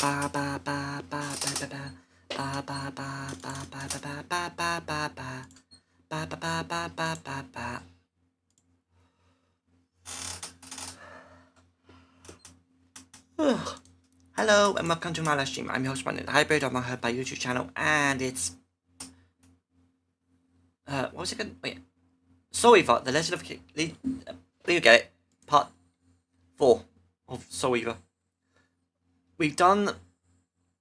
Ba ba ba ba ba ba ba. Ba ba ba ba ba ba ba ba ba ba. Ba ba ba ba ba ba ba. Hello and welcome to my live stream. I'm your host Runnic, the hybrid of my Heard by YouTube channel, and it's what was it called? Wait, Soul Reaver, The Legend of you get it, part 4 of Soul Reaver. We've done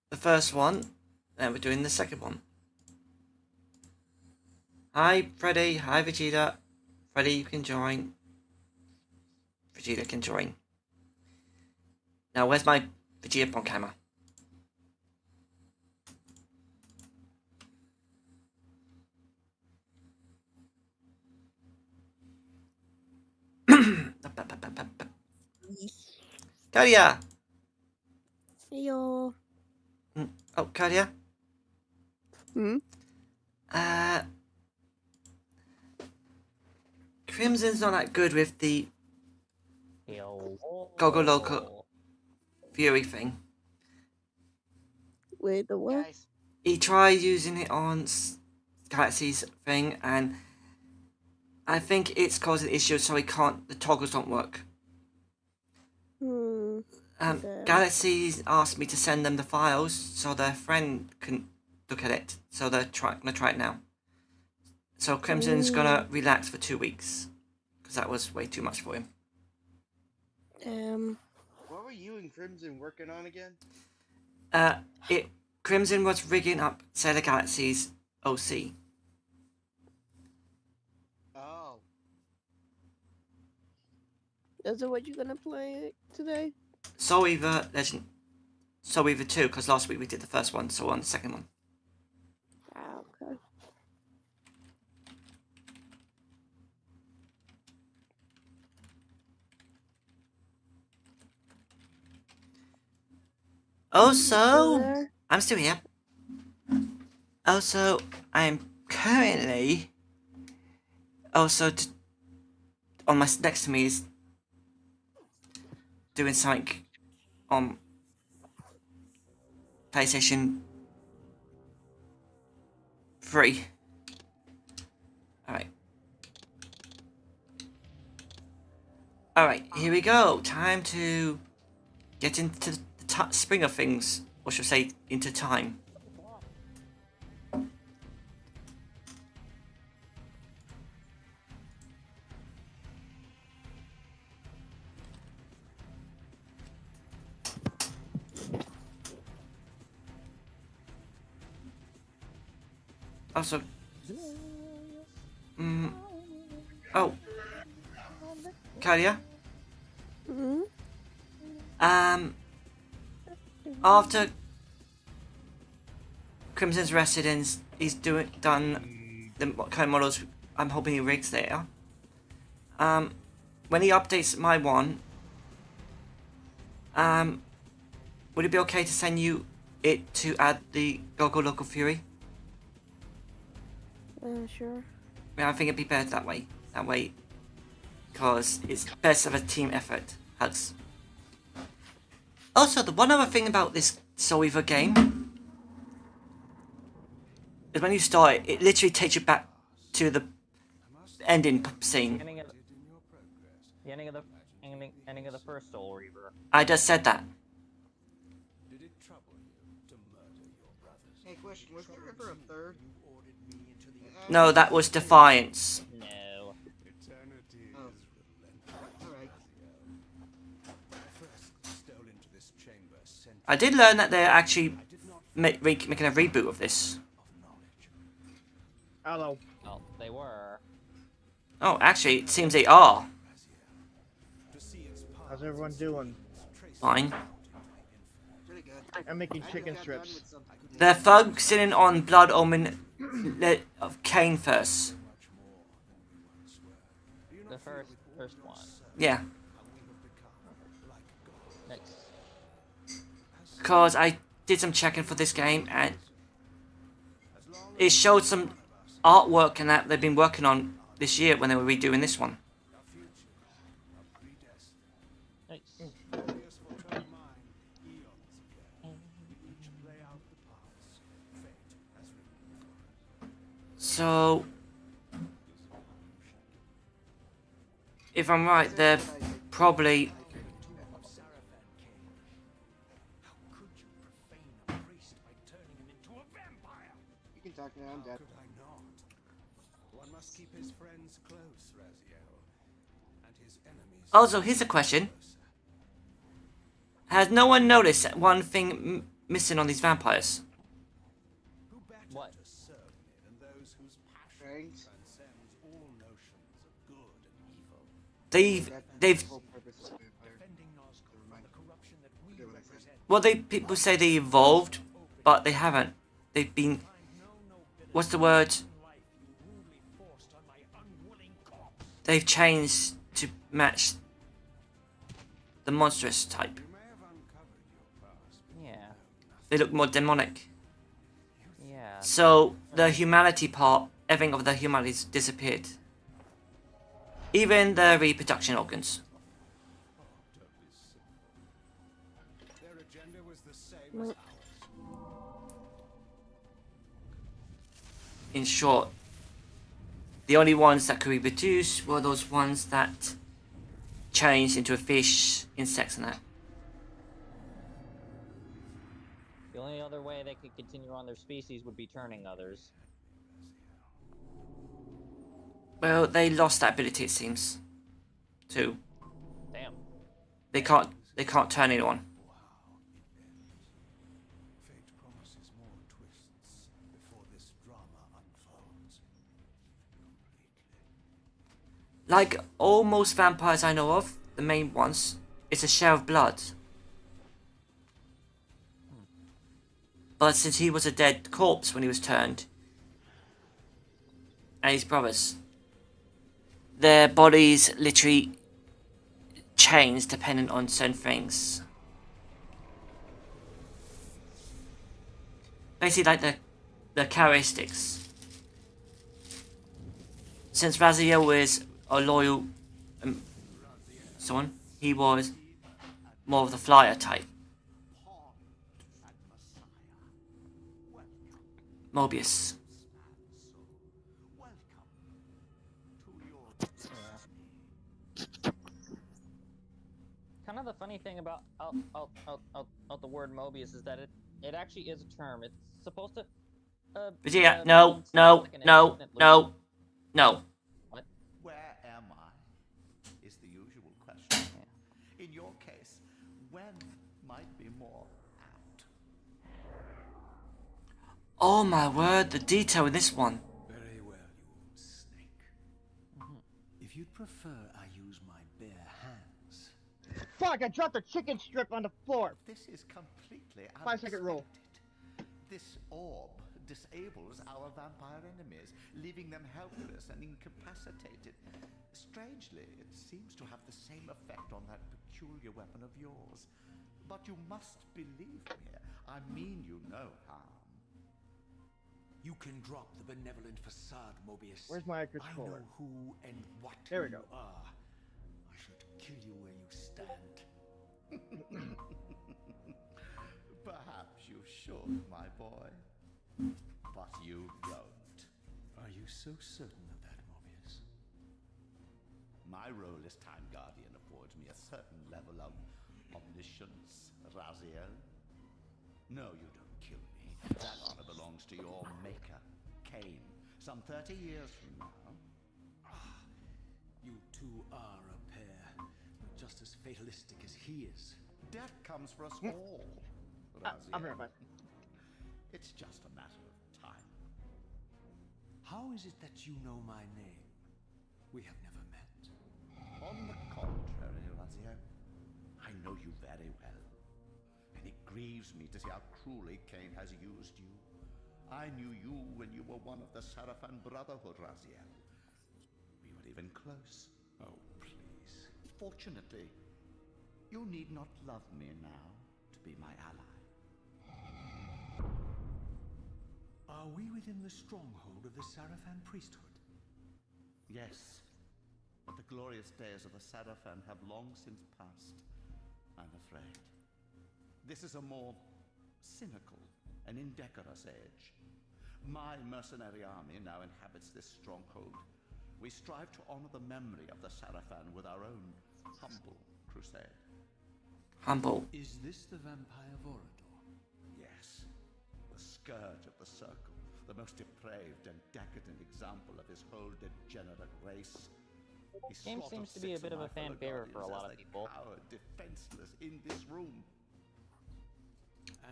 the first one, and we're doing the second one. Hi Freddy, hi Vegeta. Freddy, you can join. Vegeta can join. Now, where's my Vegeta on camera? Kalia! Heyo. Oh, Kalia? Crimson's not that good with the Gogo Loco Fury thing. Wait, the what? Guys. He tried using it on Galaxy's thing, and I think it's causing issues, so the toggles don't work. Okay. Galaxy asked me to send them the files so their friend can look at it, so they're gonna try it now. So Crimson's gonna relax for 2 weeks, because that was way too much for him. What were you and Crimson working on again? Crimson was rigging up Sailor Galaxy's OC. Oh. Is it what you're gonna play today? Soul Reaver Legend. Soul Reaver 2, because last week we did the first one, so we're on the second one. Ah, okay. Also, I'm still here. Also, I'm currently also on my next to me is doing something on PlayStation 3. Alright, here we go. Time to get into the spring of things, or should I say, into time. Also, oh, Kalia? After Crimson's residence, he's done the kind of models I'm hoping he rigs there. When he updates my one, would it be okay to send you it to add the Gogo Local Fury? Sure. Yeah, I think it'd be better that way. Because it's best of a team effort. Hugs. Also, the one other thing about this Soul Reaver game is when you start it, it literally takes you back to the ending scene. The ending of the first Soul Reaver. I just said that. Hey, question, was there ever a third? No, that was Defiance. No. Oh. Alright. I did learn that they're actually making a reboot of this. Hello. Oh, they were. Oh, actually, it seems they are. How's everyone doing? Fine. Pretty good. I'm making I just chicken got done strips. with something to do. They're focusing on Blood Omen of Kain first. The first one. Yeah. Nice. Because I did some checking for this game and it showed some artwork and that they've been working on this year when they were redoing this one. Nice. So, if I'm right, they're probably. You can talk now, I'm dead. Could I not? One must keep his friends close, Raziel, and his enemies. Also, here's a question. Has no one noticed that one thing missing on these vampires? Who better What? to serve me than those whose passion Right? transcends all notions of good and evil? They've. The whole purpose of vampire. Defending Nazgûl from the corruption that we Forget what I said. represent. Well, people say they evolved, but they haven't. They've been. Find no nobility What's the word? in life you rudely forced on my unwilling corpse. They've changed to match the monstrous type. You may have uncovered your past, but Yeah. They look more demonic. Yeah. So the humanity part, everything of the humanity's disappeared. Even the reproduction organs. don't be simple. Their agenda was the same as ours. In short, the only ones that could reproduce were those ones that changed into a fish, insects and that. The only other way they could continue on their species would be turning others. Well, they lost that ability, it seems. Too. Damn. They can't turn anyone. Fate promises more twists before this drama unfolds completely. Like all most vampires I know of, the main ones, it's a share of blood. But since he was a dead corpse when he was turned, and his brothers, their bodies literally change depending on certain things. Basically like the characteristics. Since Raziel was a loyal someone, he was more of the flyer type. Mobius. Kind of the funny thing about the word Mobius is that it actually is a term. It's supposed to. But yeah, mean no, something no, like an no, infinite loop. no, no. What? Where am I? Is the usual question. In your case, when might be more apt? Oh my word, the detail in this one. Very well, you old snake. If you'd prefer I use my bare hands. Fuck, I dropped a chicken strip on the floor. This is completely 5-second rule. unexpected. This orb disables our vampire enemies, leaving them helpless and incapacitated. Strangely, it seems to have the same effect on that peculiar weapon of yours. But you must believe me. I mean you no harm. You can drop the benevolent facade, Mobius. Where's my I controller? know who and what There we you go. are. I should kill you where you stand. Perhaps you should, my boy. But you don't. Are you so certain of that, Mobius? My role as Time Guardian affords me a certain level of omniscience, Raziel. No, you don't kill me. That honor belongs to your maker, Kain, some 30 years from now. You two are a pair, but just as fatalistic as he is. Death comes for us all, Raziel. I'm here, bud. It's just a matter of time. How is it that you know my name? We have never met. On the contrary, Raziel, I know you very well. And it grieves me to see how cruelly Kain has used you. I knew you when you were one of the Sarafan Brotherhood, Raziel. We were even close. Oh, please. Fortunately, you need not love me now to be my ally. Are we within the stronghold of the Sarafan priesthood? Yes, but the glorious days of the Sarafan have long since passed, I'm afraid. This is a more cynical and indecorous age. My mercenary army now inhabits this stronghold. We strive to honor the memory of the Sarafan with our own humble crusade. Humble. Is this the vampire Vorador? Yes, the scourge of the circle, the most depraved and decadent example of his whole degenerate race. He Game slaughtered seems to be a 6 bit of my a fan fellow favorite for a guardians lot as of they people. cowered defenseless in this room.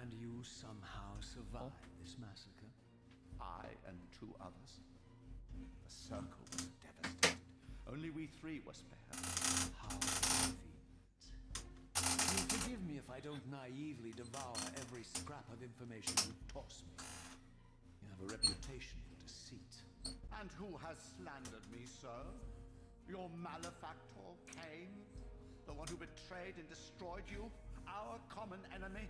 And you somehow survived this massacre? I and 2 others. The circle was devastated. Only we 3 were spared. How convenient. You'll forgive me if I don't naively devour every scrap of information you toss me. You have a reputation for deceit. And who has slandered me, sir? Your malefactor, Kain? The one who betrayed and destroyed you? Our common enemy?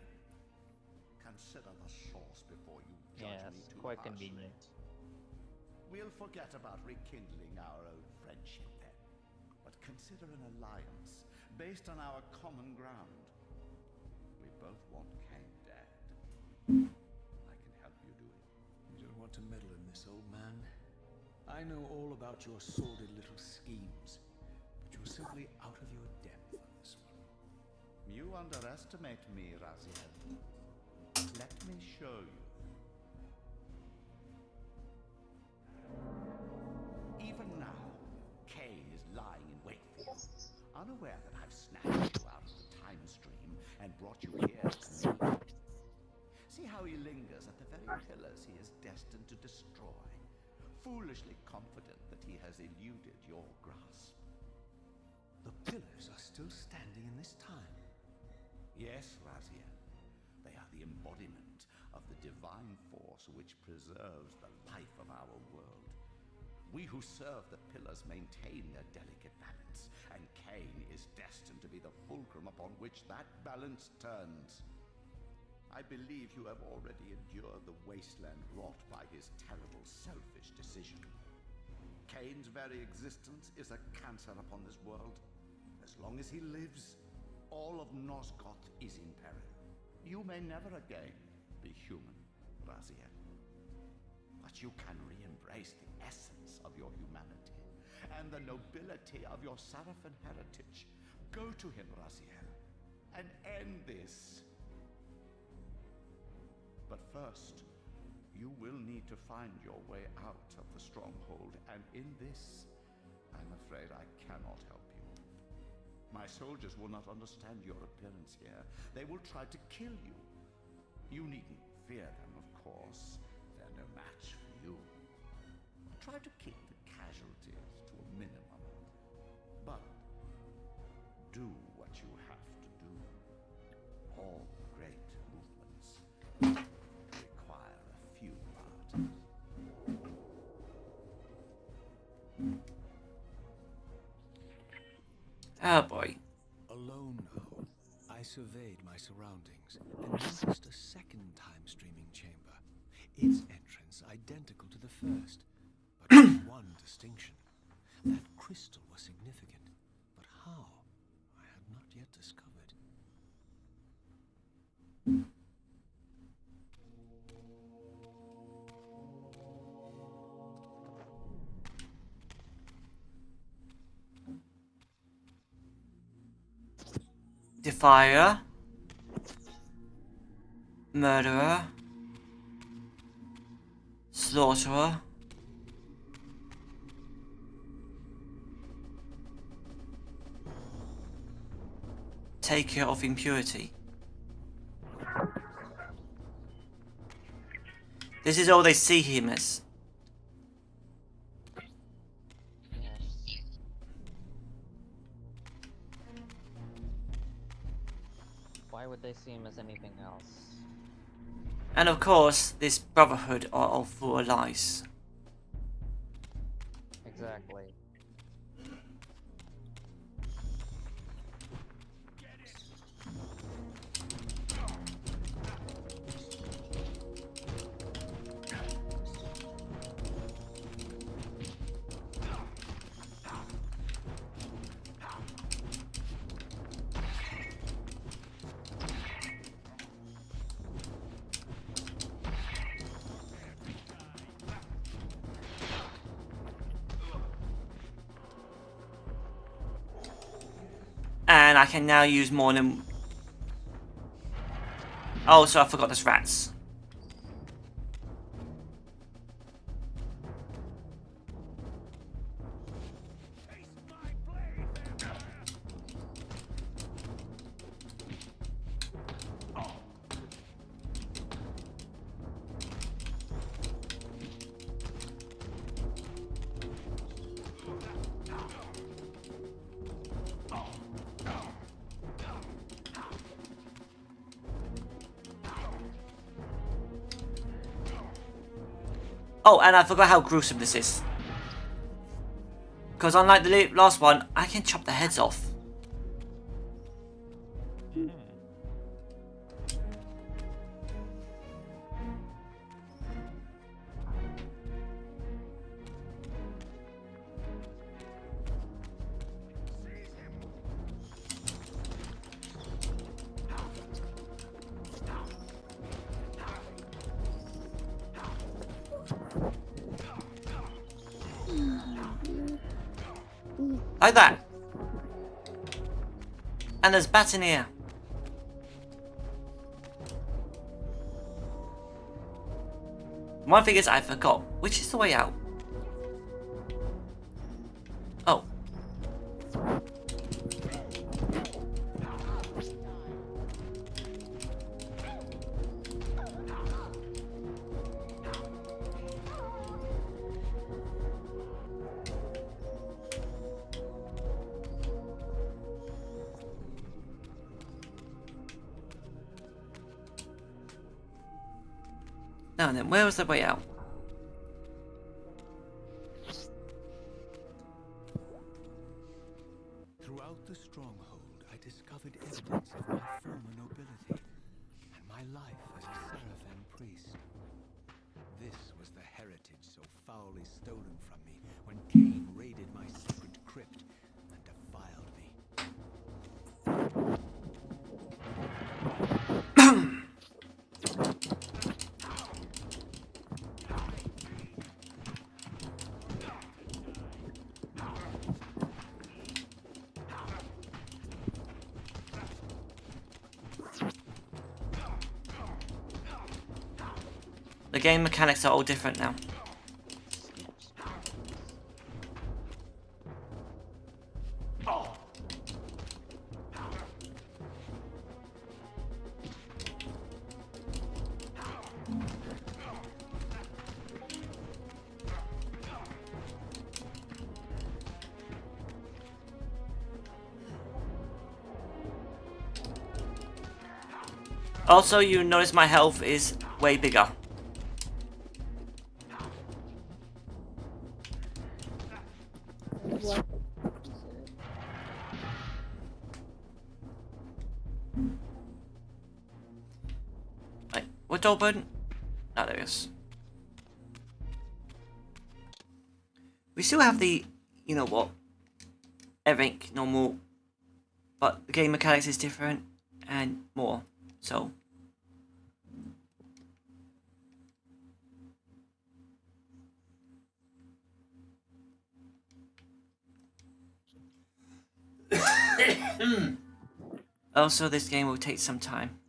Consider the source before you judge me Yes, too quite harshly. convenient. We'll forget about rekindling our old friendship then. But consider an alliance based on our common ground. We both want Kain dead. I can help you do it. You don't want to meddle in this, old man. I know all about your sordid little schemes, but you're simply out of your depth on this one. You underestimate me, Raziel. Let me show you. Even now, Kain is lying in wait for you, unaware that I've snatched you out of the time stream and brought you here to me. See how he lingers at the very pillars he is destined to destroy, foolishly confident that he has eluded your grasp. The pillars are still standing in this time. Yes, Raziel. They are the embodiment of the divine force which preserves the life of our world. We who serve the pillars maintain their delicate balance, and Kain is destined to be the fulcrum upon which that balance turns. I believe you have already endured the wasteland wrought by his terrible, selfish decision. Kain's very existence is a cancer upon this world. As long as he lives, all of Nosgoth is in peril. You may never again be human, Raziel. But you can re-embrace the essence of your humanity and the nobility of your Sarafan heritage. Go to him, Raziel, and end this. But first, you will need to find your way out of the stronghold, and in this, I'm afraid I cannot help you. My soldiers will not understand your appearance here. They will try to kill you. You needn't fear them, of course. They're no match for you. Try to keep the casualties to a minimum. But do what you have to do. All great movements require a few martyrs. Oh boy. Alone now, I surveyed my surroundings and noticed a second time-streaming chamber. Its entrance identical to the first, but with one distinction. That crystal was significant, but how? I had not yet discovered. Defier. Murderer. Slaughterer. Taker of impurity. This is all they see him as. Why would they see him as anything else? And of course, this brotherhood are all full of lies. Exactly. And I can now use more than... Oh, so I forgot there's rats. Oh, and I forgot how gruesome this is. Because unlike the last one, I can chop the heads off. Like that. And there's bats in here. One thing is I forgot. Which is the way out? Oh. Now then, where was the way out? Throughout the stronghold, I discovered evidence of my former nobility and my life as a Seraphim priest. This was the heritage so foully stolen from me when Kain raided my sacred crypt and defiled me. The game mechanics are all different now. Also, you notice my health is way bigger. What? Wait, what open? No, there it is. We still have the, you know what, everything normal, but the game mechanics is different and more, so. Also, this game will take some time.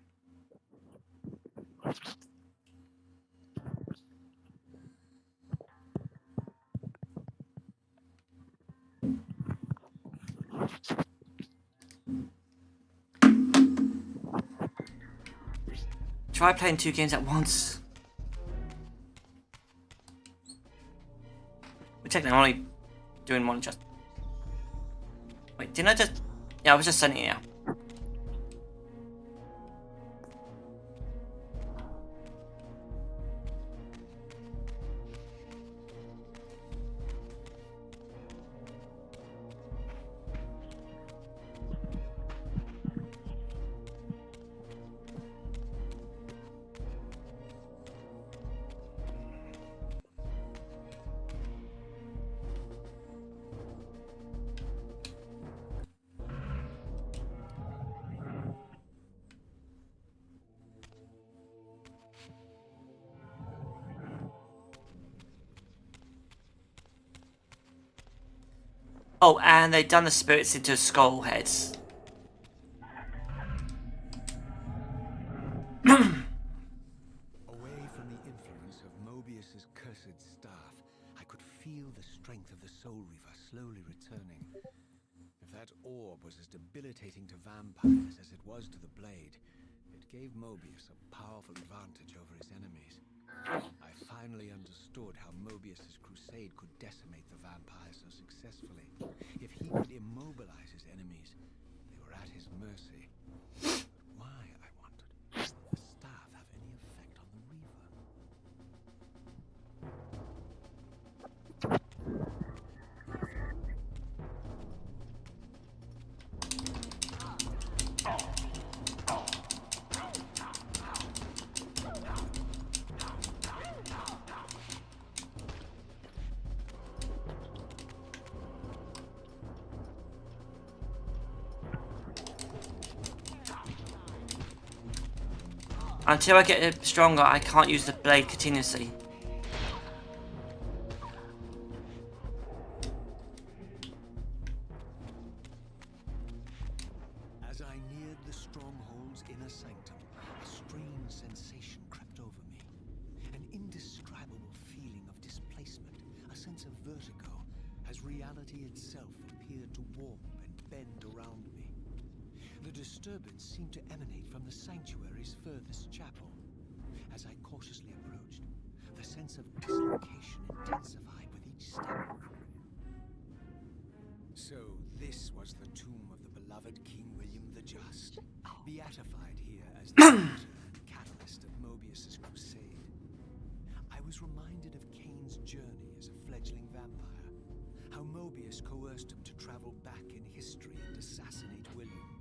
Try playing 2 games at once. We're technically only doing one just. Wait, didn't I just? Yeah, I was just sending it out. Oh, and they've done the spirits into skull heads. strength of the Soul Reaver slowly returning. If that orb was as debilitating to vampires as it was to the blade, it gave Mobius a powerful advantage over his enemies. I finally understood how Mobius's crusade could decimate the vampires so successfully. If he could immobilize his enemies, they were at his mercy. But why, I wondered, would the staff have any effect on the Reaver? Until I get it stronger, I can't use the blade continuously. As I neared the stronghold's inner sanctum, a strange sensation crept over me. An indescribable feeling of displacement, a sense of vertigo, as reality itself appeared to warp and bend around me. The disturbance seemed to emanate from the sanctuary's furthest chapel. As I cautiously approached, the sense of dislocation intensified with each step. So this was the tomb of the beloved King William the Just, beatified here as the catalyst of Mobius's crusade. I was reminded of Kain's journey as a fledgling vampire, how Mobius coerced him to travel back in history and assassinate William,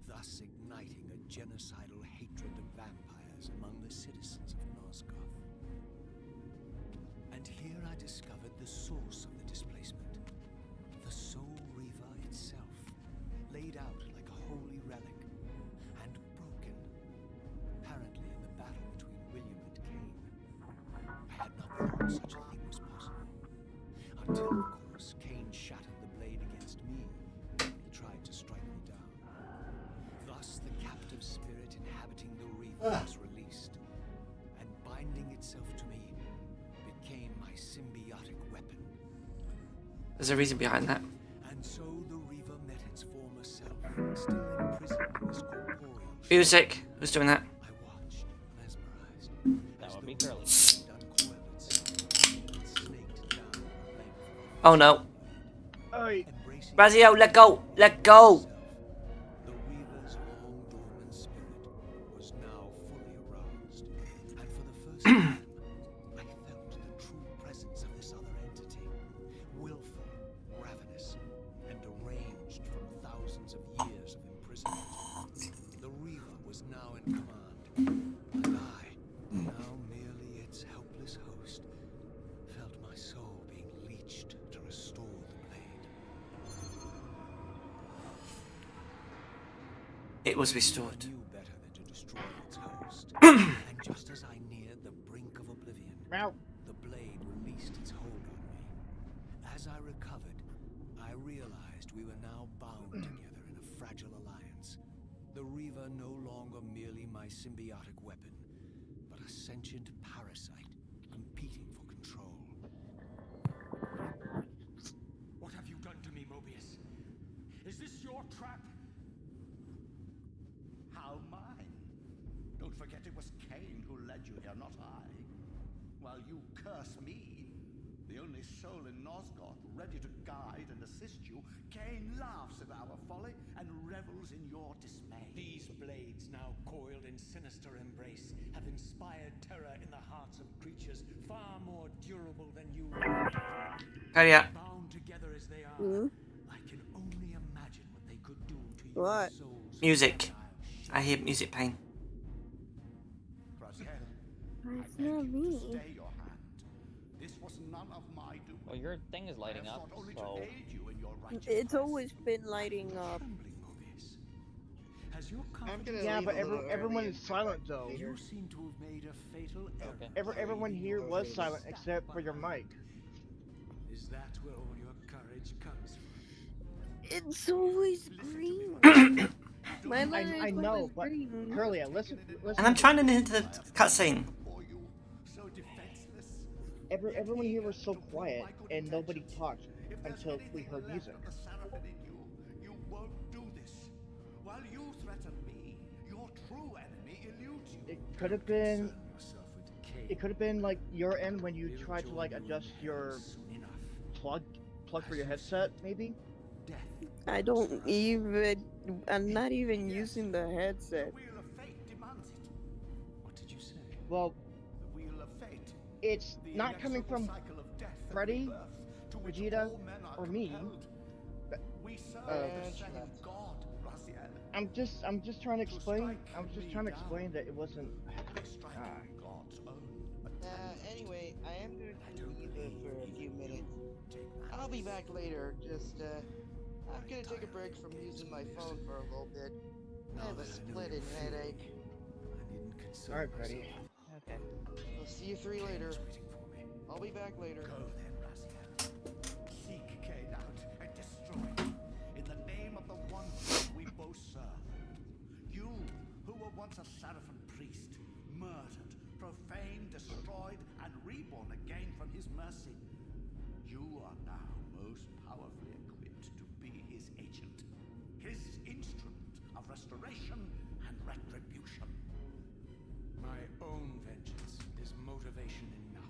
thus igniting a genocidal hatred of vampires among the citizens of Nosgoth. And here I discovered the source of the displacement. The Soul Reaver itself, laid out like a holy relic, and broken, apparently in the battle between William and Kain. I had not thought such a thing was possible, until, of course, Kain shattered the blade against me when he tried to strike me down. Thus, the captive spirit inhabiting the Reaver was released, and binding itself to me became my symbiotic weapon. There's a reason behind that. And so the Reaver met its former self, still imprisoned in this corporeal shape. Music. Who's doing that? I watched, mesmerized, That as would the be Reaver Curly. uncoiled itself and snaked down the length Oh no. Oi. embracing Brazio, let go! Let go! the Reaver's long dormant spirit was now fully aroused, and for the first time, I felt the true presence of this other entity, willful, ravenous, and deranged from thousands of years of imprisonment. The Reaver was now in command, and I, now merely its helpless host, felt my soul being leached to restore the blade. It was restored. I knew better than to destroy its host. And just as I neared the brink of oblivion, Meow. the blade released its hold on me. As I recovered, I realized we were now bound together in a fragile alliance. The Reaver no longer merely my symbiotic weapon, but a sentient parasite competing for control. What have you done to me, Mobius? Is this your trap? How mine? Don't forget it was Kain who led you here, not I. While you curse me, the only soul in Nosgoth ready to guide and assist you, Kain laughs at our folly and revels in your dismay. These blades, now coiled in sinister embrace, have inspired terror in the hearts of creatures far more durable than you. Hurry up. Bound together as they are, Hmm? I can only imagine what they could do to your What? souls. Music. I hear music playing. Raziel, It's beg not you to me. stay your hand. This was none of my doing. Well, your thing is lighting I have up, sought only so to aid you in your righteous It's quest. always been lighting up. Trembling, Mobius. Has your I'm confidence... gonna yeah, but everyone is silent though. You seem to have made a fatal error. Okay. Everyone here was silent except for your mic. Is that where all your courage comes from? It's always green. My letter I is know, always but green. Curly, listen. And I'm trying to into the cutscene. For you, so defenseless. everyone here was so quiet and nobody talked until we heard music. You won't do this. While you threaten me, your true enemy eludes you. It could have been. Concern yourself with Kain. It could have been like your end when you We'll tried to join like you in adjust hell your soon enough. plug for your As you headset, said, maybe. Death. I don't even. I'm not even using the headset. The wheel of fate demands it. What did you say? Well, The wheel of fate. it's The not coming inexorable from cycle of death and Freddy, rebirth to which Vegeta, all men are or me. compelled. We serve the same God, Raziel. I'm just trying to explain. strike I was just me trying to down. explain that it wasn't. They strike God's own. Anyway, I am going to leave for a few minutes. I'll be back later. I'm gonna take a break from using my phone for a little bit. I have a splitting headache. I needn't concern Alright, Freddy. myself. Okay. I'll see you three later. Kain's waiting for me. I'll be back later. Go then, Raziel. Seek Kain out and destroy him in the name of the one we both serve. You, who were once a Seraphim priest, murdered, profaned, destroyed, and reborn again from his mercy. You are now most powerfully equipped to be his agent, his instrument of restoration and retribution. My own vengeance is motivation enough.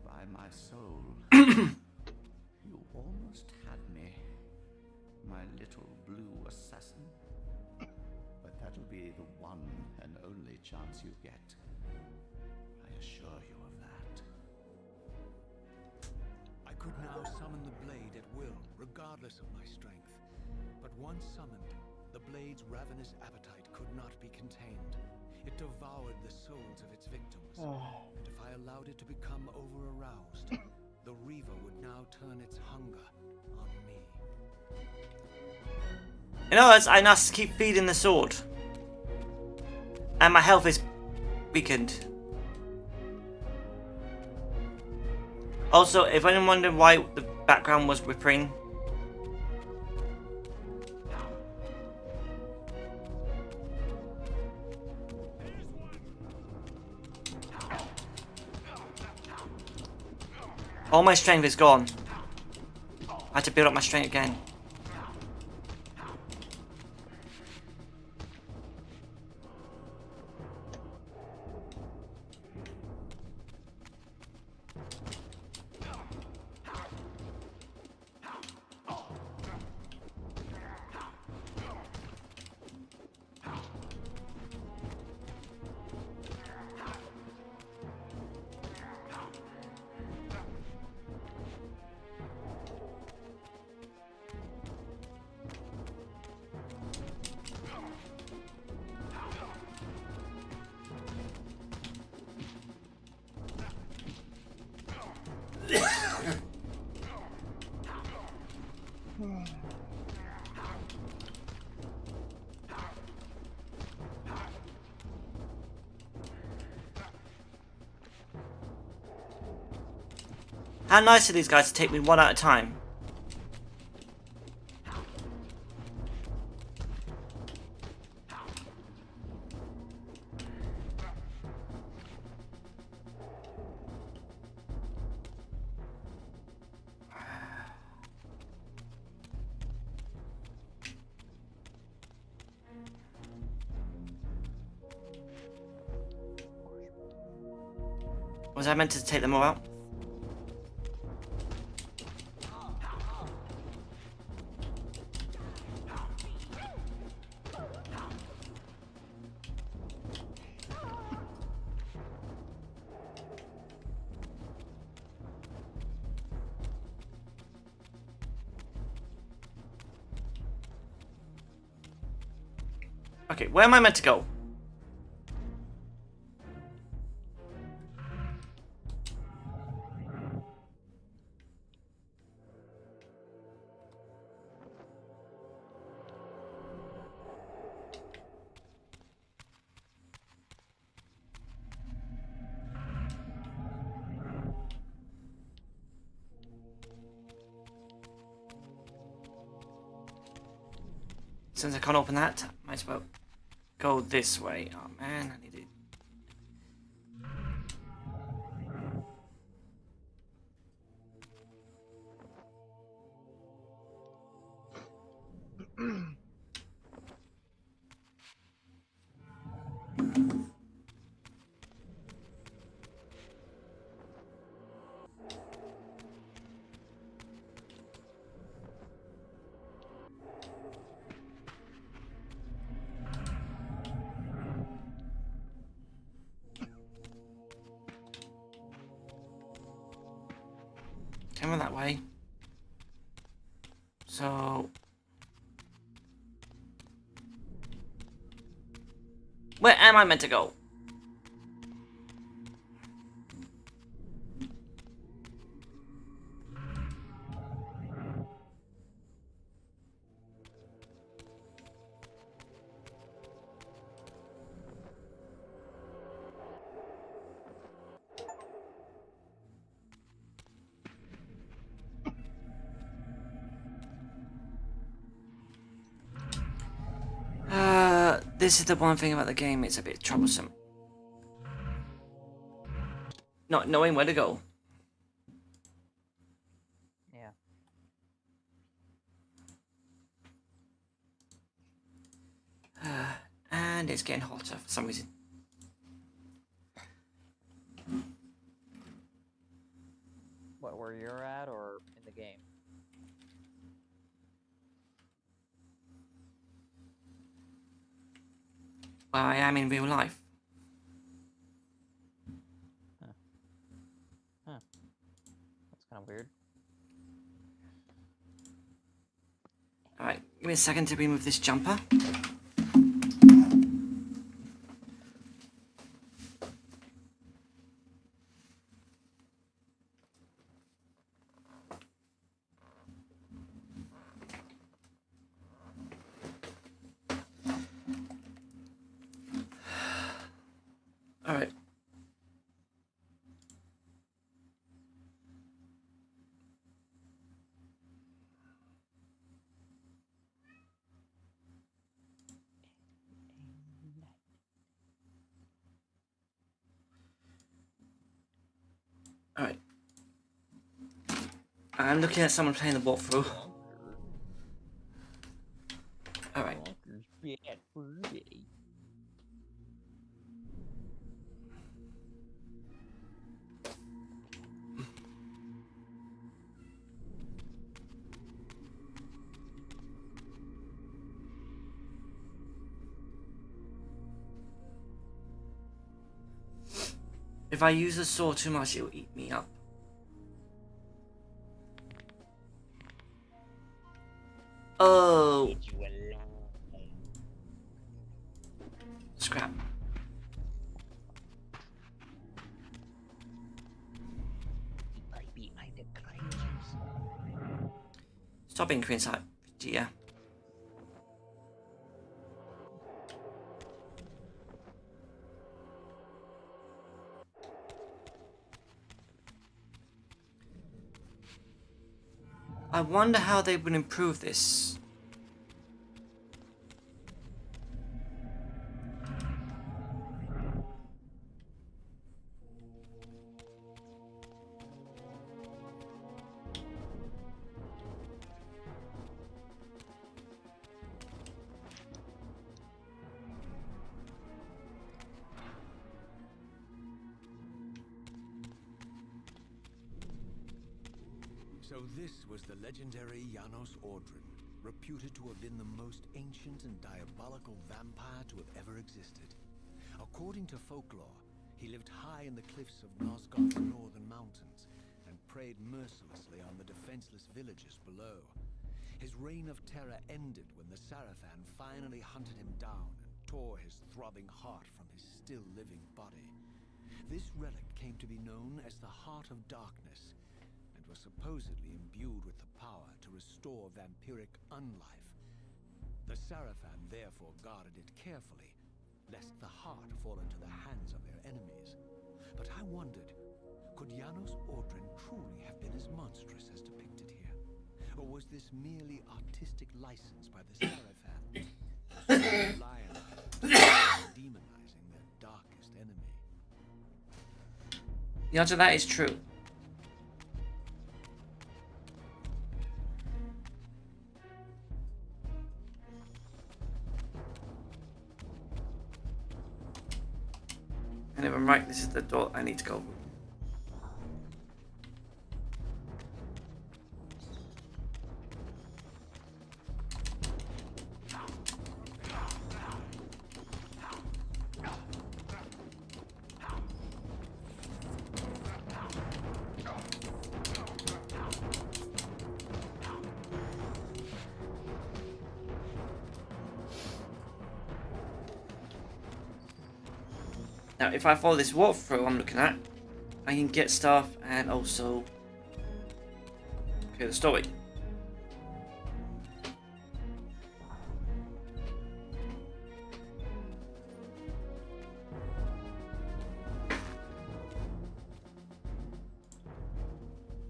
By my soul, you almost had me, my little blue assassin. But that'll be the one and only chance you get. I assure you of that. I could now summon the blade at will, regardless of my strength. But once summoned, the blade's ravenous appetite could not be contained. It devoured the souls of its victims. And if I allowed it to become over-aroused, the Reaver would now turn its hunger on me. In other words, I must keep feeding the sword. And my health is weakened. Also, if anyone wondered why the background was whippering, all my strength is gone. I had to build up my strength again. How nice of these guys to take me one at a time. Was I meant to take them all out? Okay, where am I meant to go? Since I can't open that, might as well go this way. Oh man, I need it. Coming that way. So where am I meant to go? This is the one thing about the game, it's a bit troublesome. Not knowing where to go. Yeah. And it's getting hotter for some reason. What, where you're at or in the game? Where I am in real life. That's kind of weird. Alright, give me a second to remove this jumper. Alright. Alright. I'm looking at someone playing the walkthrough. Alright. If I use the sword too much, it'll eat me up. Oh! Scrap. Stop being cringe, yeah. I wonder how they would improve this. So this was the legendary Janos Ordrin, reputed to have been the most ancient and diabolical vampire to have ever existed. According to folklore, he lived high in the cliffs of Nosgoth's northern mountains and preyed mercilessly on the defenseless villages below. His reign of terror ended when the Sarafan finally hunted him down and tore his throbbing heart from his still-living body. This relic came to be known as the Heart of Darkness, was supposedly imbued with the power to restore vampiric unlife. The Sarafan therefore guarded it carefully, lest the heart fall into the hands of their enemies. But I wondered, could Janos Ordrin truly have been as monstrous as depicted here? Or was this merely artistic license by the Sarafan? Lion The answer to that is true. And if I'm right, this is the door I need to go. Now, if I follow this walkthrough I'm looking at, I can get stuff and also clear the story.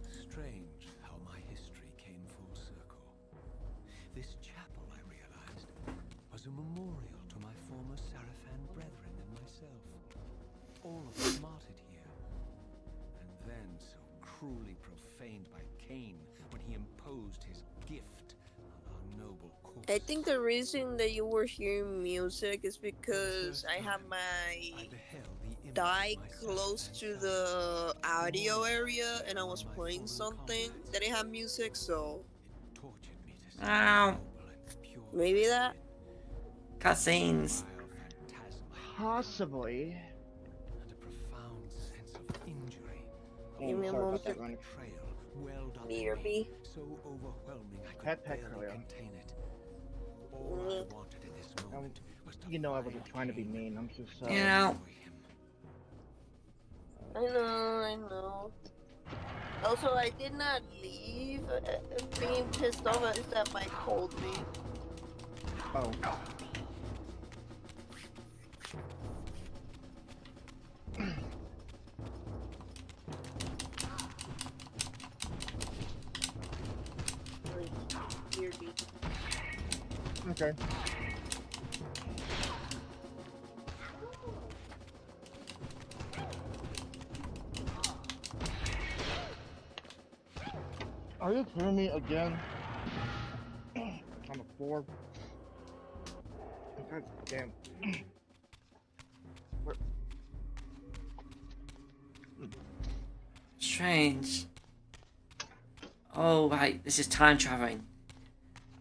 Strange how my history came full circle. This chapel, I realized, was a memorial to my former Sarafan brethren and myself. All of them martyred here, and then so cruelly profaned by Kain when he imposed his gift on our noble corpse. I think the reason that you were hearing music is because I have my I beheld the image die of my close Sarafan to self. the audio area and I was My playing fallen something comrades. that it had music, so It tortured me to see Ow. how noble and pure maybe I that. did. Cutscenes. Vile phantasm I Possibly. and a profound sense of injury. Give me a Sorry about moment. that, Runnic. Betrayal welled up Near in me. so overwhelming I could Pet barely Cleo. contain it. All I wanted at this moment was to You know I find wasn't trying to be Kain mean. I'm just You know. destroy him. I know. Also, I did not leave being pissed off. It's that Mike called me. Oh. Weirdly. Okay. Are you kidding me again? On the floor. God damn. Strange. Oh, right. This is time traveling.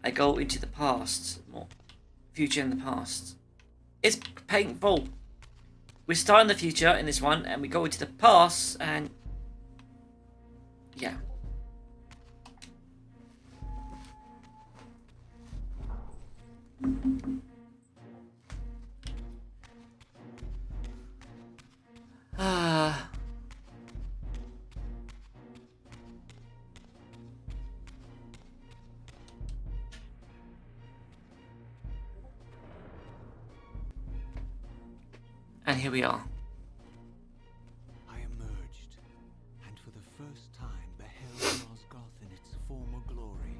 I go into the past. More future in the past. It's painful. We start in the future in this one, and we go into the past, and yeah. Ah. And here we are. I emerged, and for the first time beheld Nosgoth in its former glory.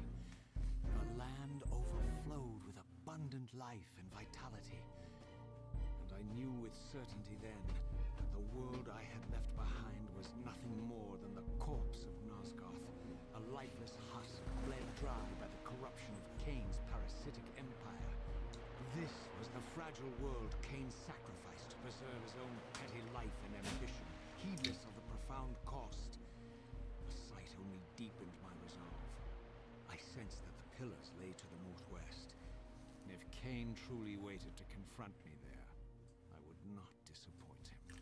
The land overflowed with abundant life and vitality. And I knew with certainty then that the world I had left behind was nothing more than the corpse of Nosgoth, a lifeless husk bled dry by the corruption of Kain's parasitic empire. This was the fragile world Kain sacrificed to preserve his own petty life and ambition, heedless of the profound cost. The sight only deepened my resolve. I sensed that the pillars lay to the northwest, and if Kain truly waited to confront me there, I would not disappoint him.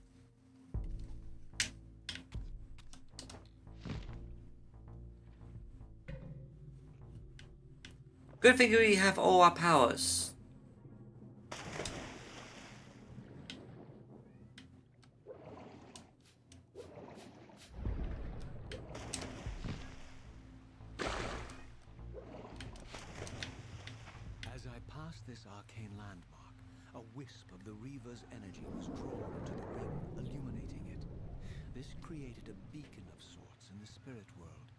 Good thing we have all our powers. As I passed this arcane landmark, a wisp of the Reaver's energy was drawn into the ring, illuminating it. This created a beacon of sorts in the spirit world.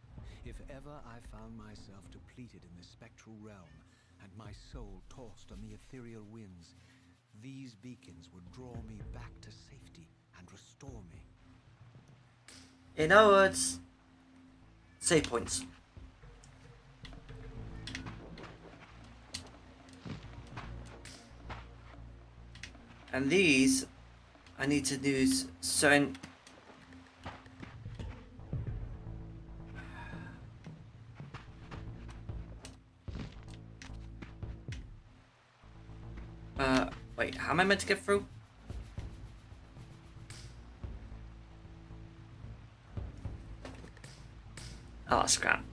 If ever I found myself depleted in the spectral realm, and my soul tossed on the ethereal winds, these beacons would draw me back to safety and restore me. In other words, save points. And these, I need to use certain... wait, how am I meant to get through? Oh, scrap.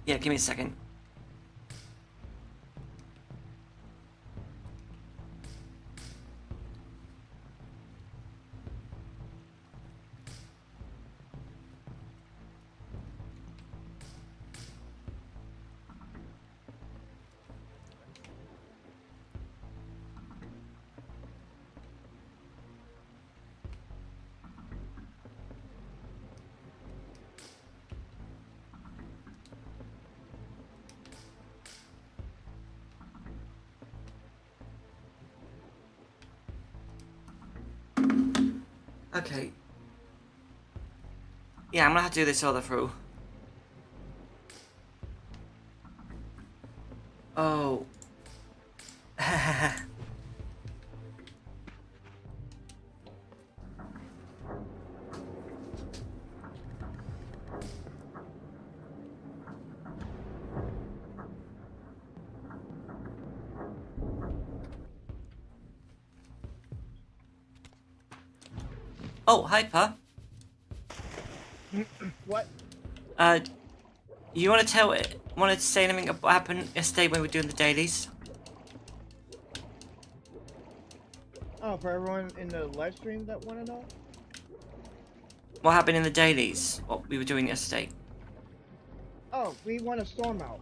Yeah, give me a second. Okay. Yeah, I'm gonna have to do this other through. Oh. Oh, hi, Pa. What? You want to say anything about what happened yesterday when we were doing the dailies? Oh, for everyone in the live stream that want to know? What happened in the dailies? What we were doing yesterday? Oh, we want a storm out.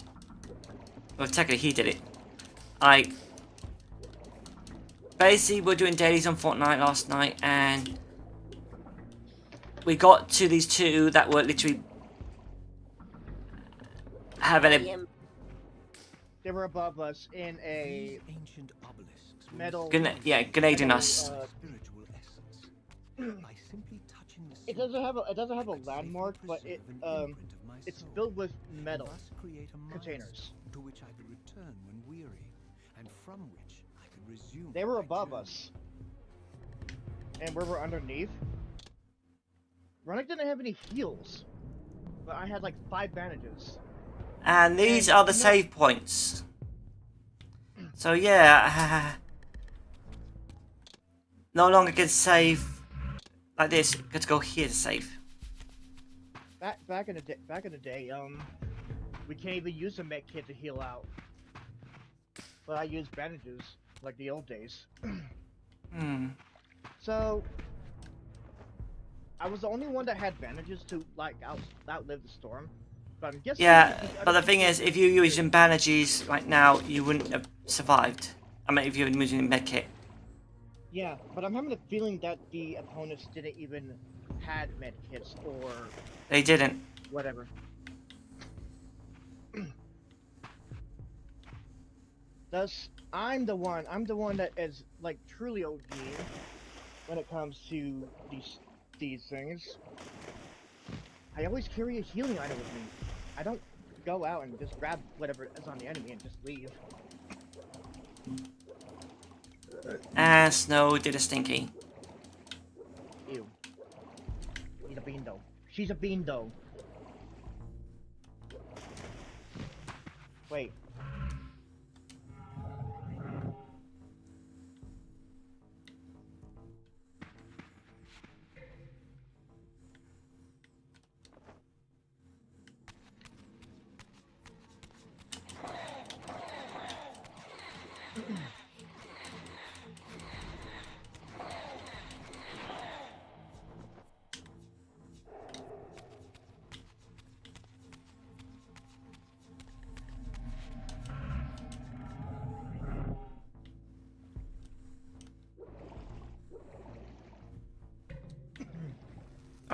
Well, technically he did it. Basically, we were doing dailies on Fortnite last night, and we got to these two that were literally having a They were above us in a Ancient obelisks will metal. grenading us. spiritual essence. By simply touching the It doesn't have a landmark, but it's filled with metal containers. To which I could return when weary, and from which I could resume. They were above us, and we were underneath. Runnic didn't have any heals, but I had like 5 bandages. And these are the save points. So yeah, no longer can save like this. Got to go here to save. Back in the day, we can't even use a med kit to heal out. But I use bandages like the old days. So I was the only one that had bandages to like outlive the storm. But I'm guessing. Yeah, but the thing is, if you were using bandages right now, you wouldn't have survived. I mean, if you were using a med kit. Yeah, but I'm having a feeling that the opponents didn't even had med kits or They didn't. whatever. Thus, I'm the one that is like truly OG when it comes to these things. I always carry a healing item with me. I don't go out and just grab whatever is on the enemy and just leave. And Snow did a stinky. Ew. She's a bean though. She's a bean though. Wait.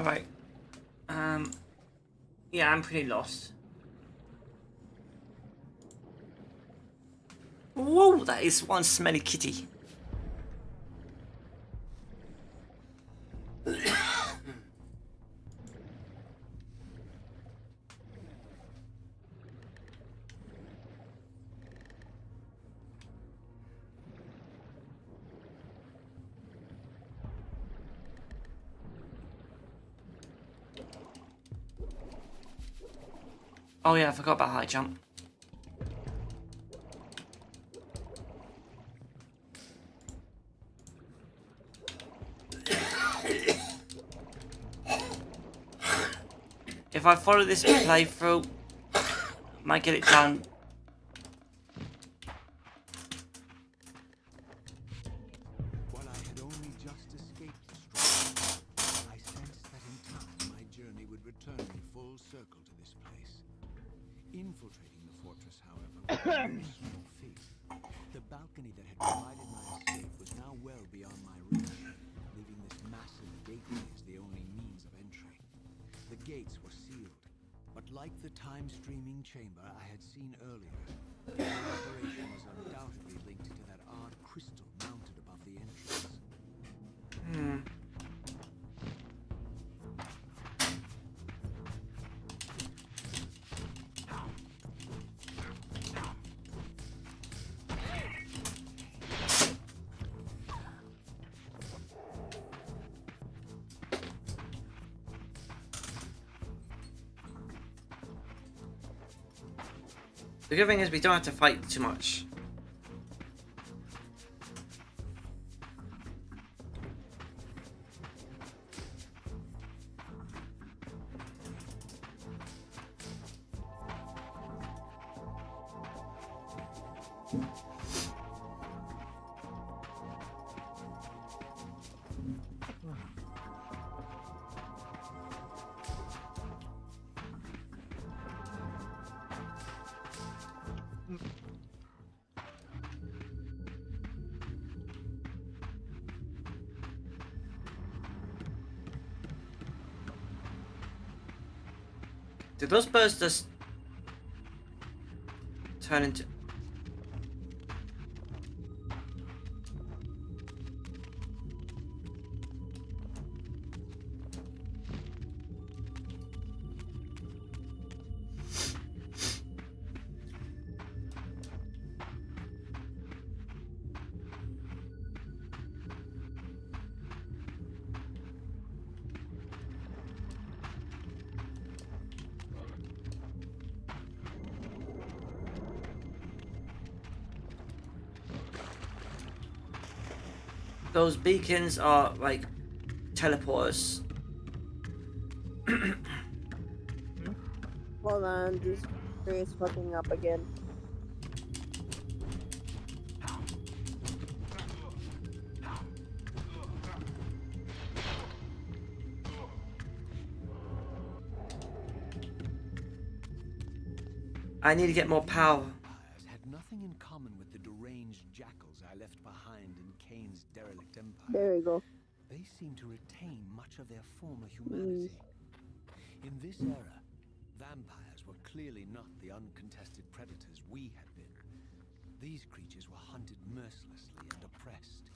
Alright. Yeah, I'm pretty lost. Whoa, that is one smelly kitty. Oh yeah, I forgot about high jump. If I follow this playthrough, I might get it done. While I had only just escaped the struggle, I sensed that in time my journey would return me full circle to this place. Infiltrating the fortress, however, was no small feat. The balcony that had provided my escape was now well beyond my reach, leaving this massive gateway as the only means of entry. The gates were sealed, but like the time-streaming chamber I had seen earlier, the operation was undoubtedly linked to that odd crystal mounted above the entrance. The good thing is we don't have to fight too much. Did those birds just turn into... Those beacons are like teleporters. Hold on, this screen's fucking up again. I need to get more power. Vampires had nothing in common with the deranged jackals I left behind in Kain's derelict empire. There we go. They seem to retain much of their former humanity. In this era, vampires were clearly not the uncontested predators we had been. These creatures were hunted mercilessly and oppressed.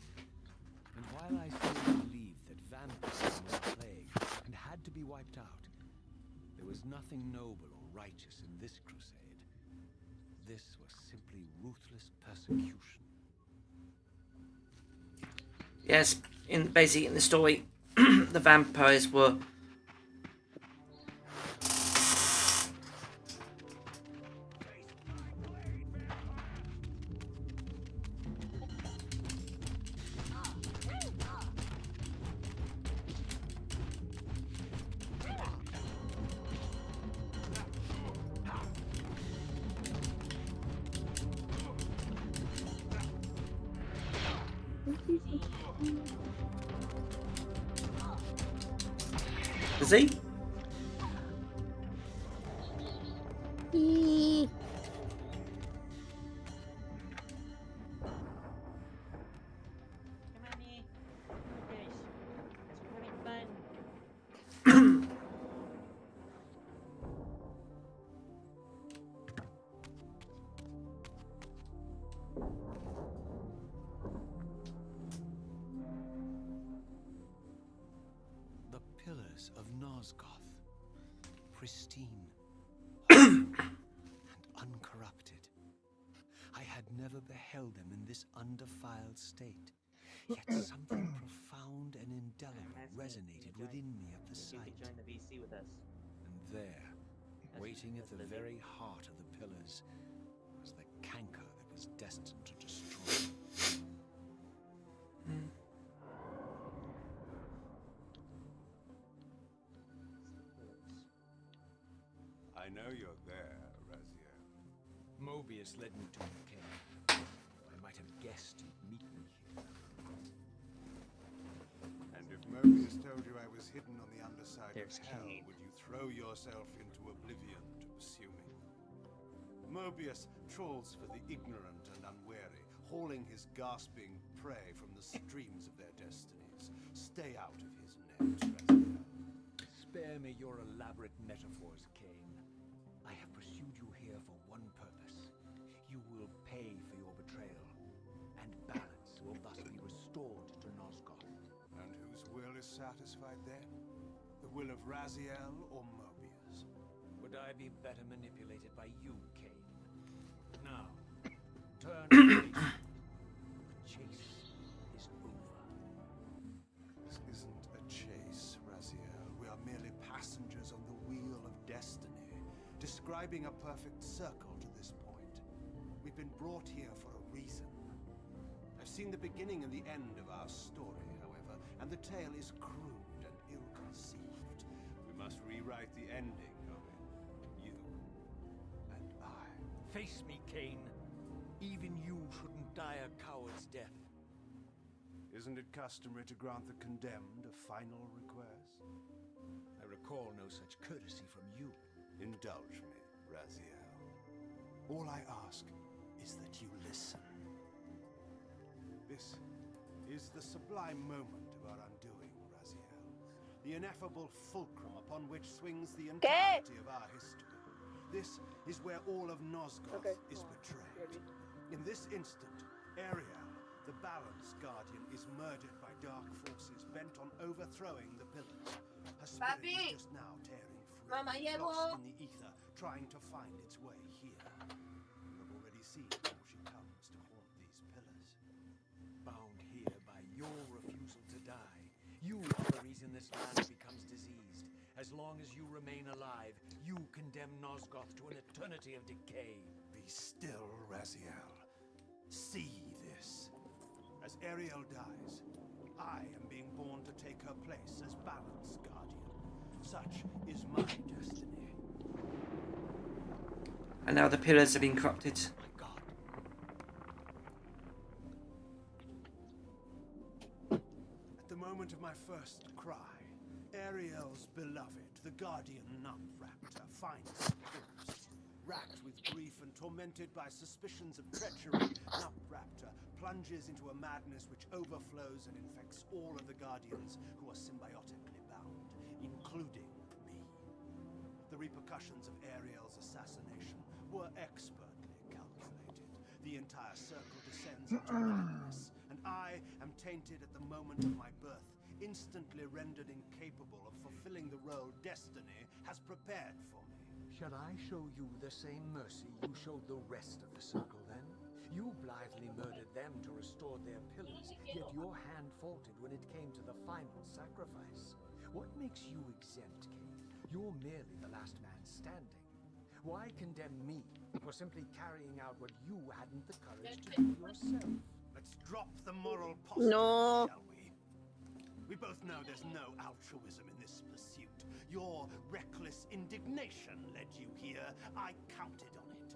And while I still believed that vampires were a plague and had to be wiped out, there was nothing noble or righteous in this crusade. This was simply ruthless persecution. Yes, basically in the story, the vampires were... Is he? Come on, me. Do this. We're having fun. pillars of Nosgoth, pristine and uncorrupted. I had never beheld them in this undefiled state, yet something profound and indelible resonated within me at the sight. Join the VC with us. And there, waiting at the very heart of the pillars, was the canker that was destined to destroy. I know you're there, Raziel. Mobius led me to the cave. I might have guessed you'd meet me here. And if Mobius told you I was hidden on the underside There's of hell, Kain. would you throw yourself into oblivion to pursue me? Mobius trawls for the ignorant and unwary, hauling his gasping prey from the streams of their destinies. Stay out of his net, Raziel. Spare me your elaborate metaphors, Kain. I have pursued you here for one purpose. You will pay for your betrayal, and balance will thus be restored to Nosgoth. And whose will is satisfied then? The will of Raziel or Mobius? Would I be better manipulated by you, Kain? Now, turn and face me. The chase is over. This isn't a chase, Raziel. We are merely passengers on the wheel of destiny, describing a perfect circle to this point. We've been brought here for a reason. I've seen the beginning and the end of our story, however, and the tale is crude and ill-conceived. We must rewrite the ending of it. You and I. Face me, Kain. Even you shouldn't die a coward's death. Isn't it customary to grant the condemned a final request? I recall no such courtesy from you. Indulge me, Raziel. All I ask is that you listen. This is the sublime moment of our undoing, Raziel. The ineffable fulcrum upon which swings the entirety of our history. This is where all of Nosgoth is betrayed. In this instant, Ariel, the Balance Guardian, is murdered by dark forces bent on overthrowing the pillars. Her spirit is just now tearing free, Mama, lost in the ether, trying to find its way here. You have already seen how she comes to haunt these pillars. Bound here by your refusal to die. You are the reason this land becomes diseased. As long as you remain alive, you condemn Nosgoth to an eternity of decay. Be still, Raziel. See this. As Ariel dies, I am being born to take her place as Balance Guardian. Such is my destiny. And now the pillars have been corrupted. My God. At the moment of my first cry, Ariel's beloved, the Guardian Nutraptor, finds a corpse. Racked with grief and tormented by suspicions of treachery, Nutraptor plunges into a madness which overflows and infects all of the Guardians who are symbiotically bound, including me. The repercussions of Ariel's assassination were expertly calculated. The entire circle descends into madness, and I am tainted at the moment of my birth, instantly rendered incapable of fulfilling the role destiny has prepared for me. Shall I show you the same mercy you showed the rest of the circle then? You blithely murdered them to restore their pillars, yet your hand faltered when it came to the final sacrifice. What makes you exempt, Kain? You're merely the last man standing. Why condemn me for simply carrying out what you hadn't the courage to do yourself? Let's drop the moral posture, shall we? We both know there's no altruism in this pursuit. Your reckless indignation led you here. I counted on it.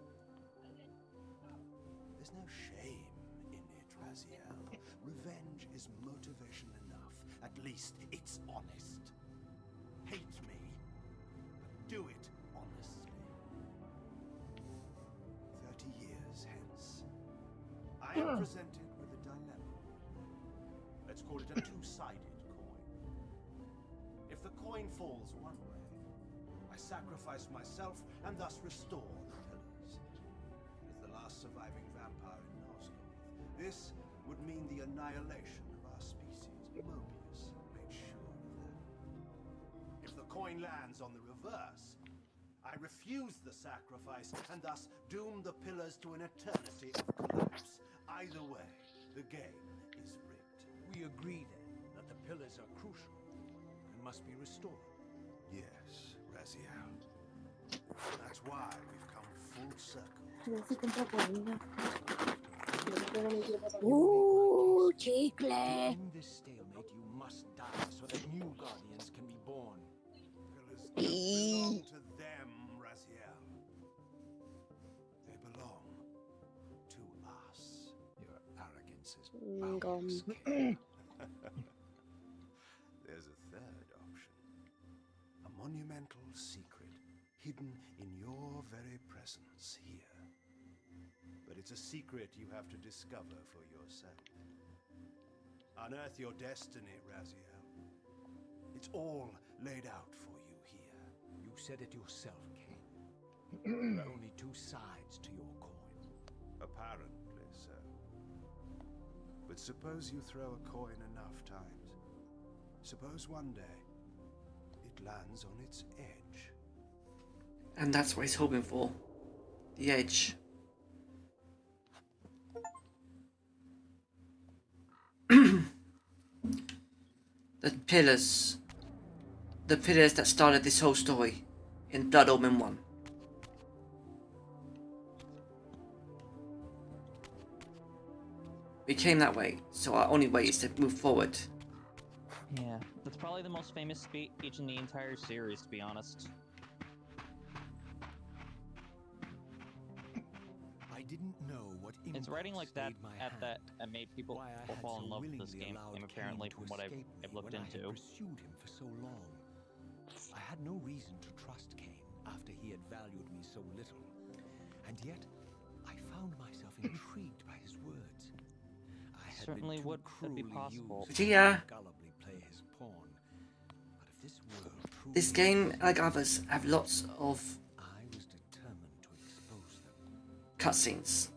There's no shame in it, Raziel. Revenge is motivation enough. At least it's honest. Hate me, but do it honestly. 30 years hence, I am presented with a dilemma. Let's call it a two-sided coin. If the coin falls one way, I sacrifice myself and thus restore the pillars. As the last surviving vampire in Nosgoth, this would mean the annihilation of our species. Mobius made sure of that. coin lands on the reverse. I refuse the sacrifice and thus doom the pillars to an eternity of collapse. Either way, the game is rigged. We agree then that the pillars are crucial and must be restored. Yes, Raziel. That's why we've come full circle. Ooh, chicle. In this stalemate, you must die so that new guardians can be born. Pillars don't belong to them, Raziel. They belong to us. Your arrogance is Gone. boundless, Kain. There's a third option. A monumental secret hidden in your very presence here. But it's a secret you have to discover for yourself. Unearth your destiny, Raziel. It's all laid out for you here. You said it yourself, Kain. There are only two sides to your coin. Apparently so. But suppose you throw a coin enough times. Suppose one day it lands on its edge. And that's what he's hoping for. The edge. The pillars. The pillars that started this whole story in Blood Omen 1. We came that way, so our only way is to move forward. Yeah, that's probably the most famous speech in the entire series, to be honest. I didn't know what It's writing like that impulse that made people why I had fall so in love with willingly this game, allowed apparently, Kain from to what I've escape me looked when I had into. pursued him for so long. I had no reason to trust Kain after he had valued me so little, and yet I found myself intrigued by his words. I had Certainly been too would that be cruelly possible. used to Yeah. gullibly play his pawn. But if this world truly This game, existed, like others, have lots of I was determined to expose them. cutscenes.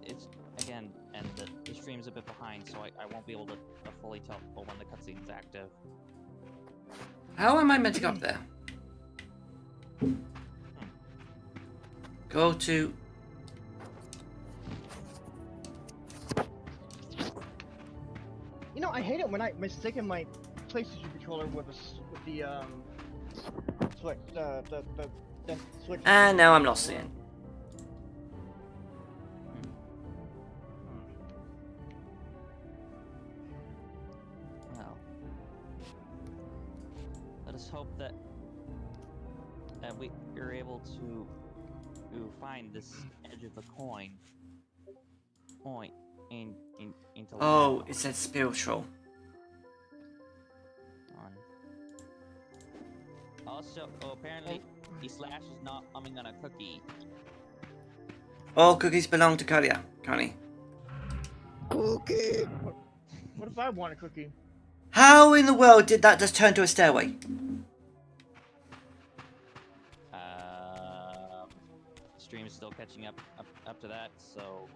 It's again, and the stream's a bit behind, so I won't be able to fully tell when the cutscene's active. How am I meant to go up there? Go to... You know, I hate it when I mistaken my PlayStation controller with the switch, the switch. And now I'm lost again. Well, let us hope that we're able to find this edge of the coin point into Oh, it said spiritual. Also, apparently, the slash is not humming on a cookie. All cookies belong to Kalia, Connie. Cookie. What if I want a cookie? How in the world did that just turn to a stairway? Stream's still catching up to that, so.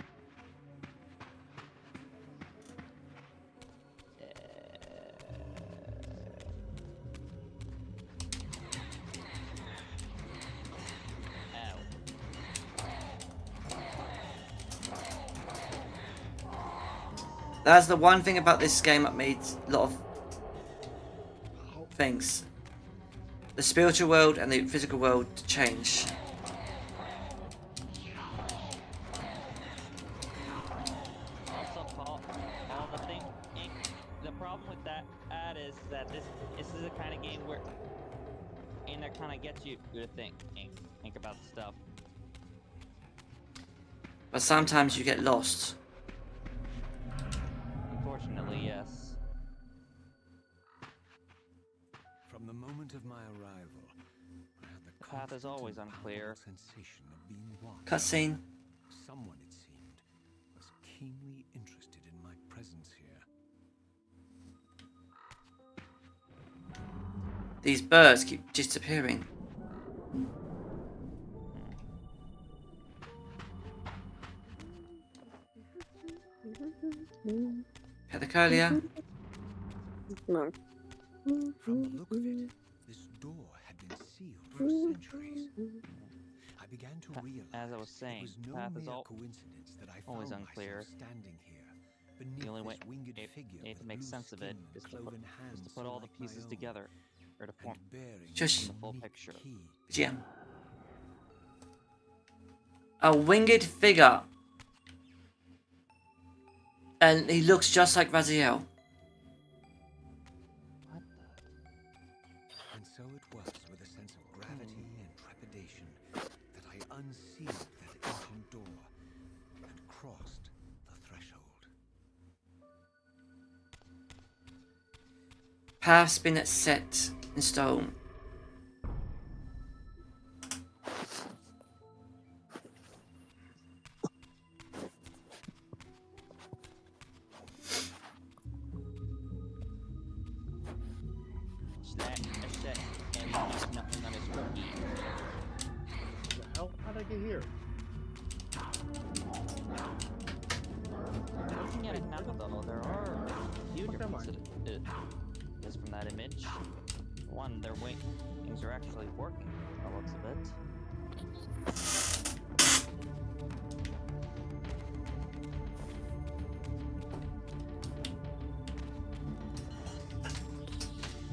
That's the one thing about this game that made a lot of things. The spiritual world and the physical world change. Also, Paul, the problem with that is that this is the kind of game where, and that kind of gets you to think about stuff. But sometimes you get lost. Unfortunately, yes. From the moment of my arrival, I had the Path is always constant and unclear. powerful sensation of being watched. Cutscene. Someone, it seemed, was keenly interested in my presence here. These birds keep disappearing. Heather Curlier. No. From the look of it, this door had been sealed for centuries. I began to realize As I was it saying, was no path is mere coincidence that I always found unclear. myself standing here beneath The only way this winged it, figure it with makes blue sense of it skin and is to cloven hands put so all the like my pieces own, together, or to form and bearing Just- a the full unique picture. key. Yeah. A winged figure. And he looks just like Raziel. What And so it was with a sense of gravity and trepidation that I unsealed that ancient door and crossed the threshold. Path's been set in stone. Slash set and keep nothing on his cookie. What the hell? How'd I get here? Looking at it now, though, there are a few Fuck am I? differences from that image. One, their wings are actually working, by the looks of it.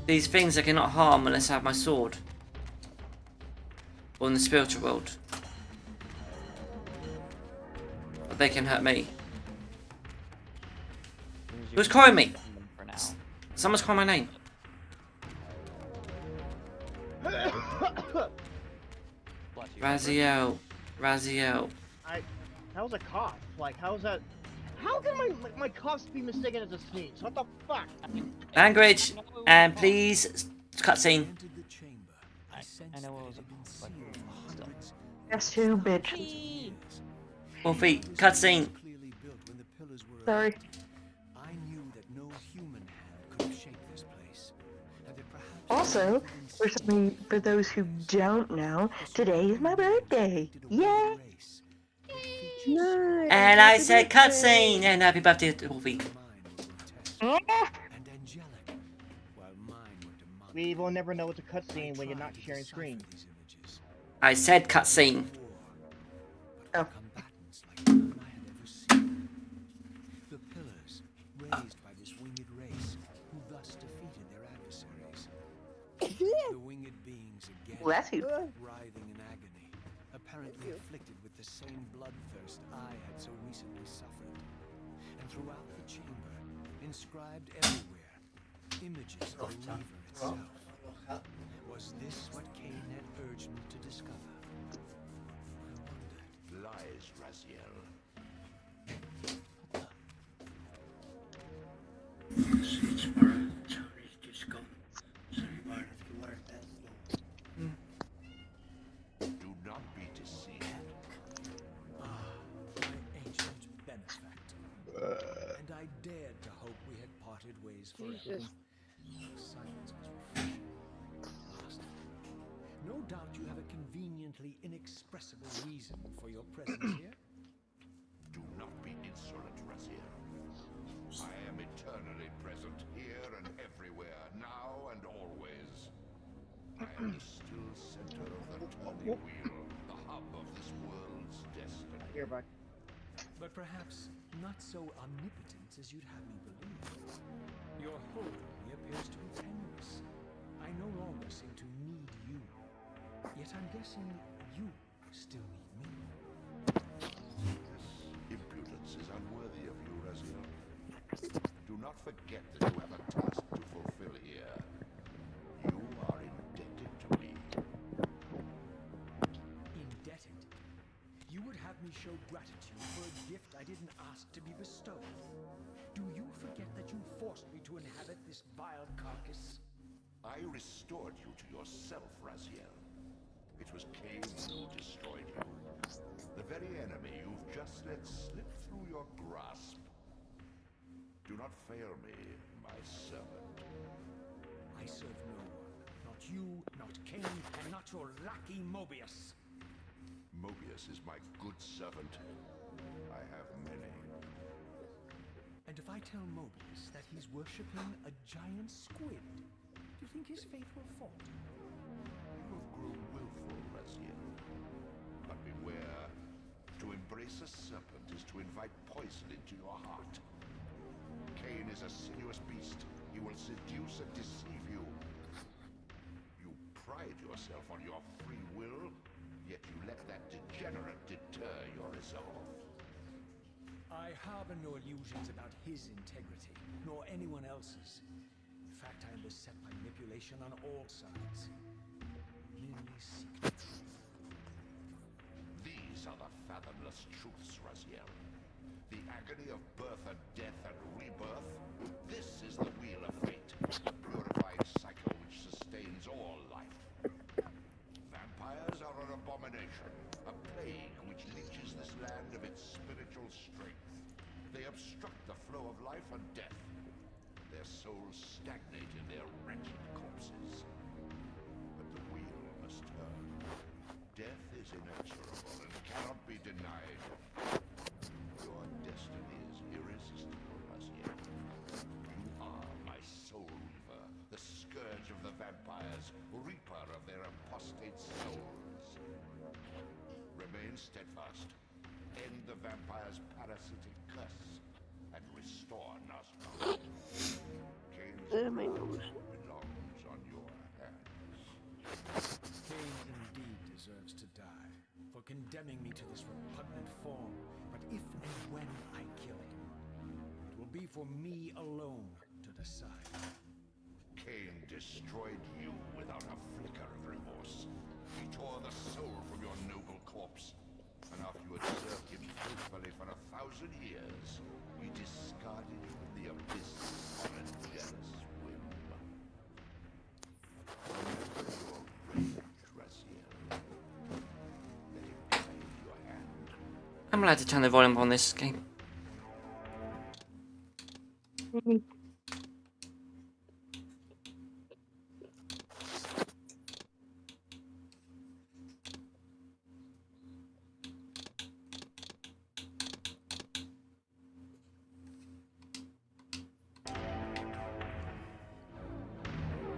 These things I cannot harm unless I have my sword. Or in the spiritual world. But they can hurt me. Who's calling me? For now. Someone's calling my name. Bless you. Raziel. Raziel. How's a cough? Like, how's that? How can my coughs be mistaken as a sneeze? What the fuck? Language. And please, cutscene. Entered the chamber. I sensed know that what was it had been like sealed for stuff. hundreds That's too, bitch. of years. Wolfie, This cutscene. was clearly built when the pillars were Sorry. erected. I knew that no human hand could have shaped this place. And that perhaps Also, for those who don't know, today is my birthday. Yay! Nice. And I Happy said birthday. cutscene. And happy birthday to Wolfie. Yeah. and angelic, while mine were demonic. We will never know it's a cutscene when you're not sharing screen. These images. I said cutscene. Oh. Combatants like none I had ever seen. The pillars, raised by this winged race, who thus defeated their adversaries. The winged beings again, Bless you. writhing in agony, apparently afflicted with the same bloodthirst I had so recently suffered. And throughout the chamber, inscribed everywhere, images of the Reaver itself. Was this what Kain had urged me to discover? I wondered. Lies, Raziel. Do not be deceived. My ancient benefactor. And I dared to hope we had parted ways forever. Jesus. The silence was refreshing. Last. No doubt you have a conveniently inexpressible reason for your presence here. Do not be insolent, Raziel. I am eternally present here and everywhere, now and always. I am the still center of the turning wheel, the hub of this world's destiny. Here, bud. But perhaps not so omnipotent as you'd have me believe. Your hold on me appears to be tenuous. I no longer seem to need you. Yet I'm guessing you still need me. This impudence is unworthy of you, Raziel. Do not forget that you have a task to fulfill here. You are indebted to me. Indebted. You would have me show gratitude for a gift I didn't ask to be bestowed. Do you forget that you forced me to inhabit this vile carcass? I restored you to yourself, Raziel. It was Kain who destroyed you. The very enemy you've just let slip through your grasp. Do not fail me, my servant. I serve no one. Not you, not Kain, and not your lackey Mobius. Mobius is my good servant. I have many. And if I tell Mobius that he's worshipping a giant squid, think his faith will fall? You have grown willful, Raziel. But beware. To embrace a serpent is to invite poison into your heart. Kain is a sinuous beast. He will seduce and deceive you. You pride yourself on your free will, yet you let that degenerate deter your resolve. I harbor no illusions about his integrity, nor anyone else's. In fact, I am beset by manipulation on all sides. Merely seek the truth. These are the fathomless truths, Raziel. The agony of birth and death and rebirth. This is the wheel of fate, the purifying cycle which sustains all life. Vampires are an abomination, a plague which leeches this land of its spiritual strength. They obstruct the flow of life and death. Their souls stagnate in their wretched corpses. But the wheel must turn. Death is inexorable and cannot be denied. Your destiny is irresistible, Raziel. You are my Soul Reaver, the scourge of the vampires, reaper of their apostate souls. Remain steadfast. End the vampire's parasitic curse and restore Nosgoth. Kain's belongs on your hands. Kain indeed deserves to die for condemning me to this repugnant form. But if and when I kill him, it will be for me alone to decide. Kain destroyed you without a flicker of remorse. He tore the soul from your noble corpse. And after you had served him faithfully for 1,000 years, he discarded you in the abyss on a jealous whim. Remember your rage, Raziel. Let him claim your hand. I'm allowed to turn the volume on this game.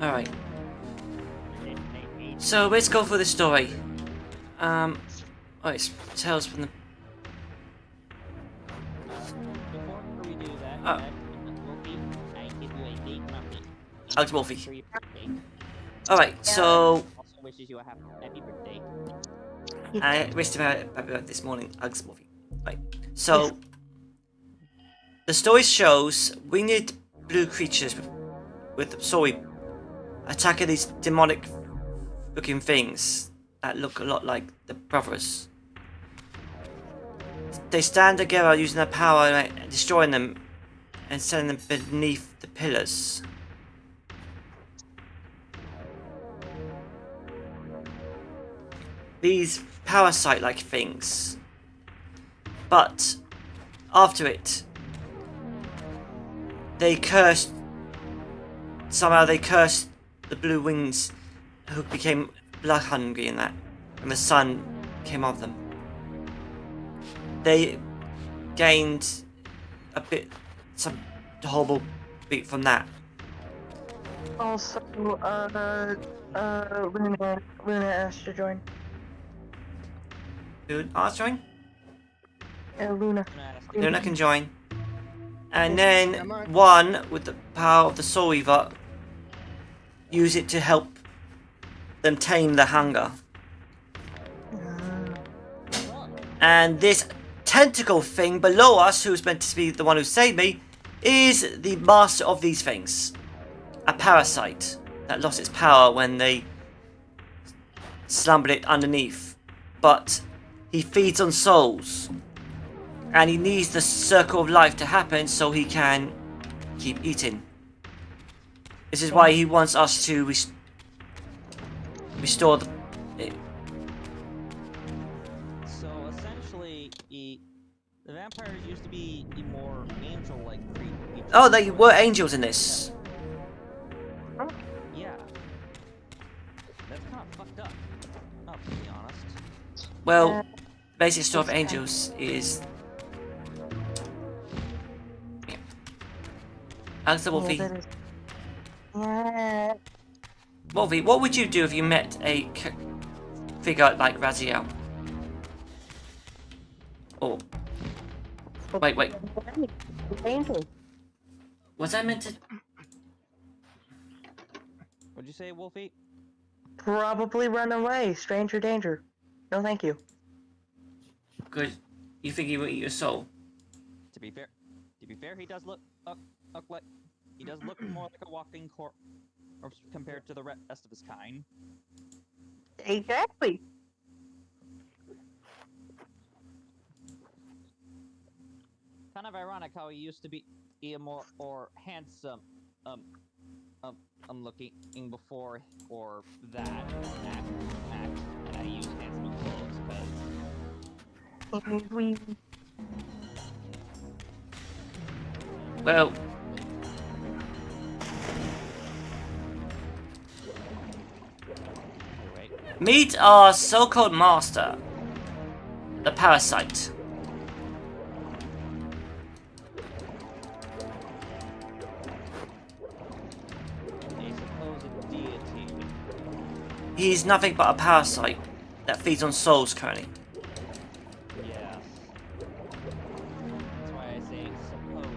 Alright. So let's go for the story. Oh, it's Tales from the... Before we do that, Oh. Wolfie, I give you a big muffin. Alex Wolfie. For your birthday. Alright, so... Also wishes you a happy birthday. I wished him happy birthday this morning, Alex Wolfie. Right, so... The story shows we need blue creatures with sorry, attacking these demonic looking things that look a lot like the brothers. They stand together using their power, like, destroying them and sending them beneath the pillars. These parasite-like things. But after it, they cursed. Somehow they cursed the blue wings, who became blood hungry in that, and the sun came of them. They gained a bit, some horrible bit from that. Also, Luna asked to join. Who asked to join? Luna. Luna can join. And then one with the power of the Soul Reaver, use it to help them tame the hunger. And this tentacle thing below us, who's meant to be the one who saved me, is the master of these things. A parasite that lost its power when they slumbered it underneath. But he feeds on souls. And he needs the circle of life to happen so he can keep eating. This is why he wants us to restore the... So essentially, the vampires used to be the more angel-like creatures. Oh, they were angels in this. Yeah. That's kind of fucked up. Not to be honest. Well, the basic story of angels is... Alex the Wolfie. Yeah. Wolfie, what would you do if you met a figure like Raziel? Oh. Wait. Danger. Was I meant to... What'd you say, Wolfie? Probably run away. Stranger danger. No, thank you. Good. You think he will eat your soul? To be fair, he does look like he does look more like a walking corpse compared to the rest of his kind. Exactly. Kind of ironic how he used to be a more handsome, looking before or that act. And I use handsome clothes because. Well... Meet our so-called master, the parasite. A supposed deity. He's nothing but a parasite that feeds on souls currently. Yes. That's why I say supposed.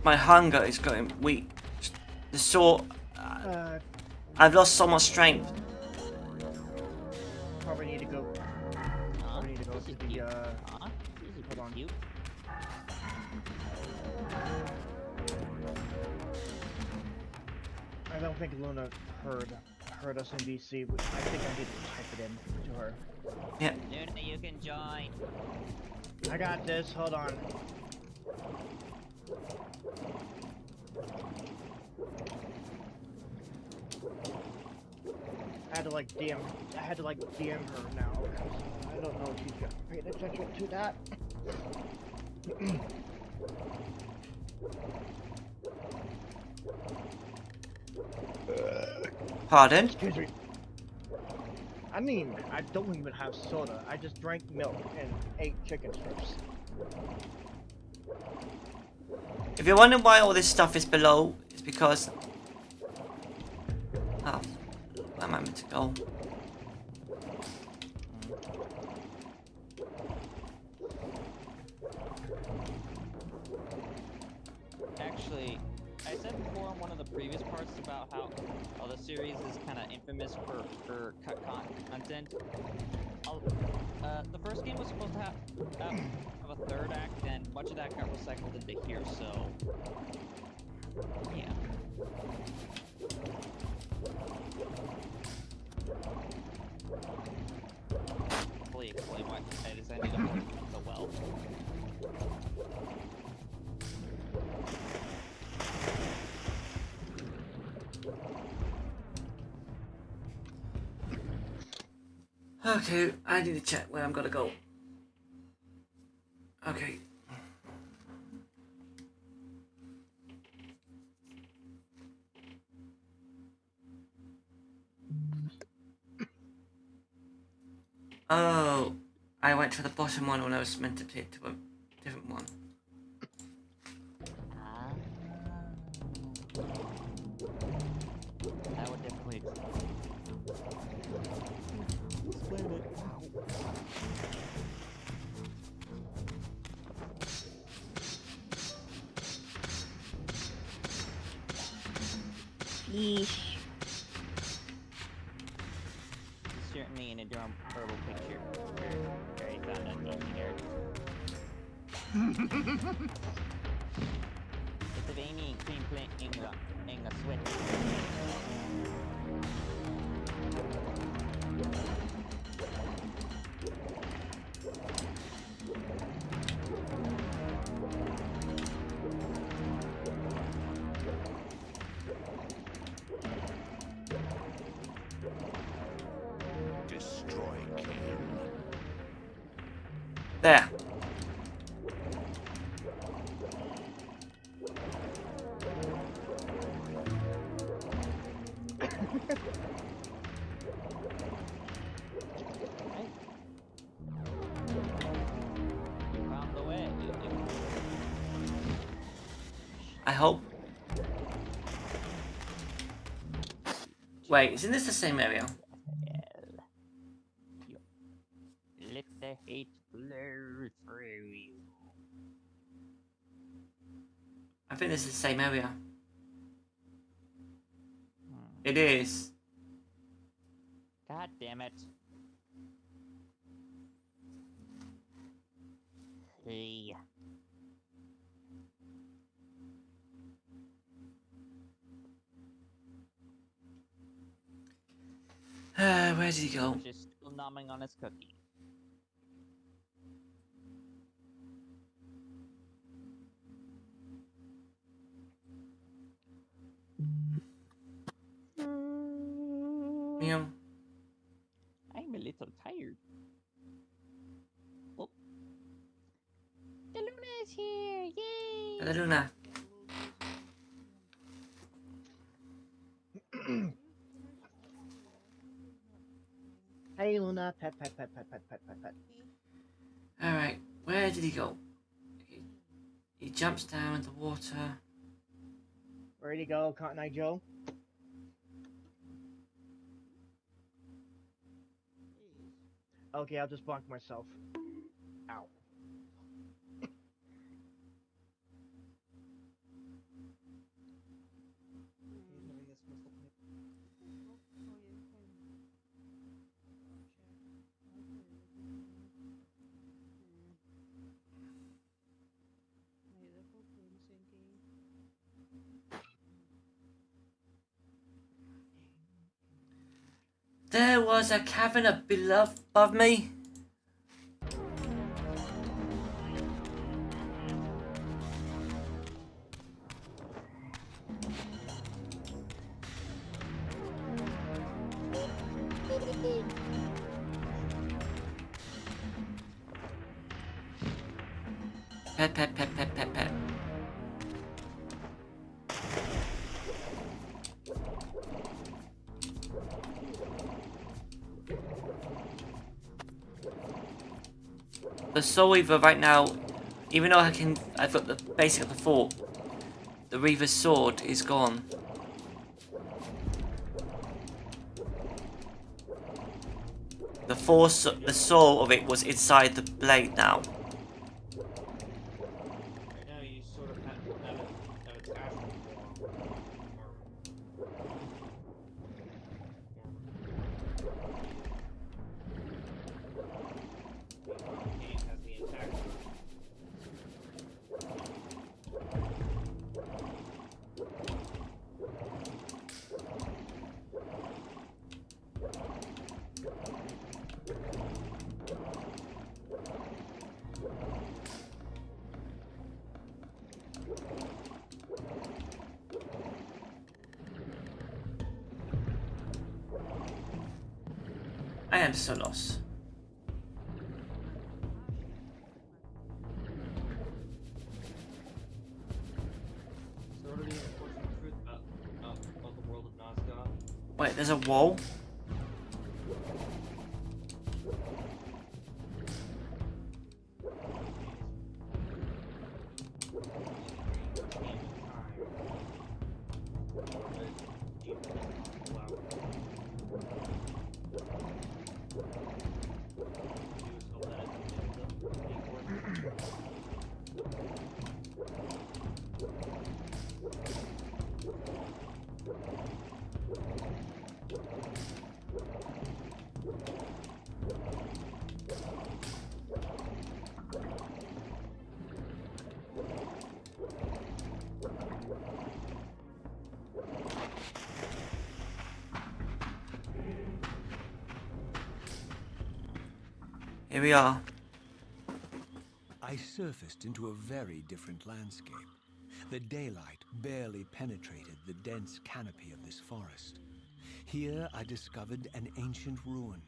My hunger is going weak. The soul... I've lost so much strength. Probably need to go. Probably need to go to the hold on. Cute. I don't think Luna heard us in DC. But I think I need to type it in to her. Yeah. Luna, you can join. I got this. Hold on. I had to like DM her now. I don't know if she's paying attention to that. Pardon? Excuse me. I mean, I don't even have soda. I just drank milk and ate chicken strips. If you're wondering why all this stuff is below, it's because... Oh, where am I meant to go? Actually, I said before in one of the previous parts about how the series is kind of infamous for cut content. The first game was supposed to have a third act, and much of that got recycled into here, so yeah. Hopefully explain why I decided to go so well. Okay, I need to check where I'm gonna go. Okay. Oh, I went to the bottom one when I was meant to take to a different one. That would definitely explain it. Yeesh. Certainly an adorable picture. Very fond of here. It's a veiny clean playing a sweat. Destroy Kain. There. hope. Wait, isn't this the same area? Let the hate flow through you. I think this is the same area. It is. God damn it. Hey. Where did he go? Just still numbing on his cookie. Meow. I'm a little tired. Oh. The Luna is here! Yay! Hello, Luna. Hey Luna, pet, pet, pet, pet, pet, pet, pet, pet. Alright, where did he go? He jumps down in the water. Where'd he go, Cotton Eye Joe? Okay, I'll just bonk myself. Ow. There was a cavern above me. Pet, pet, pet, pet, pet, pet. The Soul Reaver right now, even though I've got the basic of the fort, the Reaver's sword is gone. The soul of it was inside the blade now. Right now you sort of have its astral form. Kain has the intact version. I am so lost. So what are the unfortunate truth about the world of Nazgûl? Wait, there's a wall? Here we are. I surfaced into a very different landscape. The daylight barely penetrated the dense canopy of this forest. Here I discovered an ancient ruin,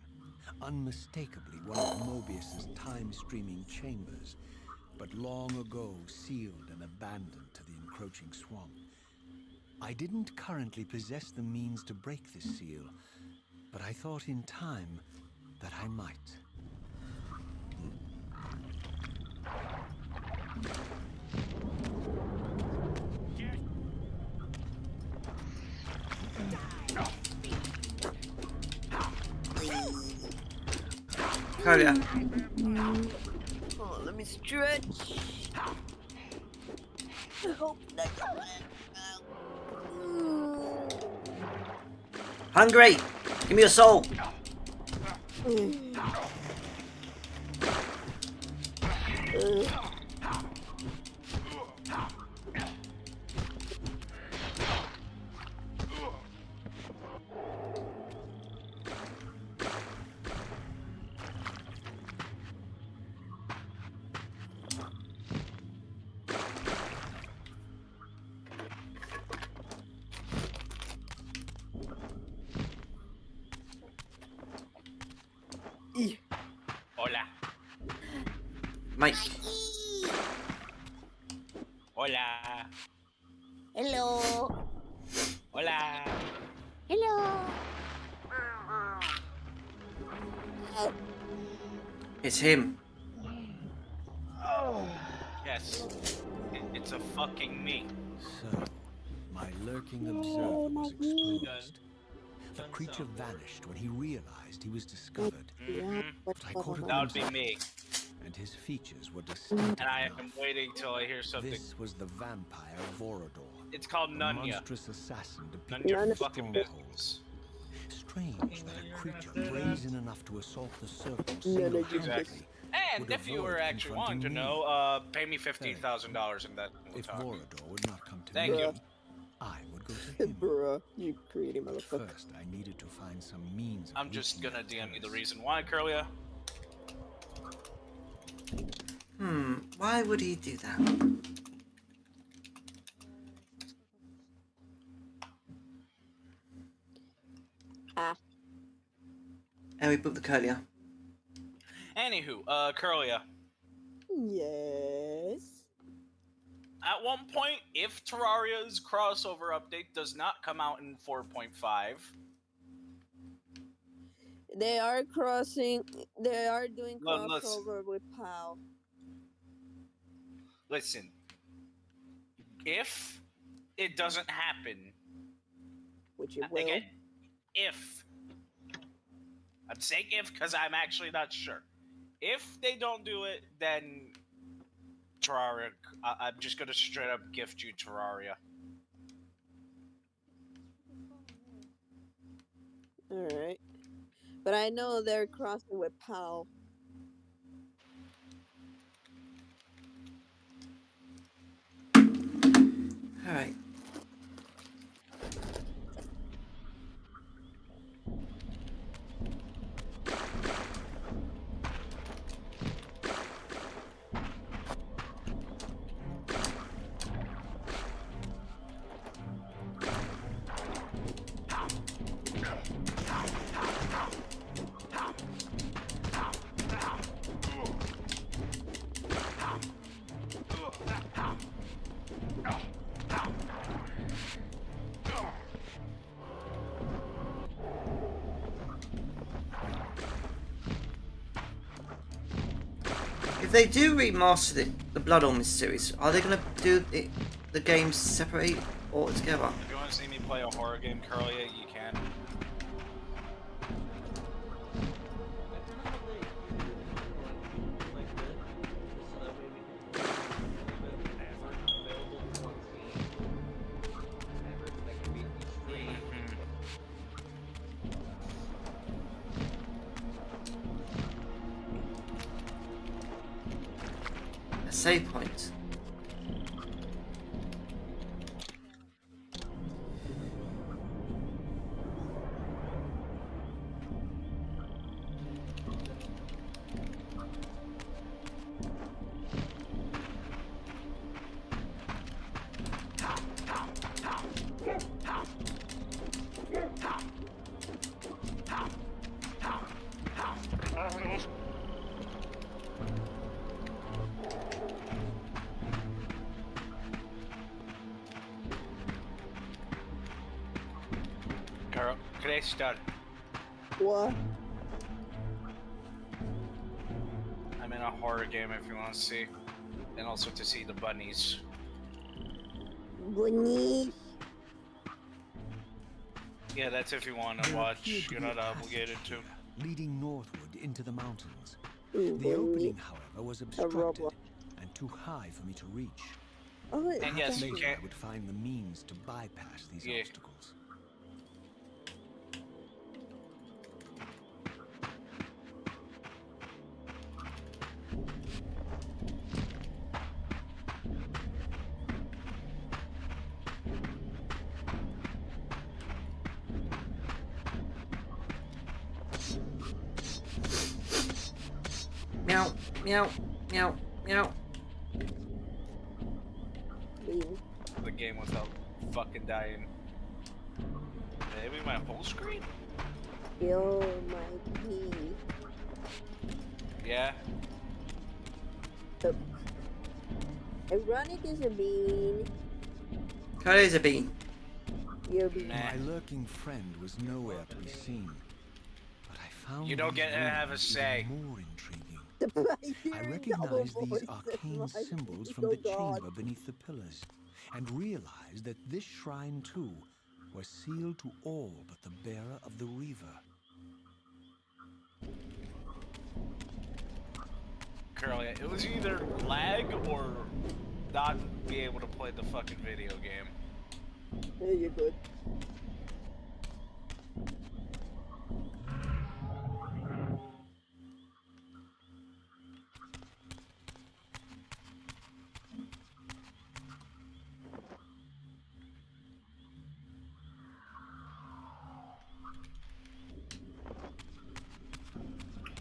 unmistakably one of Mobius's time-streaming chambers, but long ago sealed and abandoned to the encroaching swamp. I didn't currently possess the means to break this seal, but I thought in time that I might. Get Korea. Oh, let me stretch. I hope that Hungry! Give me your soul! Hola. Mike. Hola. Hello. Hola. Hello. It's him. Yes. It's a fucking me. So, my lurking observer was exposed. The creature vanished when he realized he was discovered. But I caught a That would glimpse be of me. him, and his features were distinctive And I enough. am waiting till I hear something. This was the vampire Vorador. It's called the Nunya. monstrous assassin None depicted your in fucking Stronghold. business. Strange that a creature brazen enough to assault the circle None of your single-handedly And would if you were avoid actually wanting to confronting me. know, pay me $15,000 and that will If talk. Vorador would not come to Thank me, you. I would go to him. Bruh, you greedy But motherfucker. first, I needed to find some means of I'm just reaching gonna that DM you the terrace. reason why, Curlia. Why would he do that? And we booked the Curlia. Anywho, Curlia. Yes. At one point, if Terraria's crossover update does not come out in 4.5, They are crossing. They are doing Well, listen. crossover with POW. listen. If it doesn't happen, Which it will. again, if. I'm saying if because I'm actually not sure. If they don't do it, then Terraria, I'm just gonna straight up gift you Terraria. Alright. But I know they're crossing with POW. Alright. If they do remaster the Blood Almost series, are they going to do the games separate or together? If you want to see me play a horror game, Curlia, you can. A save point. Crystal, What? I'm in a horror game if you want to see. And also to see the bunnies. Bunny. Yeah, that's if you want to watch. You're not obligated to. leading northward into the mountains. Ooh, The boy. opening, however, was obstructed Roblox. and too high for me to reach. Oh, And yes, you Later, can't. I would find the means to bypass these Yeah. obstacles. Meow, meow, meow, meow. Bean. The game without fucking dying. Maybe my full screen? Feel my key. Yeah. Oh. Runnic is a bean. Curly's a bean. You're a bean. Nah. My lurking friend was nowhere to be seen. But I found You don't these get to have a ruins say. even more intriguing. I Hearing recognized double these voices, arcane my symbols feet, from oh the God. chamber beneath the pillars, and realized that this shrine, too, was sealed to all but the bearer of the Reaver. Curly, it was either lag or not be able to play the fucking video game. Yeah, you're good.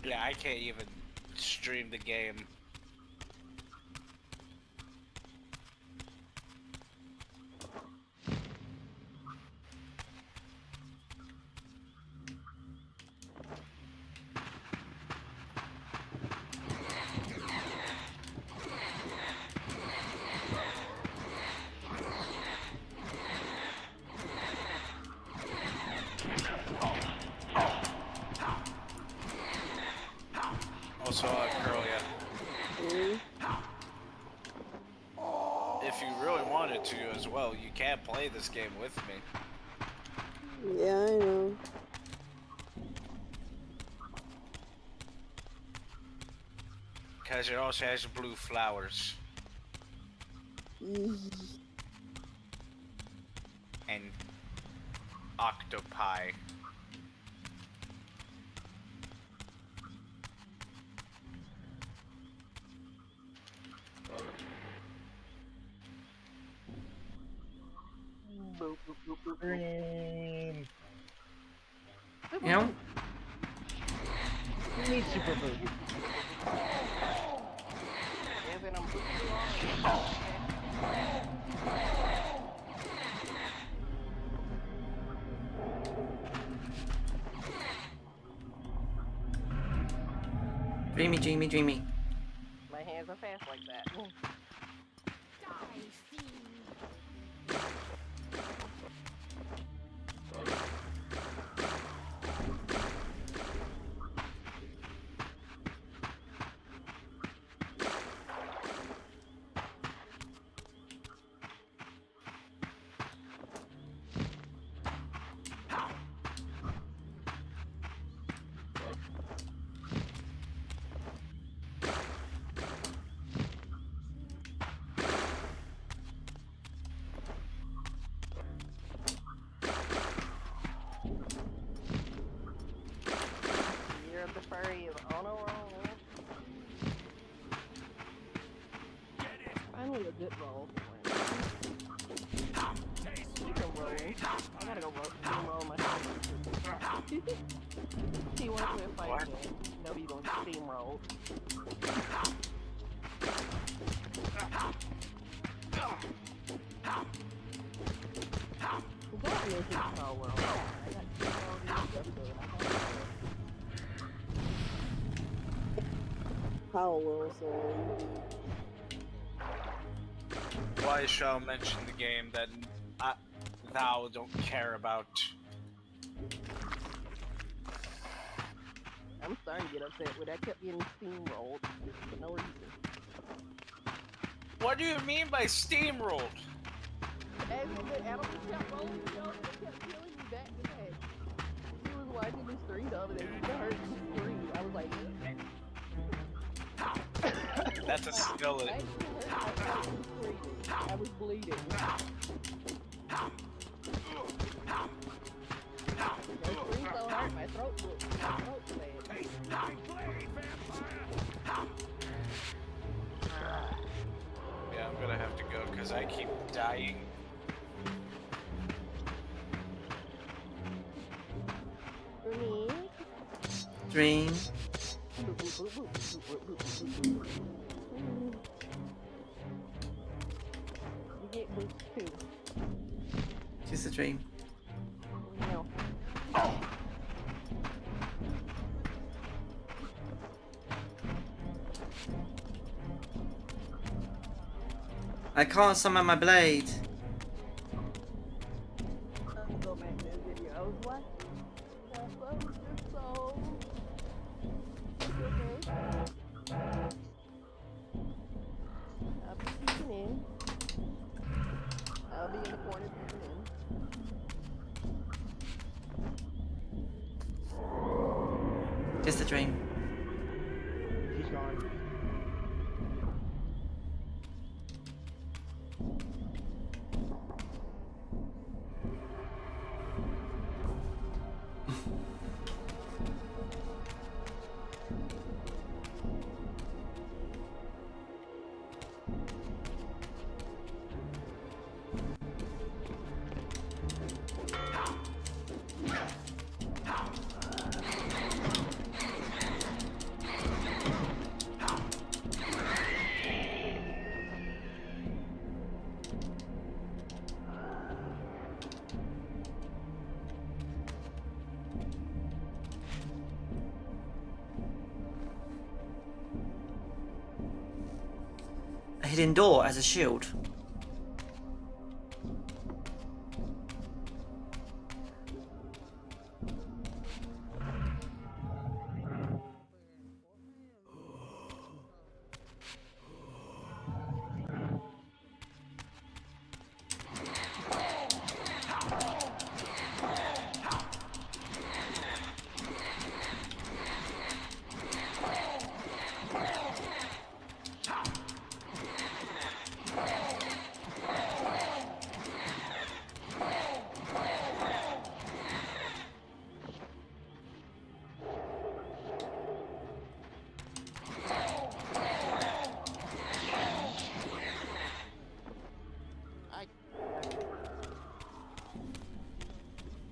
Yeah, I can't even stream the game. Also, Curlia, if you really wanted to as well, you can play this game with me. Yeah, I know. Because it also has blue flowers. And octopi. Green. Meow. You need super boost. Dreamy, dreamy, dreamy. My hands are fast like that. You're the furry is on a roll. Finally a good roll. You can roll. I gotta go roll myself. He wants to fight me. No, he's gonna steamroll. That is his power. I got steamrolled. That's good. Power World, so Why shall mention the game that thou don't care about? I'm starting to get upset with that. Kept getting steamrolled for no reason. What do you mean by steamrolled? As in the animals kept rolling, it kept killing me back to back. He was watching the stream the other day. You heard me scream. I was like, That's a skeleton. I was bleeding. The scream so hurt, my throat bled. Yeah, I'm gonna have to go because I keep dying. Dream. You get boost too. Just a dream. No. I can't summon my blade. Let's go back to that video. I was watching. That was just so. Okay. I'll be peeking in. I'll be in the corner peeking in. Just a dream. He's gone. A hidden door as a shield.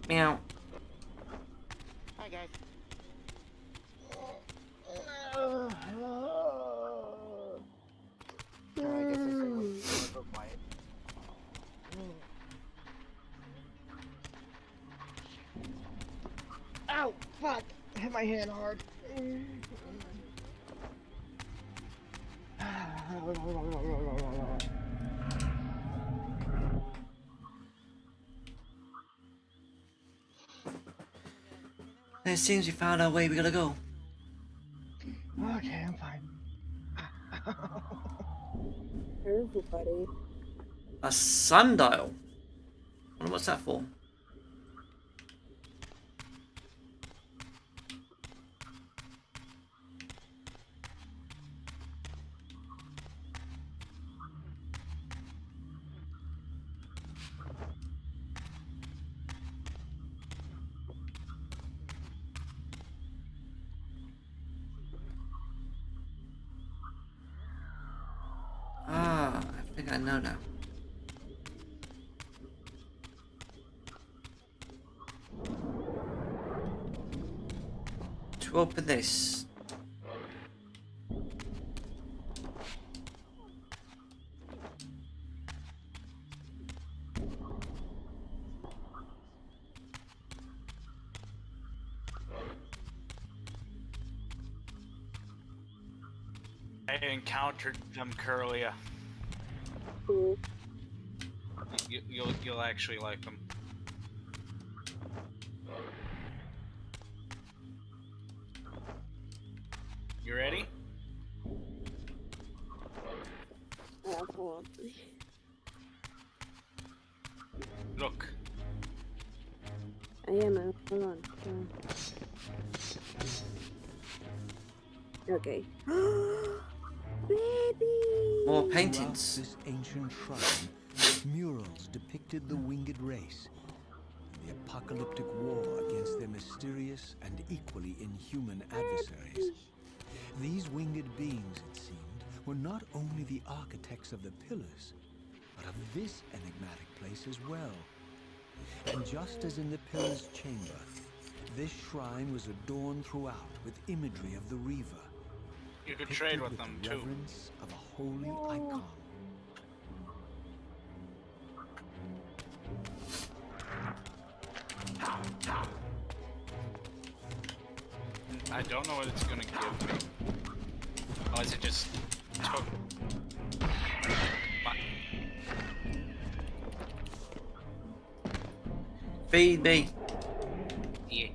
Meow. Hi guys. I guess I said go quiet. Ow! Fuck! I hit my hand hard. It seems we found our way. We gotta go. Okay, I'm fine. Careful, buddy. A sundial. I wonder what's that for? Ah, I think I know now. To open this. I encountered them earlier. Cool. You'll actually like them. You ready? Absolutely. Look. I am. Hold on. Okay. Baby! More Throughout paintings. this ancient shrine, murals depicted the winged race, the apocalyptic war against their mysterious and equally inhuman adversaries. These winged beings, it seemed, were not only the architects of the pillars, but of this enigmatic place as well. And just as in the Pillar's chamber, this shrine was adorned throughout with imagery of the Reaver. You could trade with the them too. reverence of a holy icon. I don't know what it's gonna give me. Oh, is it just took my... Feed me. Yeah.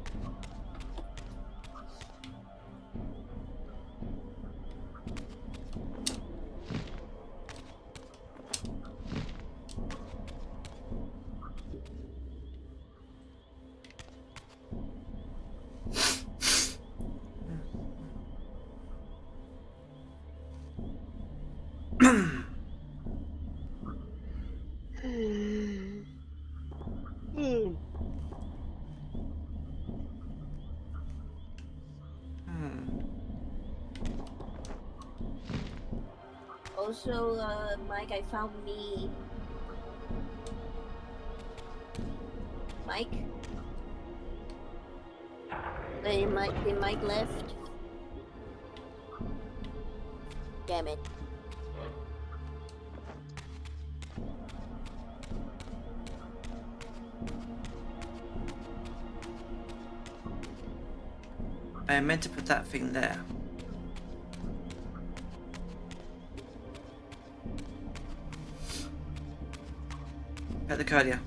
Also, Mike, I found me. Mike? Did Mike left? Damn it. I meant to put that thing there. At the Curlia.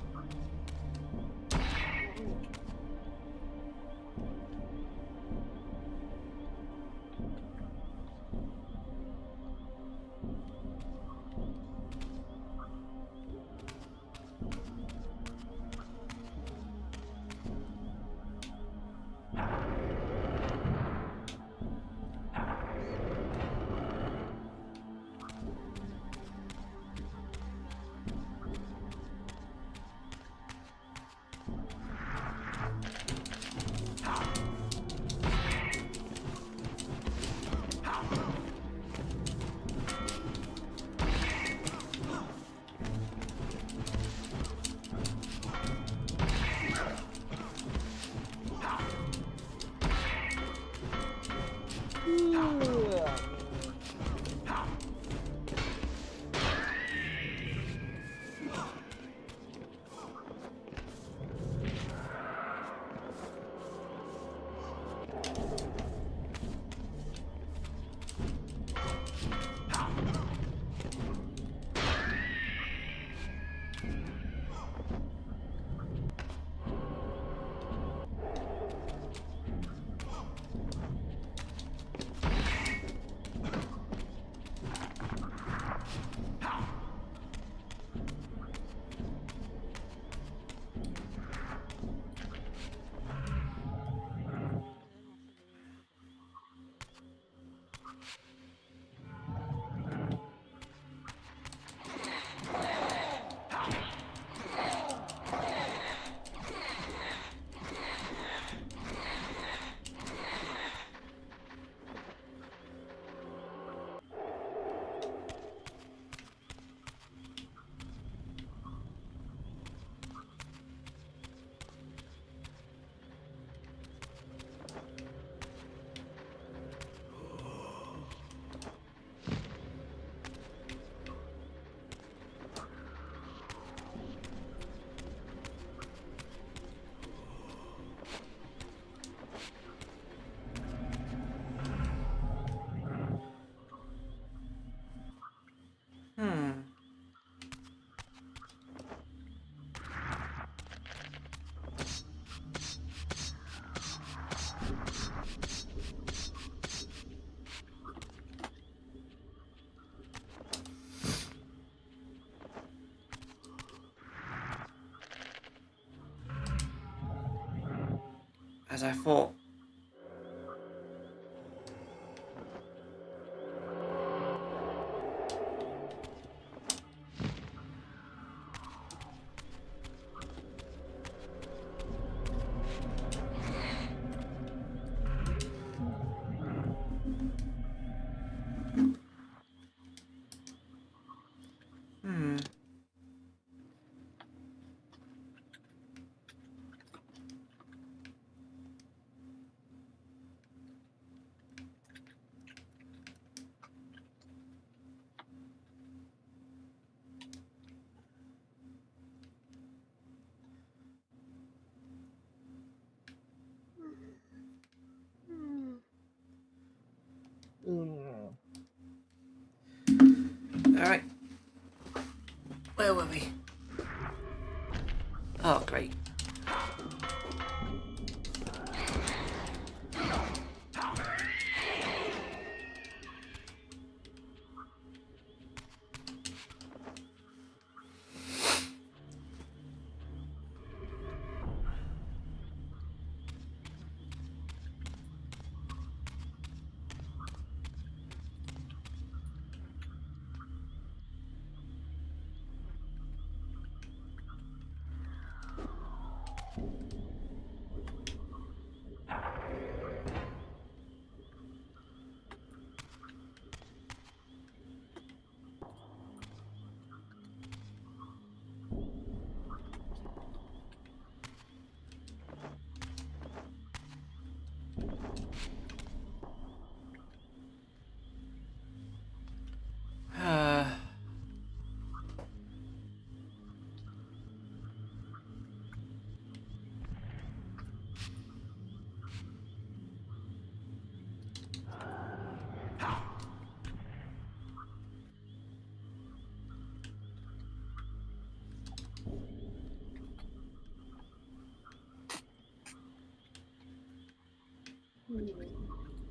as I thought. Alright. Where were we? Oh, great.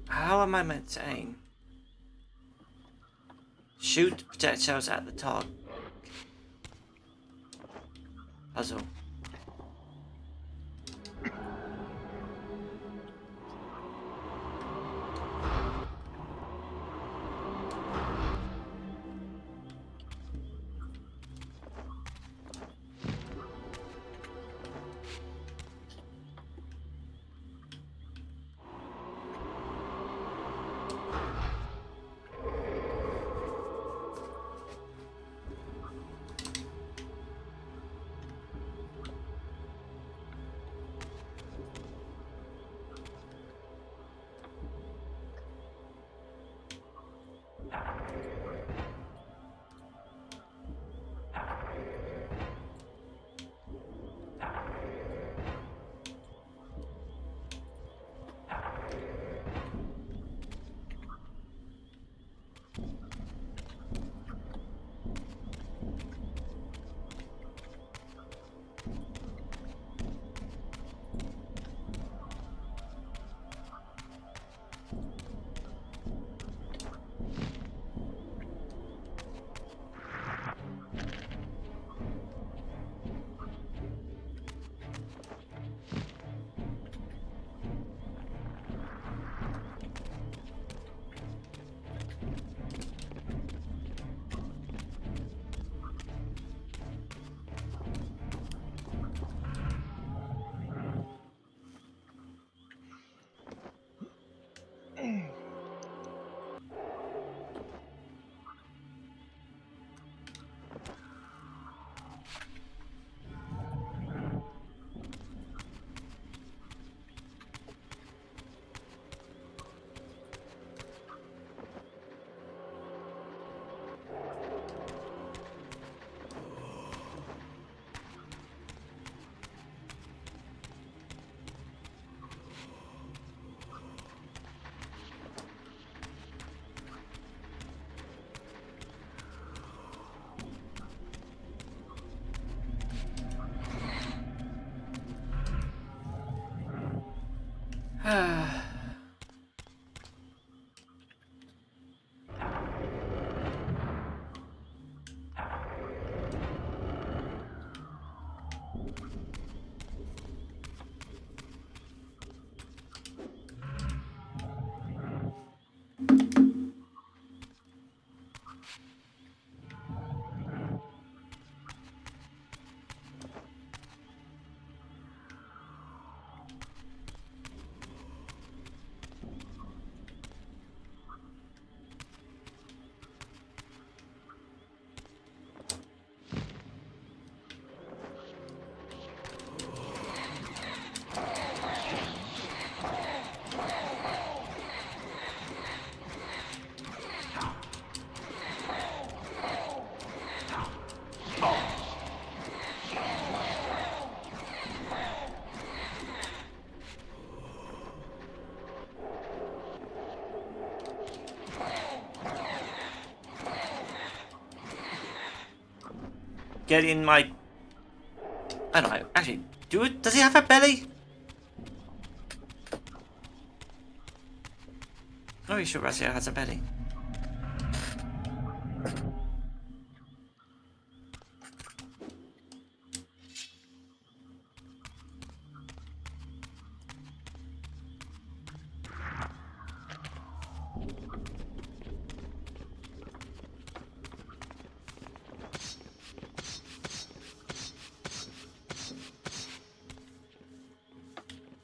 How am I meant to aim? Shoot projectiles at the target. Puzzle. get in my... I don't know. Actually, does he have a belly? I'm not sure Razio has a belly.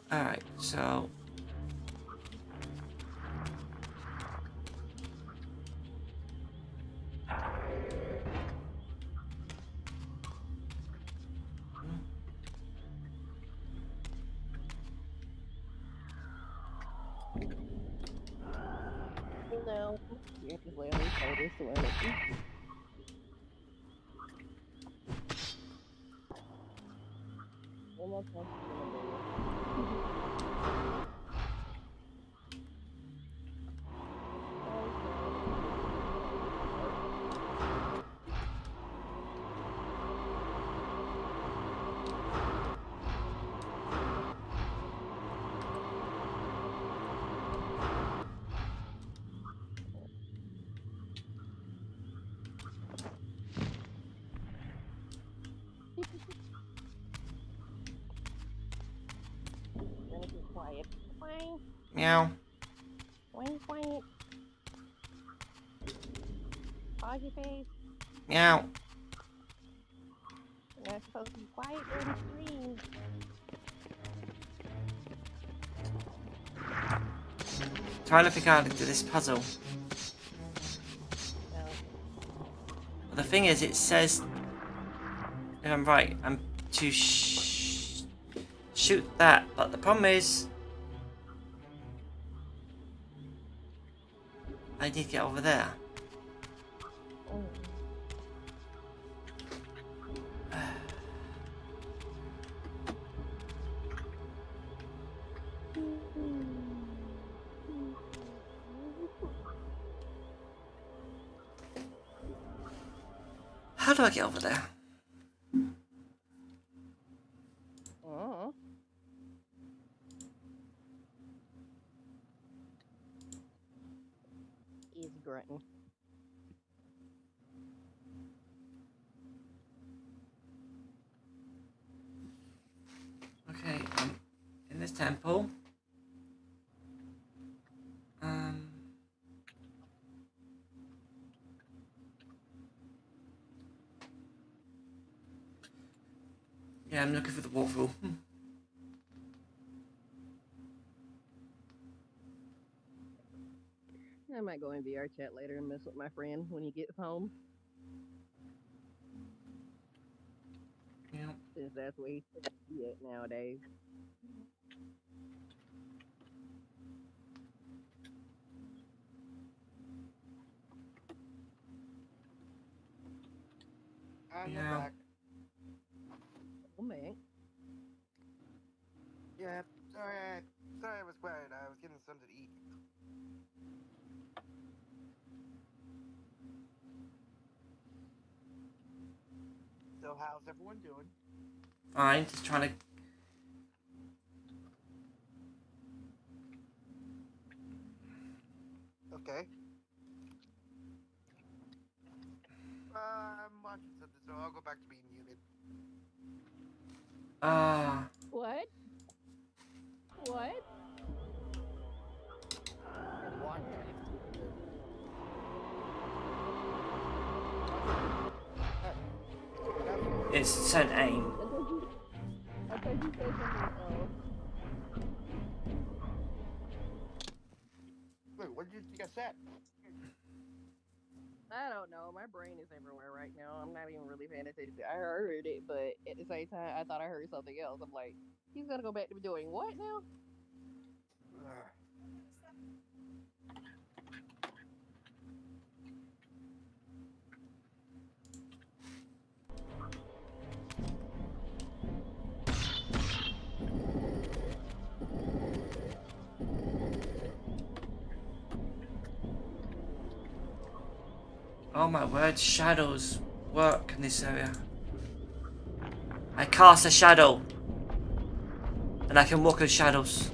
Alright, so... No. You have to lay on your shoulders to learn it. Well, that's gonna be quiet. Quiet. Meow. Quiet. Pause your face. Meow. You're not supposed to be quiet during the stream. Trying to figure out how to do this puzzle. No. But the thing is, it says... If I'm right, I'm to shoot that. But the problem is... I need to get over there. Oh. How do I get over there? Oh. He's grunting. Okay, I'm in this temple. Yeah, I'm looking for the walkthrough. I might go in VR chat later and mess with my friend when he gets home. Yeah. Since that's where he's at nowadays. I'm Yeah. back. Oh man. Yeah, sorry I was quiet. I was getting something to eat. So how's everyone doing? Fine, just trying to... Okay. I'm watching something, so I'll go back to being muted. What? What? What? It's sent aim. I thought you said something else. Wait, what did you think I said? I don't know. My brain is everywhere right now. I'm not even really paying attention. I heard it, but at the same time, I thought I heard something else. I'm like, he's gonna go back to doing what now? Oh my word, shadows work in this area. I cast a shadow. And I can walk in shadows.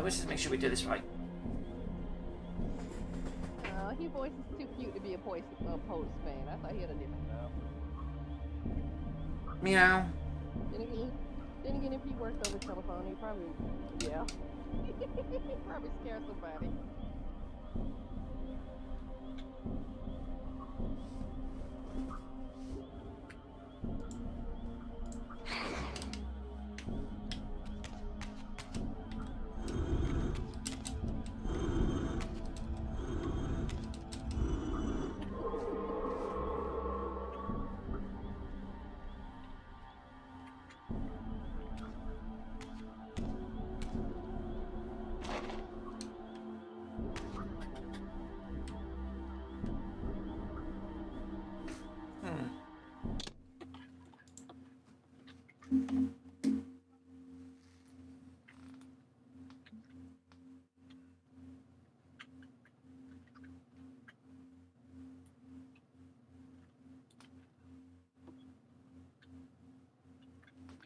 Let's just make sure we do this right. His voice is too cute to be a post fan. I thought he had a different style. Meow. Then again, if he worked over telephone, he probably, yeah. He'd probably scare somebody.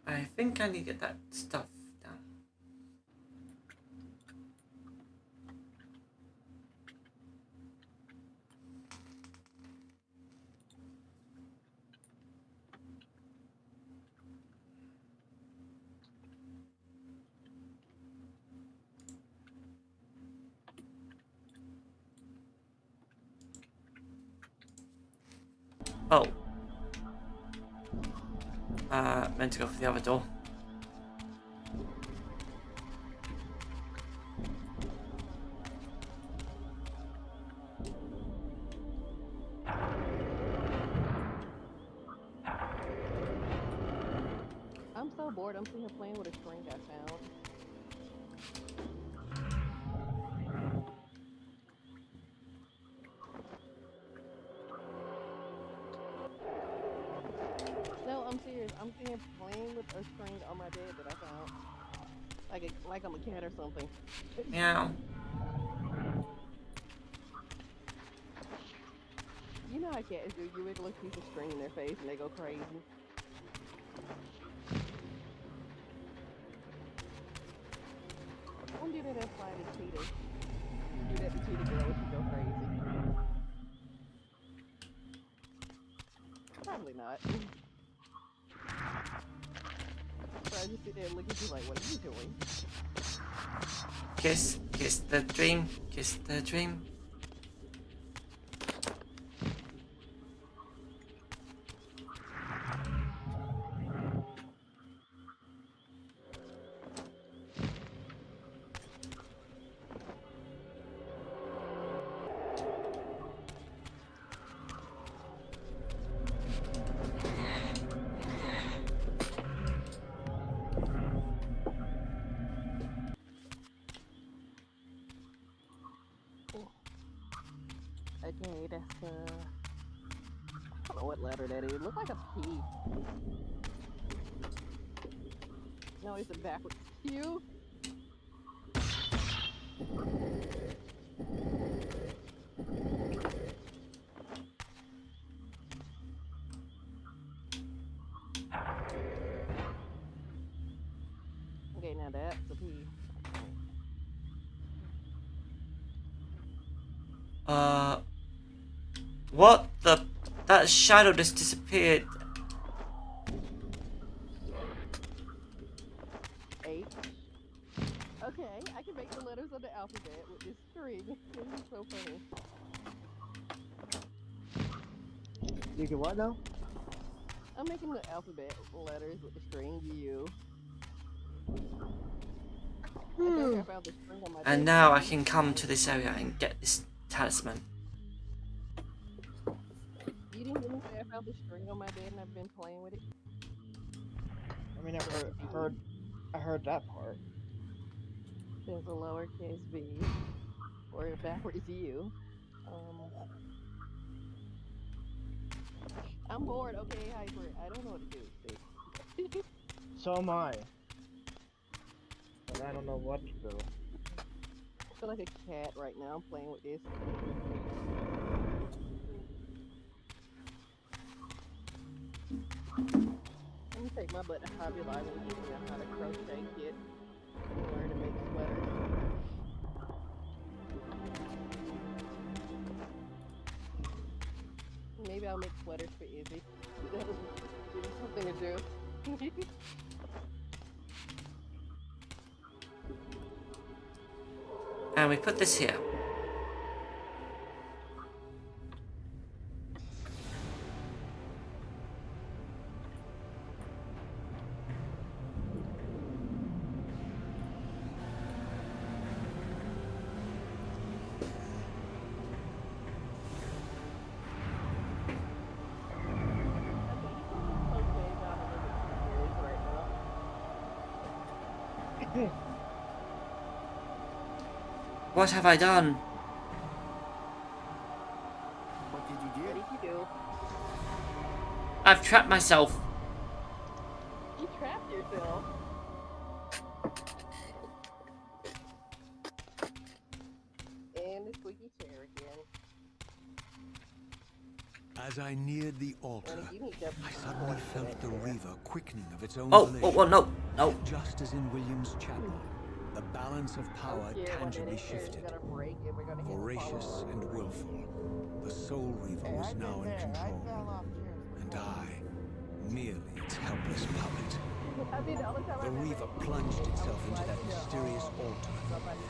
I think I need to get that stuff down. Oh. Meant to go for the other door. I'm so bored. I'm sitting here playing with a string I found. No, I'm serious. I'm sitting here playing with a string on my bed that I found. Like I'm a cat or something. Meow. You know how cats do. You wiggle a piece of string in their face and they go crazy. Don't do that fly to cheetah. Do that to cheetah girl, she go crazy. Probably not. But I just sit there and look at you like, what are you doing? Kiss, kiss the dream, kiss the dream. Okay, that's I don't know what letter that is. It looks like a P. No, it's a backwards Q. Okay, now that's a P. What the? That shadow just disappeared. H. Okay, I can make the letters of the alphabet with this string. This is so funny. You can what now? I'm making the alphabet letters with the string U. think I found the spring on my And bed. now I can come to this area and get this talisman. You didn't hear me say I found the string on my bed and I've been playing with it? I mean, I heard that part. There's a lowercase v or a backwards u. I'm bored, okay, Hyper. I don't know what to do. So am I. But I don't know what to do. I feel like a cat right now. I'm playing with this. Let me take my butt to Hobby Lobby and give me a how to crochet kit. And learn to make sweaters. Maybe I'll make sweaters for Izzy. That'll give me something to do. And we put this here. What have I done? What did you do? What did you do? I've trapped myself. You trapped yourself. And the squeaky chair again. As I neared the altar, And you need to I suddenly felt the Reaver quickening of its own Oh, volition. no. Just as in William's chapel, the balance of power Yeah, tangibly shifted. Voracious and willful, the Soul Reaver was now in control, and I, merely its helpless puppet. The Reaver plunged itself into that mysterious altar,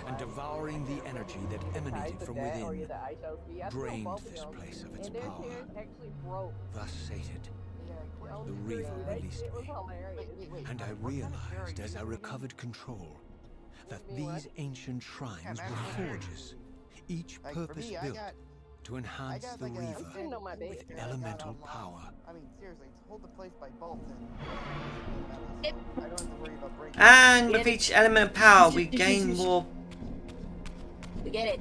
and devouring the energy that emanated from within, drained this place of its power. Thus sated, the Reaver released me, and I realized as I recovered control that these ancient shrines were forges, each purpose-built to enhance the Reaver with elemental power. I mean, seriously, to hold the place by bolt and I don't have to worry about breaking. And with each element of power, we gain more. We get it.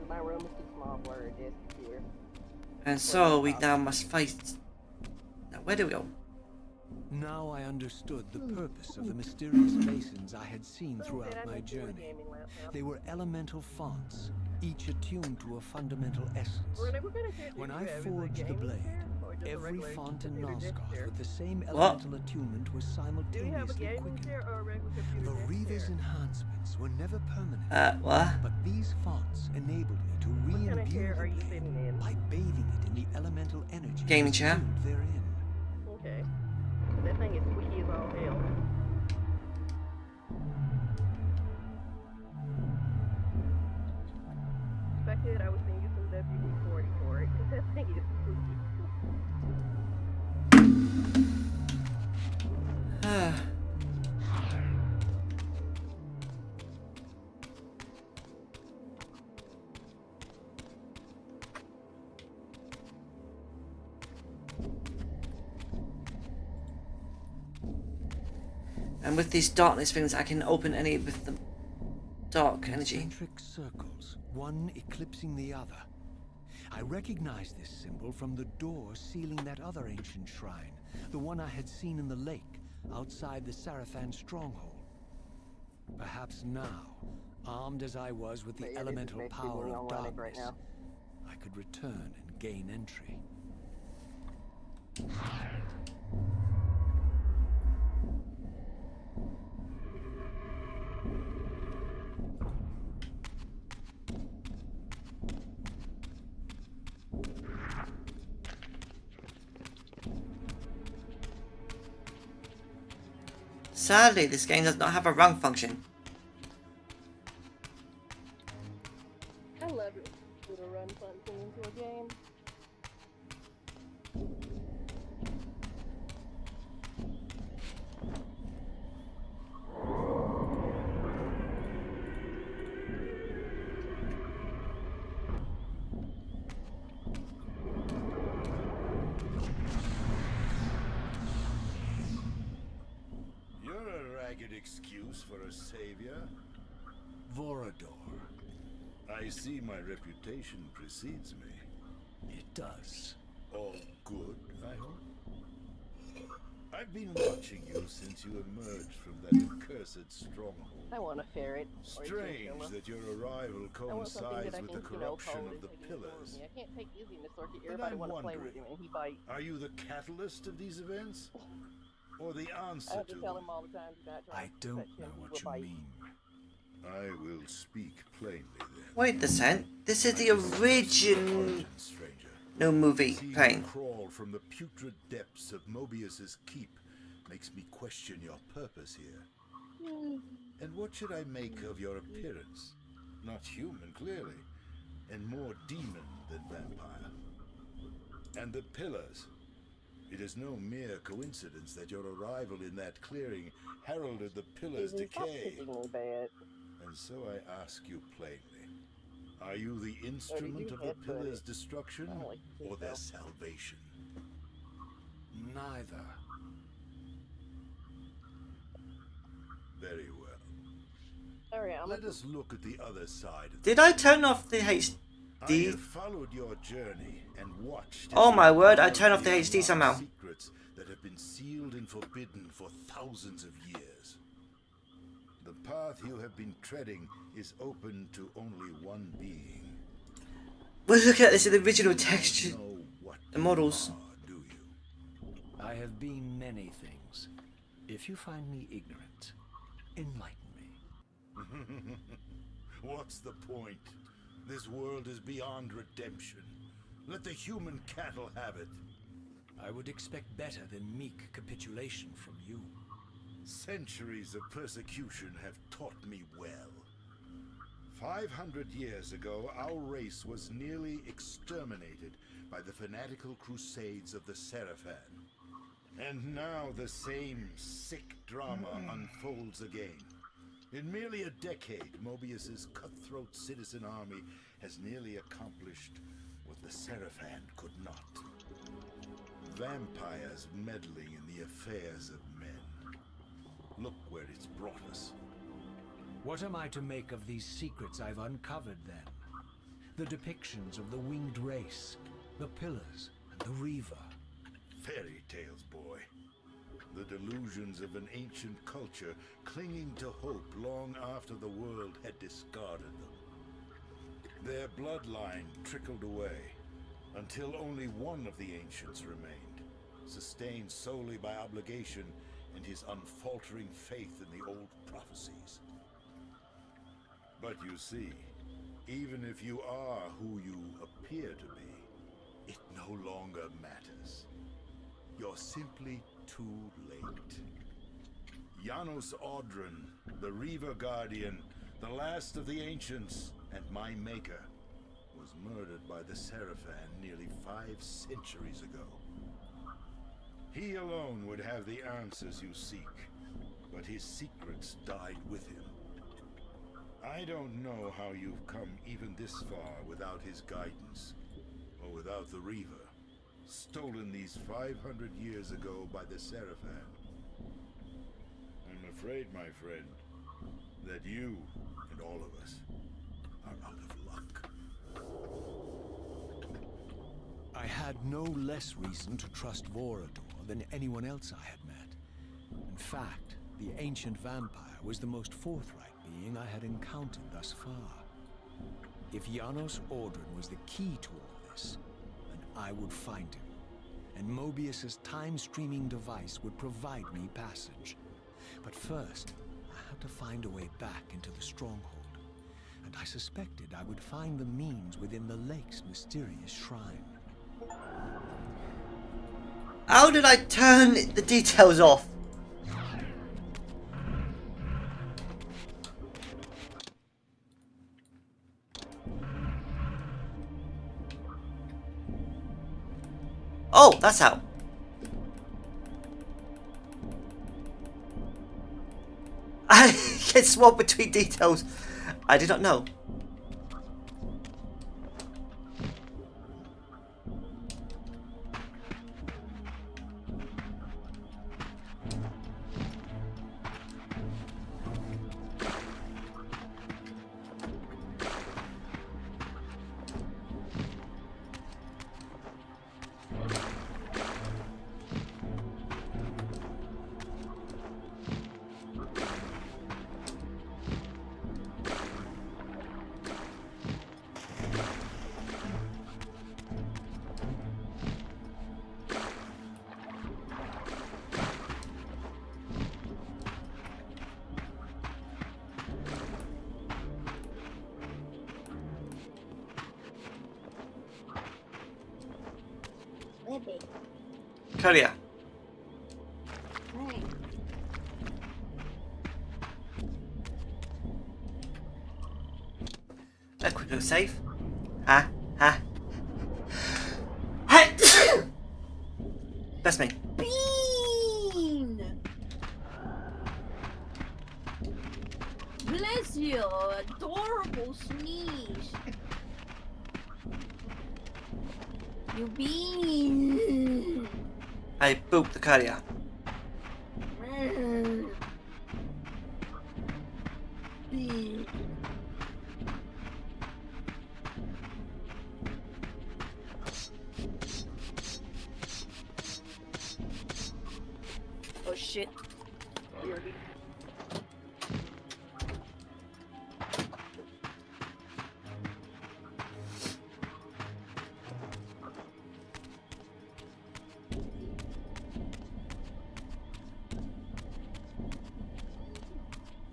My room is too small for a desk here. And so we now must fight. Now, where do we go? Now I understood the purpose of the mysterious basins I had seen throughout my journey. They were elemental fonts, each attuned to a fundamental essence. When I forged the blade, every font in Nosgoth with the same elemental attunement was simultaneously quickened. The Reaver's enhancements were never permanent. What? But these fonts enabled me to re-imbue the blade by bathing it in the elemental energy Gaming chair. attuned therein. Okay. That thing is squeaky as all hell. If I could, I would send you some WD-40 for it, because that thing is squeaky. And with these darkness things, I can open any with the dark energy. Concentric circles, one eclipsing the other. I recognized this symbol from the door sealing that other ancient shrine, the one I had seen in the lake outside the Sarafan stronghold. Perhaps now, armed as I was with the elemental power of darkness, I could return and gain entry. Sadly, this game does not have a run function. I love it with a run function into a game. ragged excuse for a savior? Vorador. I see my reputation precedes me. It does. All good, I hope? I've been watching you since you emerged from that accursed stronghold. I want a ferret. Or a Strange chinchilla. that your arrival I want something coincides that I with can, the corruption hold of the and take it for pillars. me. I can't take dizziness or get But everybody I'm want to play with wondering, him and he bites. are you the catalyst of these events? Or the I answer have to to tell them? him all the time, do not try I to don't touch him, know he what will you bite. mean. I will speak plainly then. Wait a second. This is the original Stranger. movie. See you Kain. crawl from the putrid depths of Mobius's keep makes me question your purpose here. And what should I make of your appearance? Not human, clearly, and more demon than vampire. And the pillars. It is no mere coincidence that your arrival in that clearing heralded the pillars' Dizzy, stop decay. kicking me bad. And so I ask you plainly, are you the instrument of the headbutt pillars' it? destruction I don't like to or think their so. salvation? Neither. Very well. Alright, I'm Let us look at the other side of Did I turn off the I HD? have followed your journey and watched. Oh as my you word, I delve turned off the the HD unlocked somehow. Secrets that have been sealed and forbidden for thousands of years. The path you have been treading is open to only one being. We're looking at this in the original texture. Know what The models. you are, do you? I have been many things. If you find me ignorant, enlighten me. What's the point? This world is beyond redemption. Let the human cattle have it. I would expect better than meek capitulation from you. Centuries of persecution have taught me well. 500 years ago, our race was nearly exterminated by the fanatical crusades of the Seraphan. And now the same sick drama unfolds again. In merely a decade, Mobius's cutthroat citizen army has nearly accomplished what the Seraphan could not. Vampires meddling in the affairs of men. Look where it's brought us. What am I to make of these secrets I've uncovered then? The depictions of the winged race, the pillars, and the Reaver. Fairy tales, boy. The delusions of an ancient culture clinging to hope long after the world had discarded them. Their bloodline trickled away until only one of the ancients remained, sustained solely by obligation and his unfaltering faith in the old prophecies. But you see, even if you are who you appear to be, it no longer matters. You're simply too late. Janos Audron, the Reaver Guardian, the last of the ancients, and my maker, was murdered by the Seraphan nearly 5 centuries ago. He alone would have the answers you seek, but his secrets died with him. I don't know how you've come even this far without his guidance, or without the Reaver, stolen these 500 years ago by the Seraphan. I'm afraid, my friend, that you and all of us are out of luck. I had no less reason to trust Vorador than anyone else I had met. In fact, the ancient vampire was the most forthright being I had encountered thus far. If Janos Audron was the key to all this, then I would find him. And Mobius's time-streaming device would provide me passage. But first, I had to find a way back into the stronghold. And I suspected I would find the means within the lake's mysterious shrine. How did I turn the details off? Oh, that's how. I can swap between details. I did not know. Baby. Courier. Hey. A quick little save. Ha ha. Hey! That's me. Bean! Bless you, adorable sneeze. You bean. I booped the courier. Bean. Oh shit.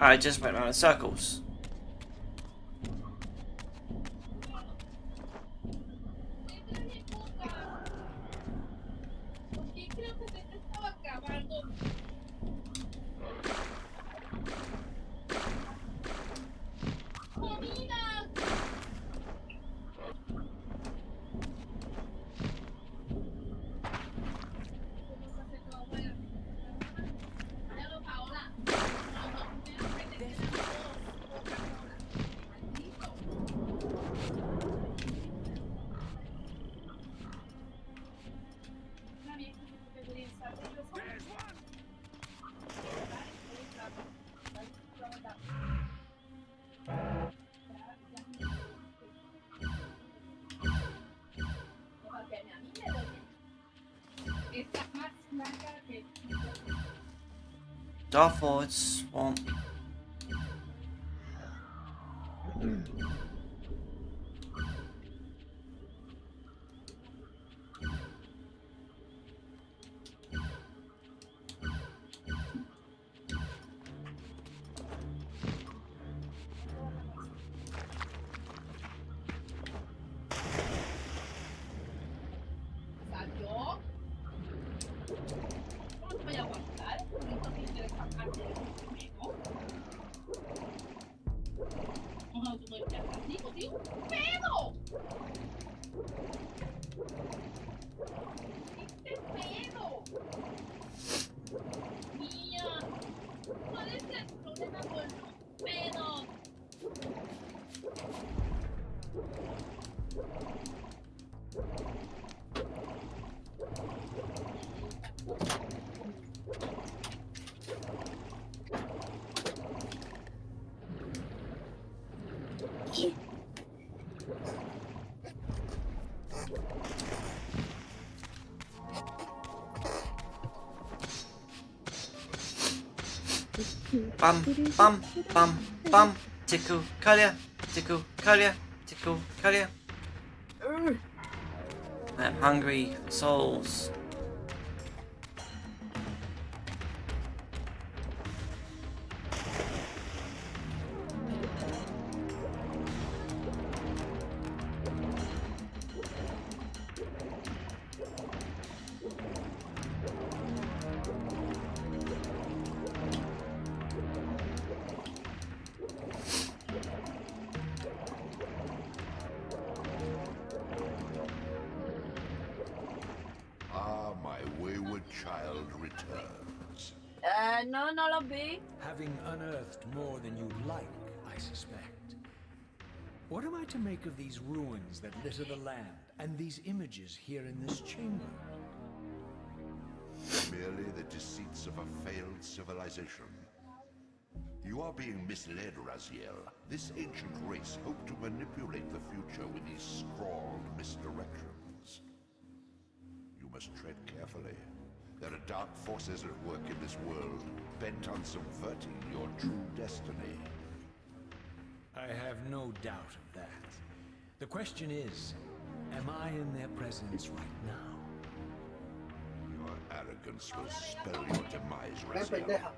I just went around in circles. Darford Swamp. Bum, bum, bum, bum. Tickle, courier, tickle, courier, tickle, courier. I'm hungry for souls. Ah, my wayward child returns. No, no lo vi. Having unearthed more than you'd like, I suspect. What am I to make of these ruins that litter the land, and these images here in this chamber? Merely the deceits of a failed civilization. You are being misled, Raziel. This ancient race hoped to manipulate the future with these scrawled misdirections. You must tread carefully. There are dark forces at work in this world, bent on subverting your true destiny. I have no doubt of that. The question is, am I in their presence right now? Your arrogance will spell your demise, Raziel.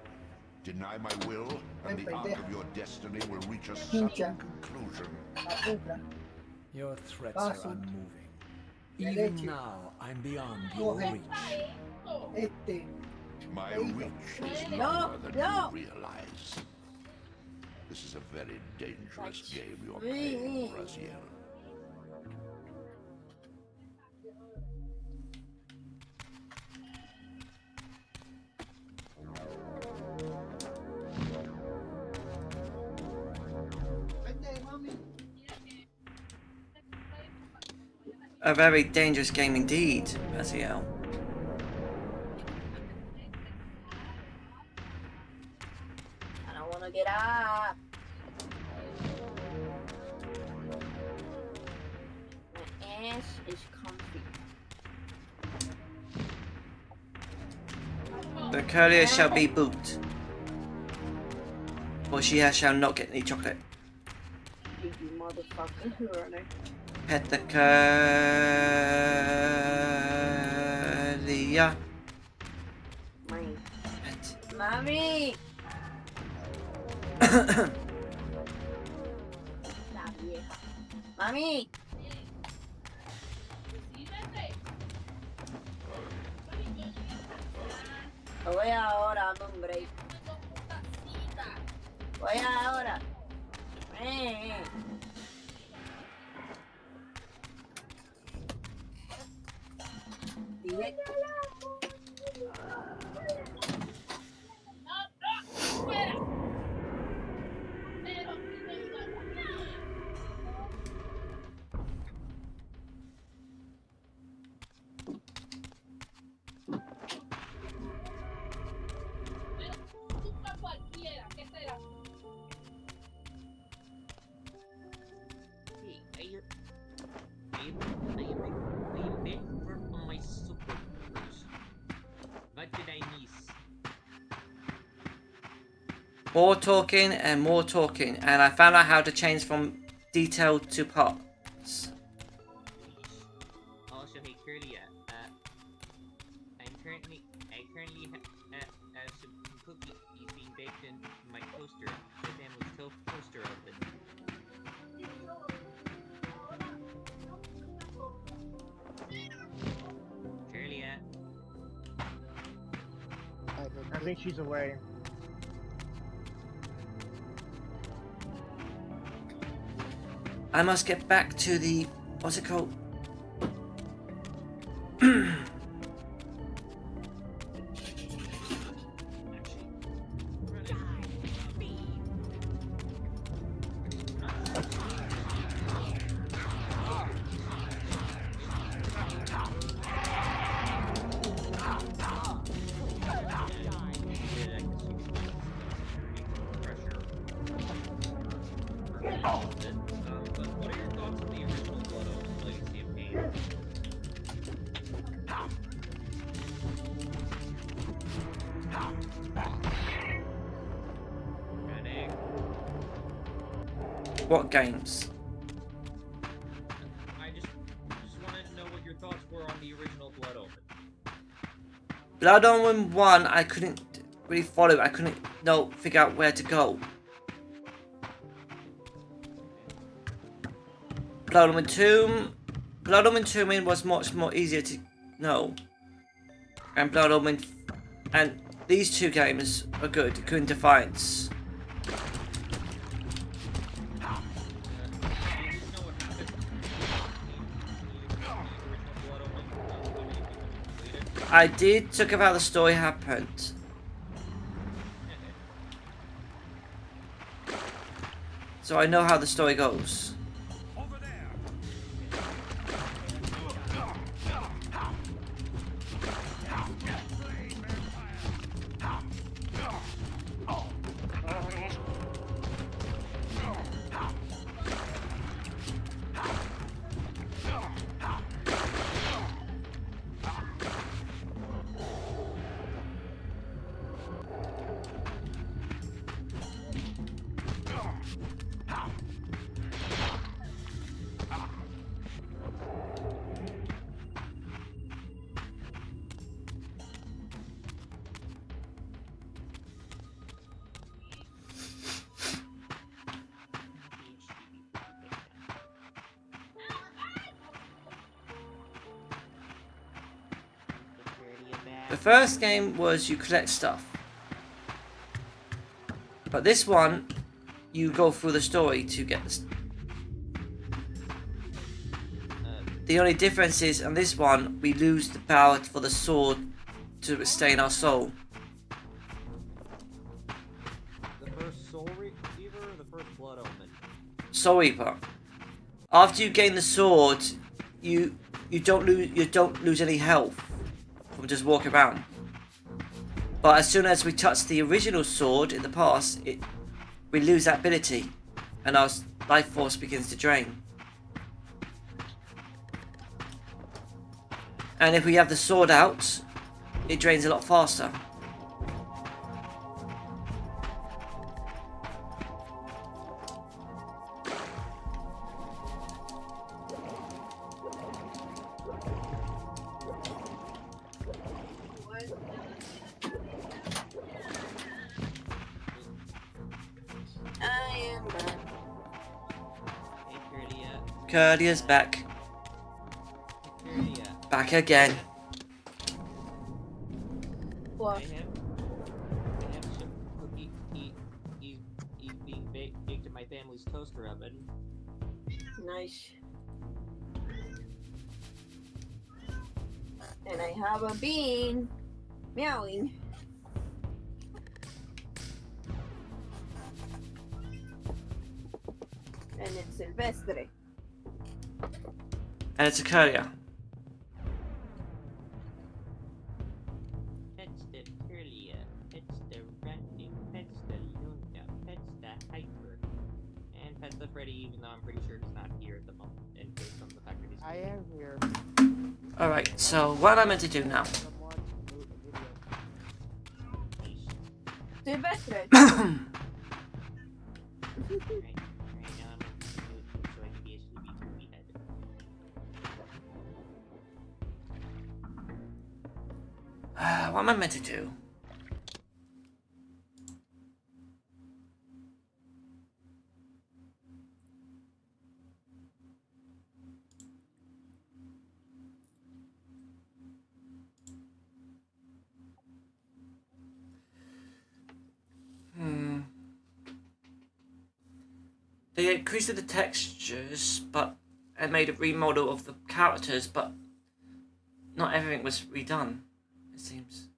Deny my will, and the arc of your destiny will reach a sudden conclusion. Your threats are unmoving. Even now, I'm beyond your reach. My reach is longer than you realize. This is a very dangerous game you're playing, Raziel. A very dangerous game indeed, Raziel. I don't want to get up. My ass is comfy. The courier shall be boot. Or she shall not get any chocolate. You motherfucker, Runnic. Pet the courier. Mine. Pet. Mommy! Mami. Voy ahora, hombre. Voy ahora. Dile. More talking and more talking, and I found out how to change from detailed to parts. Also, hey Curly, I currently have some cookies being baked in my toaster. The family's toaster oven. Curly, I think she's away. I must get back to the... what's it called? What games? I just wanted to know what your thoughts were on the original Blood Omen. Blood Omen 1, I couldn't really follow. I couldn't figure out where to go. Blood Omen 2 was much more easier to know. And Blood Omen and these two games are good. Good in Defiance. I did talk about the story happened. So I know how the story goes. The first game was you collect stuff. But this one, you go through the story to get the... The only difference is, on this one, we lose the power for the sword to sustain our soul. The first Soul Reaver or the first Blood Omen? Soul Reaver. After you gain the sword, you don't lose any health from just walking around. But as soon as we touch the original sword in the past, we lose that ability, and our life force begins to drain. And if we have the sword out, it drains a lot faster. I am back. Hey, Curlia. Curlia's back. Curlia. Back again. What? I have some cookie. He's being baked in my family's toaster oven. Nice. And I have a bean meowing. And it's Silvestre. And it's a Curlia. Pets the Curlia. Pets the Runnic. Pets the Luna. Pets the Hyper. And pets the Freddy, even though I'm pretty sure he's not here at the moment. And based on the fact that he's I am here. Alright, so what am I meant to do now? Silvestre. Right now I'm going to do it so I can be a sleepy head. What am I meant to do? They increased the textures, and made a remodel of the characters, but not everything was redone, it seems.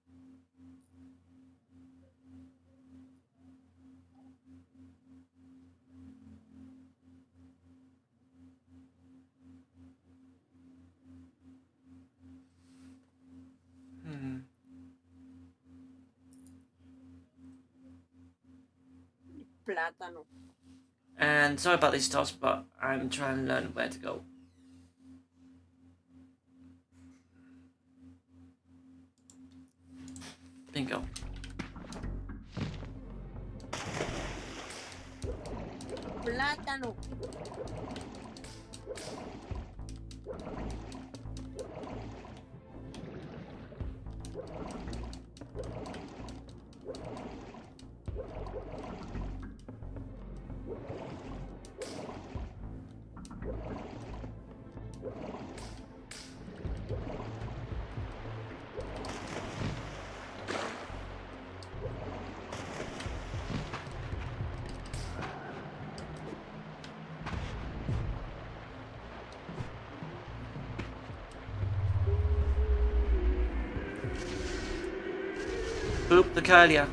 Plátano. And sorry about these stops, but I'm trying to learn where to go. Bingo. Plátano. Boop the Curlia.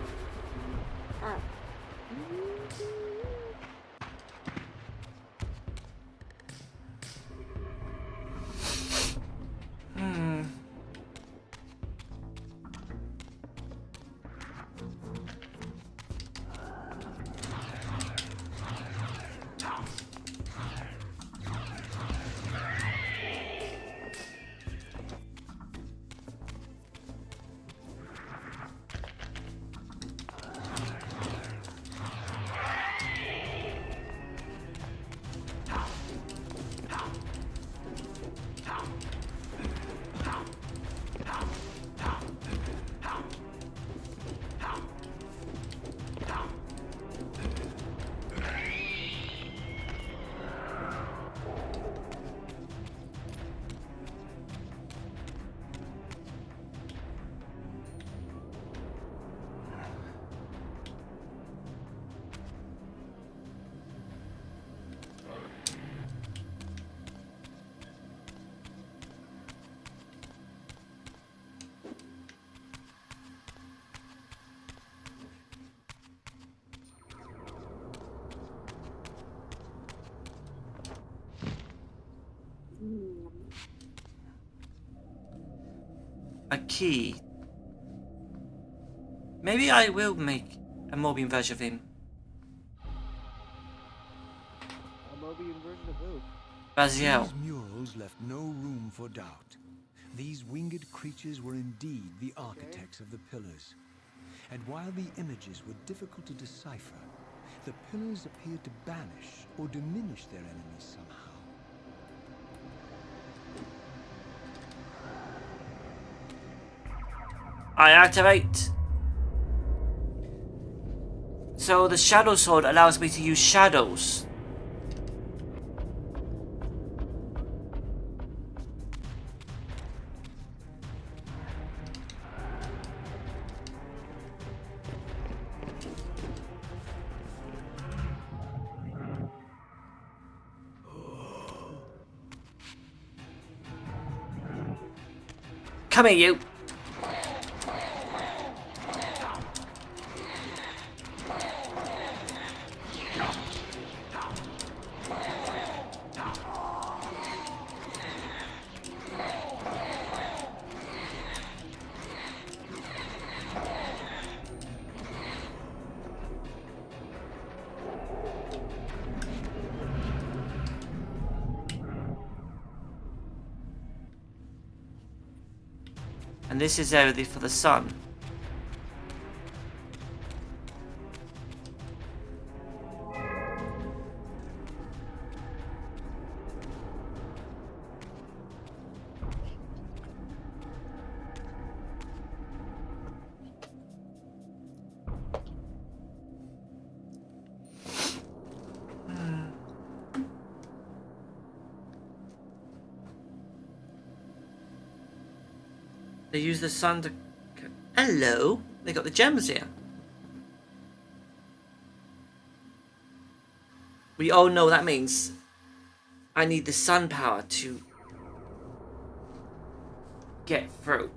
a key. Maybe I will make a Mobian version of him. A Mobian version of who? Raziel. These murals left no room for doubt. These winged creatures were indeed the architects of the pillars. And while the images were difficult to decipher, the pillars appeared to banish or diminish their enemies somehow. I activate. So the Shadow Sword allows me to use shadows. Come here, you. And this is everything for the sun. They use the sun to... Hello? They got the gems here. We all know that means I need the sun power to get through.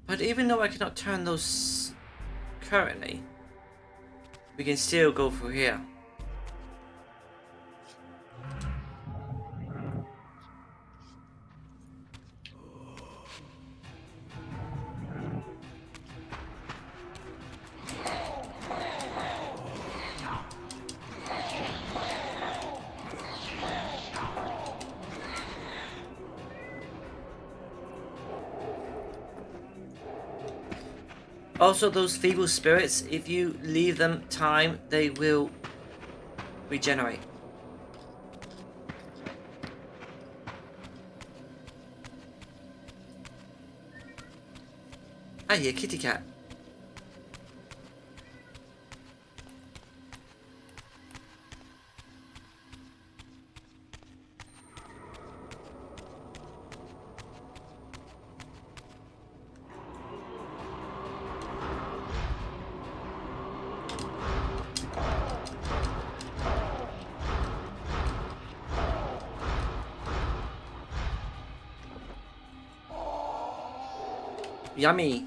But even though I cannot turn those currently, we can still go through here. Also, those feeble spirits, if you leave them time, they will regenerate. I hear kitty cat. Yummy.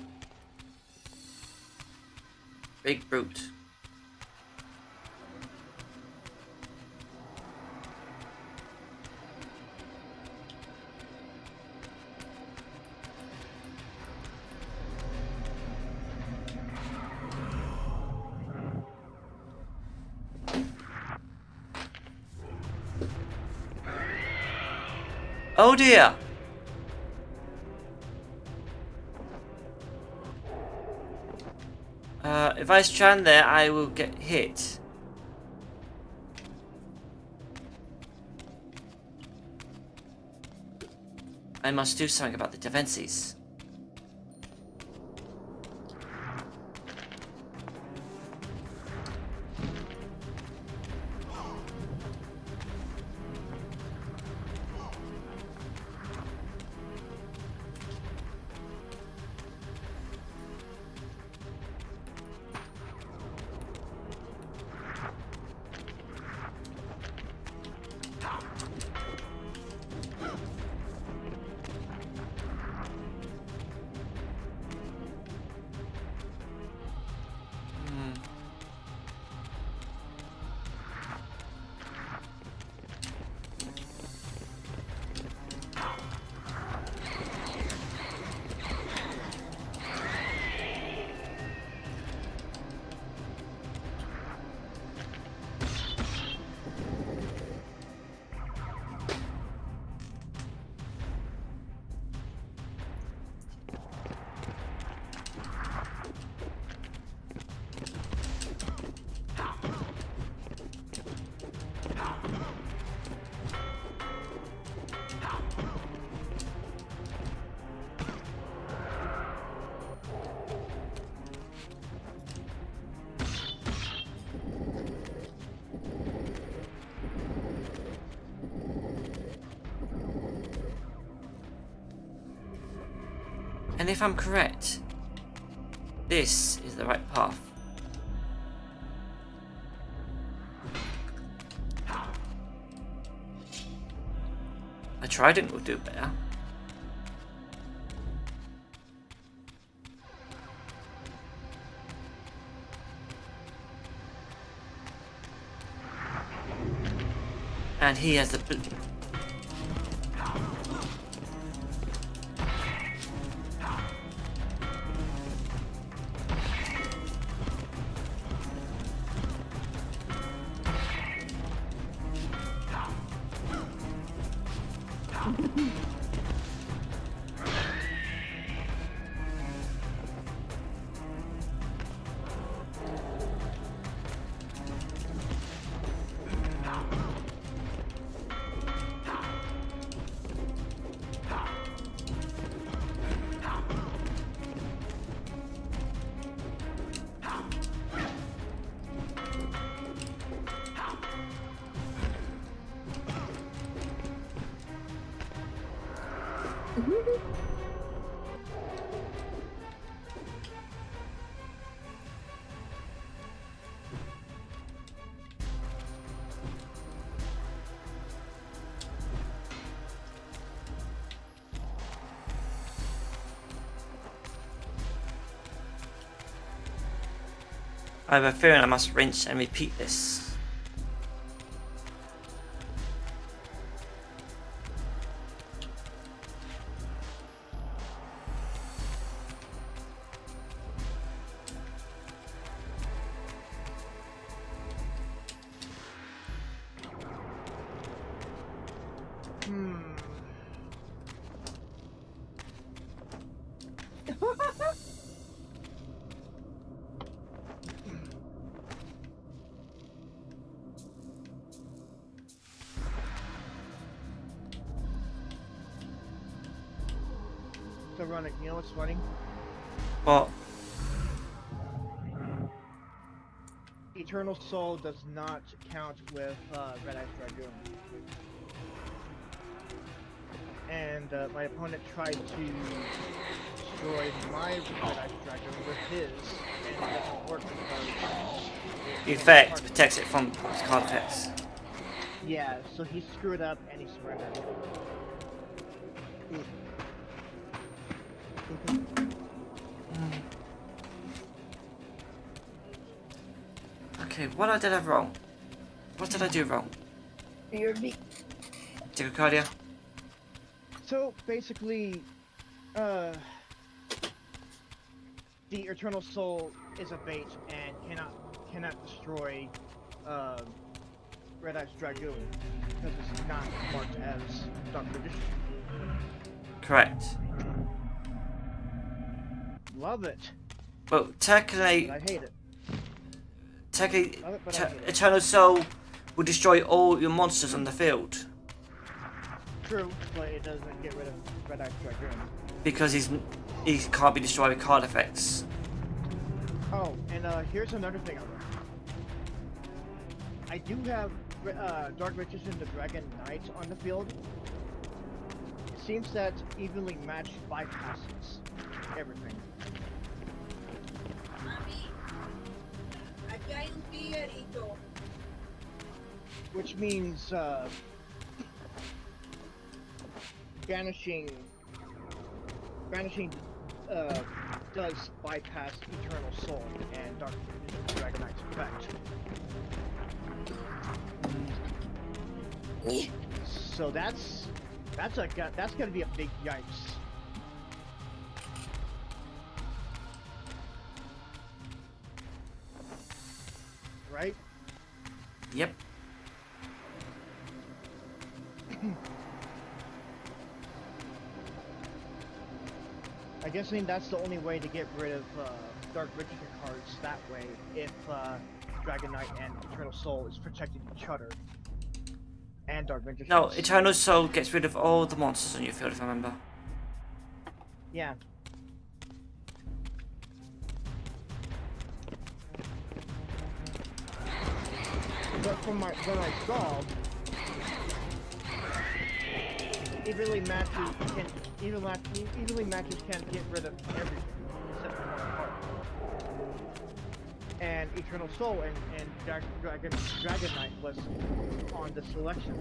Big brute. Oh dear. If I stand there, I will get hit. I must do something about the defenses. And if I'm correct, this is the right path. I tried it, we'll do better. And he has the... I have a feeling I must rinse and repeat this. So, Runnic, you know what's funny? What? Eternal Soul does not count with Red Eyes Dragoon. And my opponent tried to destroy my Red Eyes Dragoon with his, and it doesn't work because... The effect protects it from card effects. Yeah, so he screwed up and he surrendered. Okay, what did I have wrong? What did I do wrong? You're be. Tachycardia? So basically, the Eternal Soul is a bait and cannot destroy Red Eyes Dragoon because it's not marked as Dark Tradition. Correct. Love it. Well, technically, But I hate it. technically, Love it, but I hate it. Eternal Soul will destroy all your monsters on the field. True, but it doesn't get rid of Red Eye Dragoon. Because he can't be destroyed with card effects. Oh, and here's another thing I learned. I do have Dark Riches and the Dragon Knight on the field. It seems that evenly matched bypasses everything. Which means banishing does bypass Eternal Soul and Dark Dragon Knight's effect. So that's gonna be a big yikes. Right? Yep. I guess that's the only way to get rid of Dark Riches cards that way, if Dragon Knight and Eternal Soul is protecting each other. And Dark Riches. No, Eternal Soul gets rid of all the monsters on your field, if I remember. Yeah. But from what I saw, evenly matches can get rid of everything except for one card. And Eternal Soul and Dragon Knight was on the selection.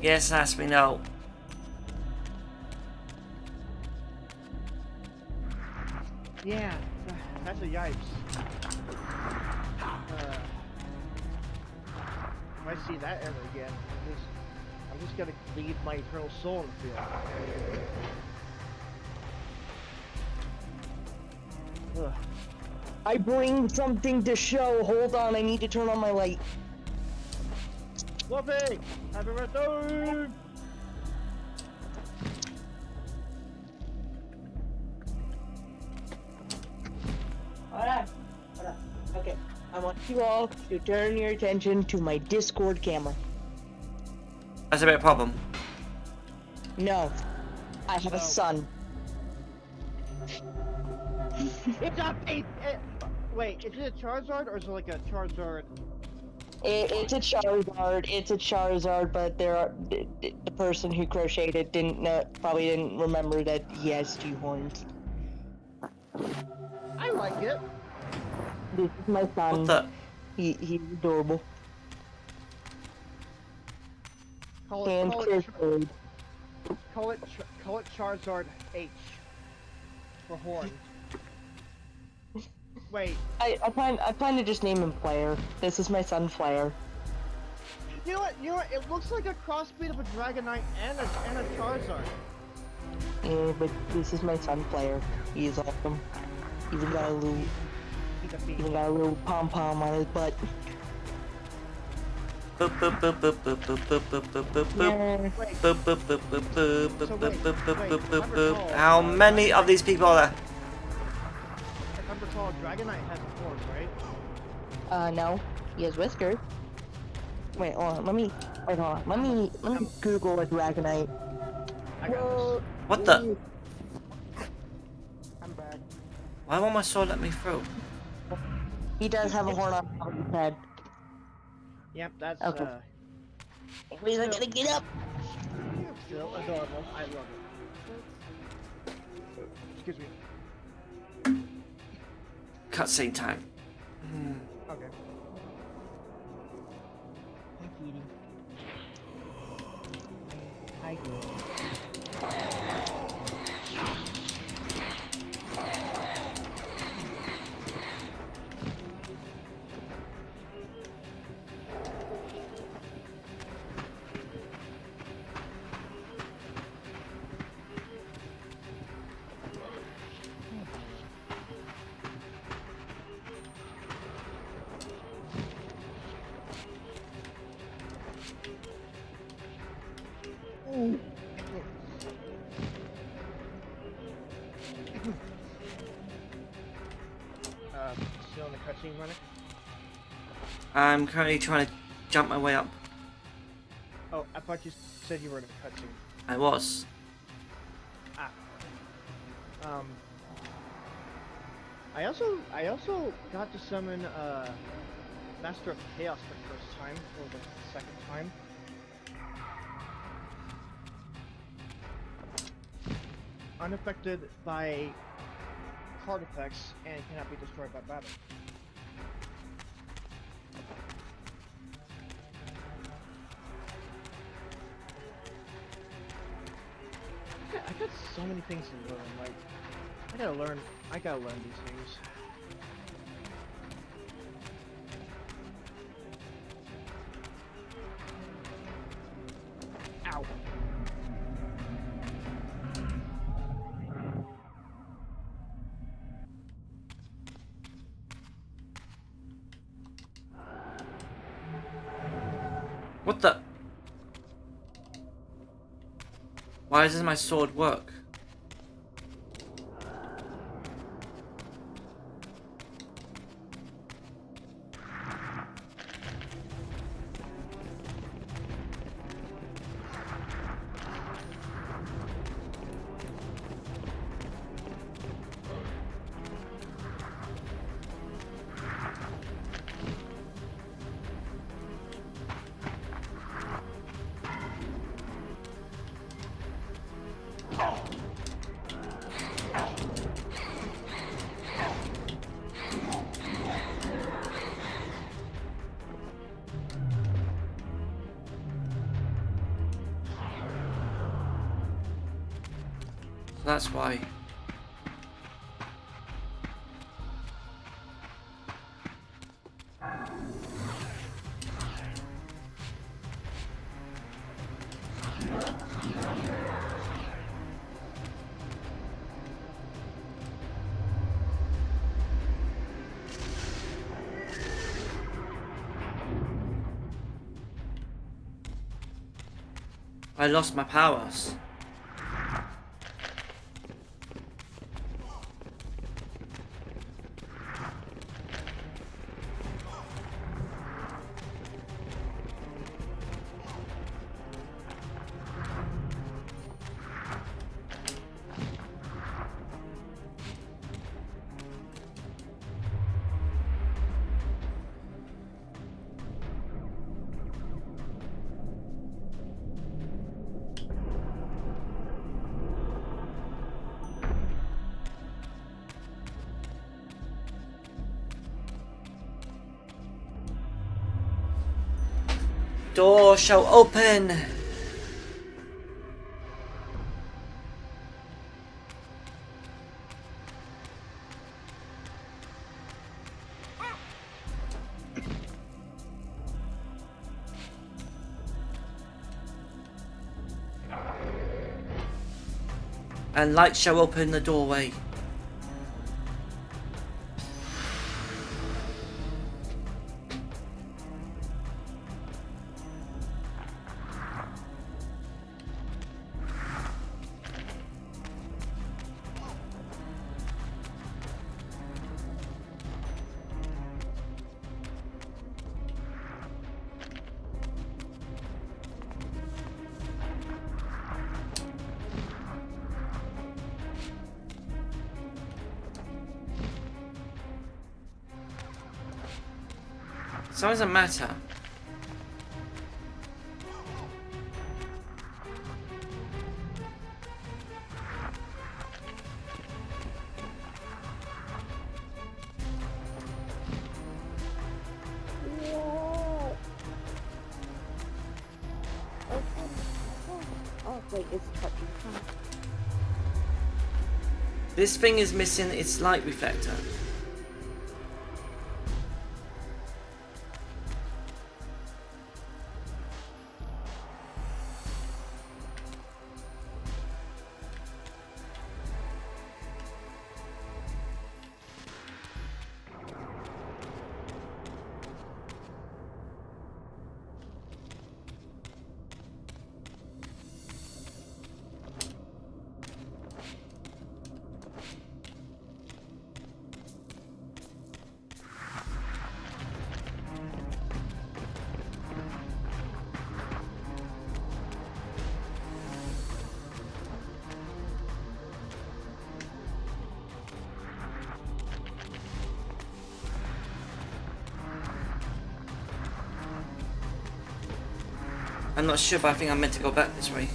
Yes, ask me no. Yeah, that's a yikes. If I see that ever again, I'm just gonna leave my Eternal Soul in the field. Ugh. I bring something to show. Hold on, I need to turn on my light. Fluffy! Happy birthday! Hold on. Okay, I want you all to turn your attention to my Discord camera. That's a bit of a problem. No, I have a son. It's a wait, is it a Charizard or is it like a Charizard? It's a Charizard. It's a Charizard, but the person who crocheted it probably didn't remember that he has 2 horns. I like it. This is my son. What the? He's adorable. Call it Charizard H for horn. Wait. I plan to just name him Flare. This is my son Flare. You know what? It looks like a crossbreed of a Dragonite and a Charizard. Yeah, but this is my son Flare. He is awesome. Even got a little pom pom on his butt. Boop boop boop boop boop boop boop boop boop boop boop boop boop boop boop boop boop boop boop boop. How many of these people are there? If I recall, Dragonite has a horn, right? No. He has whiskers. Wait, hold on. Let me Google a Dragonite. I got this. What the? I'm back. Why won't my sword let me through? He does have a horn on top of his head. Yep, that's okay. He's not gonna get up. Still adorable. I love it. Excuse me. Cutscene time. Okay. Hi, Kitty. Hi, girl. Still in the cutscene, Runnic? I'm currently trying to jump my way up. Oh, I thought you said you were in a cutscene. I was. Ah. I also got to summon Master of Chaos for the first time, or the second time. Unaffected by card effects and cannot be destroyed by battle. I got so many things to learn. Like, I gotta learn these things. Ow. What the? Why doesn't my sword work? That's why. I lost my powers. Door shall open. And light shall open the doorway. So it doesn't matter. Oh, wait, it's touching. This thing is missing its light reflector. I'm not sure, but I think I'm meant to go back this way.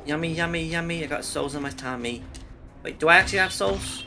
Yummy, yummy, yummy. I got souls on my tummy. Wait, do I actually have souls?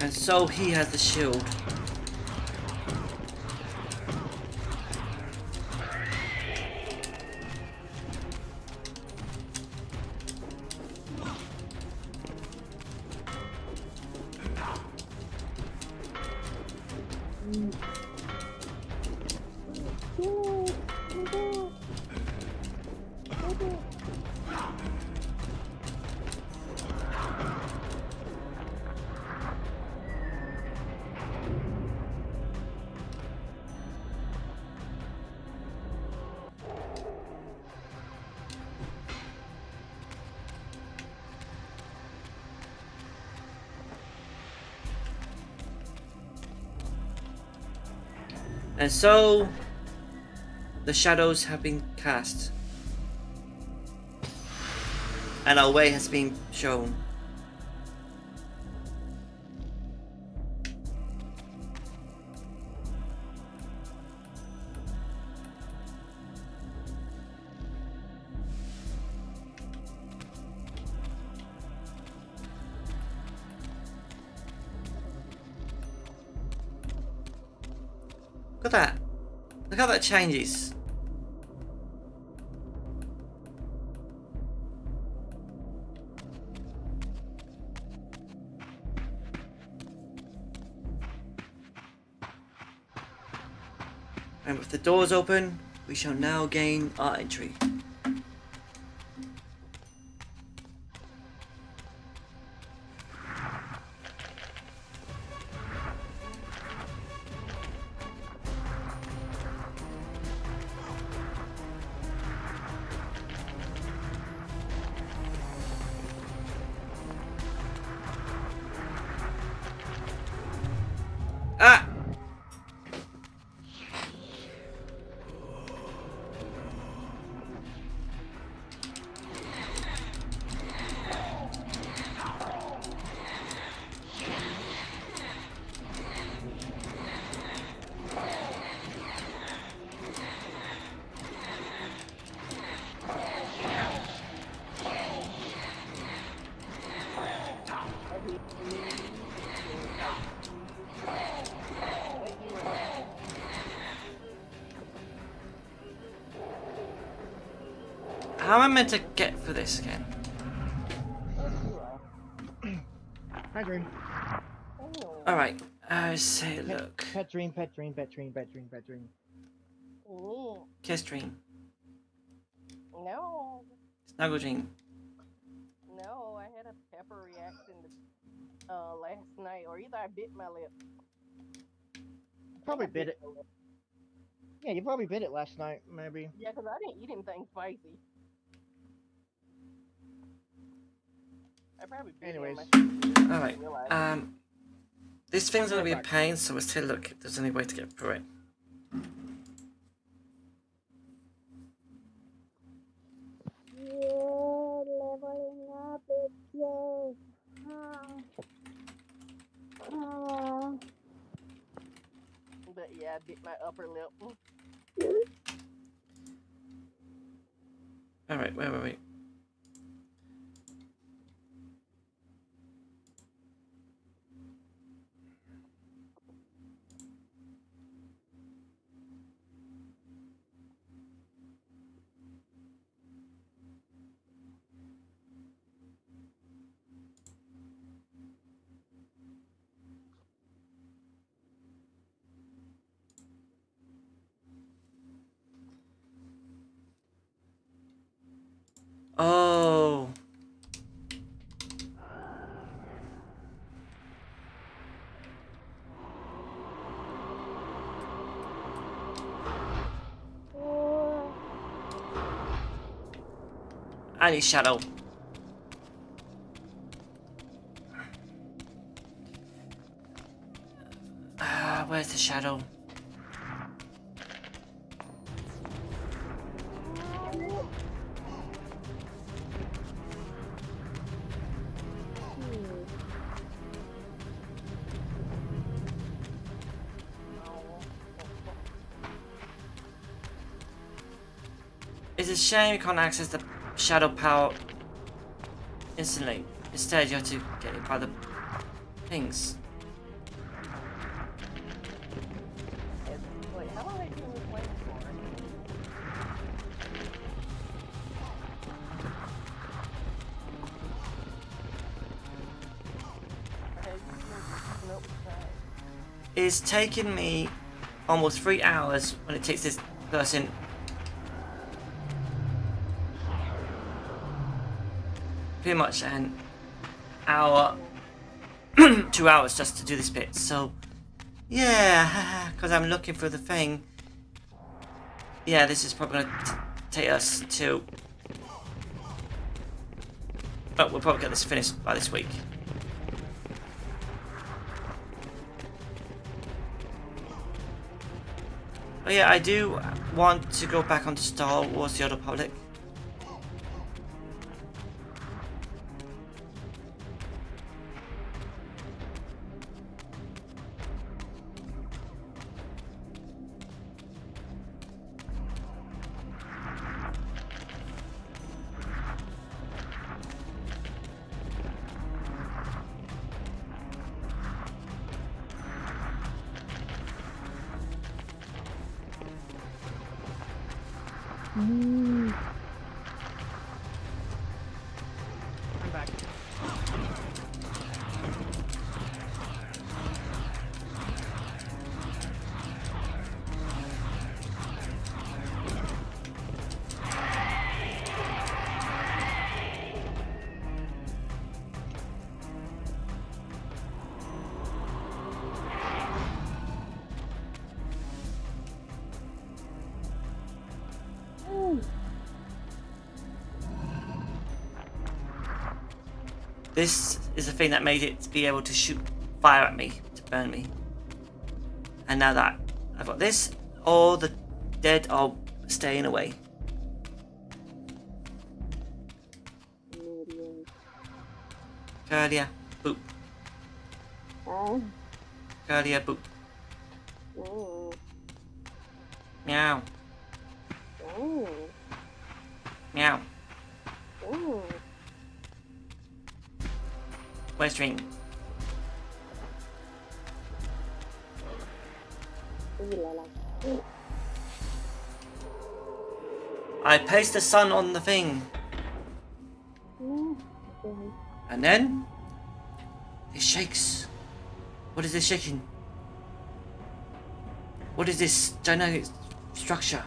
And so he has the shield. And so, the shadows have been cast, and our way has been shown. Look at that. Look how that changes. And with the doors open, we shall now gain our entry. How am I meant to get for this again? Hi, Dream. Alright, say look. Pet Dream, Pet Dream, Pet Dream, Pet Dream, Pet Dream. Kiss Dream. No. Snuggle Dream. No, I had a pepper reaction last night, or either I bit my lip. Probably bit it. Yeah, you probably bit it last night, maybe. Yeah, because I didn't eat anything spicy. I probably bit Anyways. Alright, this thing's gonna be a pain, so let's take a look if there's any way to get through it. Leveling up, bitches. But yeah, I bit my upper lip. Alright, wait, wait, wait. Oh. I need shadow. Where's the shadow? It's a shame you can't access the shadow power instantly. Instead, you have to get it by the things. Wait, how long have you been playing for? It's taken me almost 3 hours when it takes this person. Pretty much an hour, 2 hours just to do this bit. So, yeah, because I'm looking for the thing. Yeah, this is probably gonna take us to. Oh, we'll probably get this finished by this week. Oh yeah, I do want to go back onto Star Wars: The Old Republic. I'm back. This is the thing that made it be able to shoot fire at me, to burn me. And now that I've got this, all the dead are staying away. Curlia, boop. Curlia, boop. Meow. Meow. Where's Dream? I placed the sun on the thing. And then it shakes. What is this shaking? What is this dynamic structure?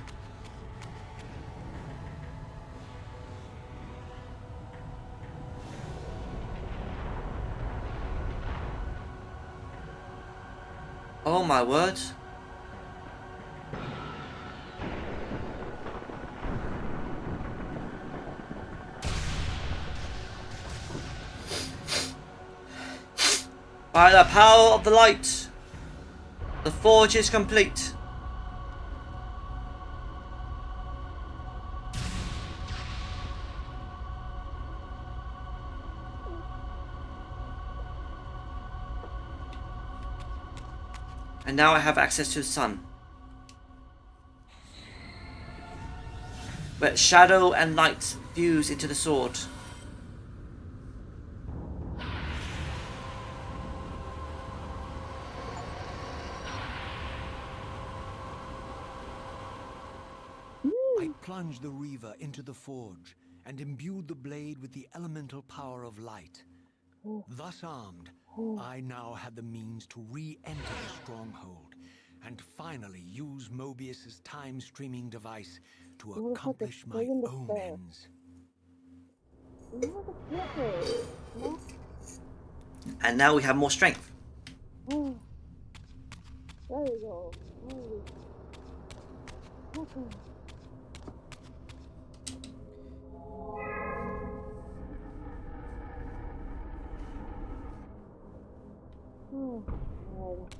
Oh my word. By the power of the light, the forge is complete. And now I have access to the sun. Where shadow and light fuse into the sword. I plunged the Reaver into the forge and imbued the blade with the elemental power of light. Thus armed, I now had the means to re-enter the stronghold and finally use Mobius's time-streaming device to accomplish my own ends. And now we have more strength. There we go. Okay. Oh, God.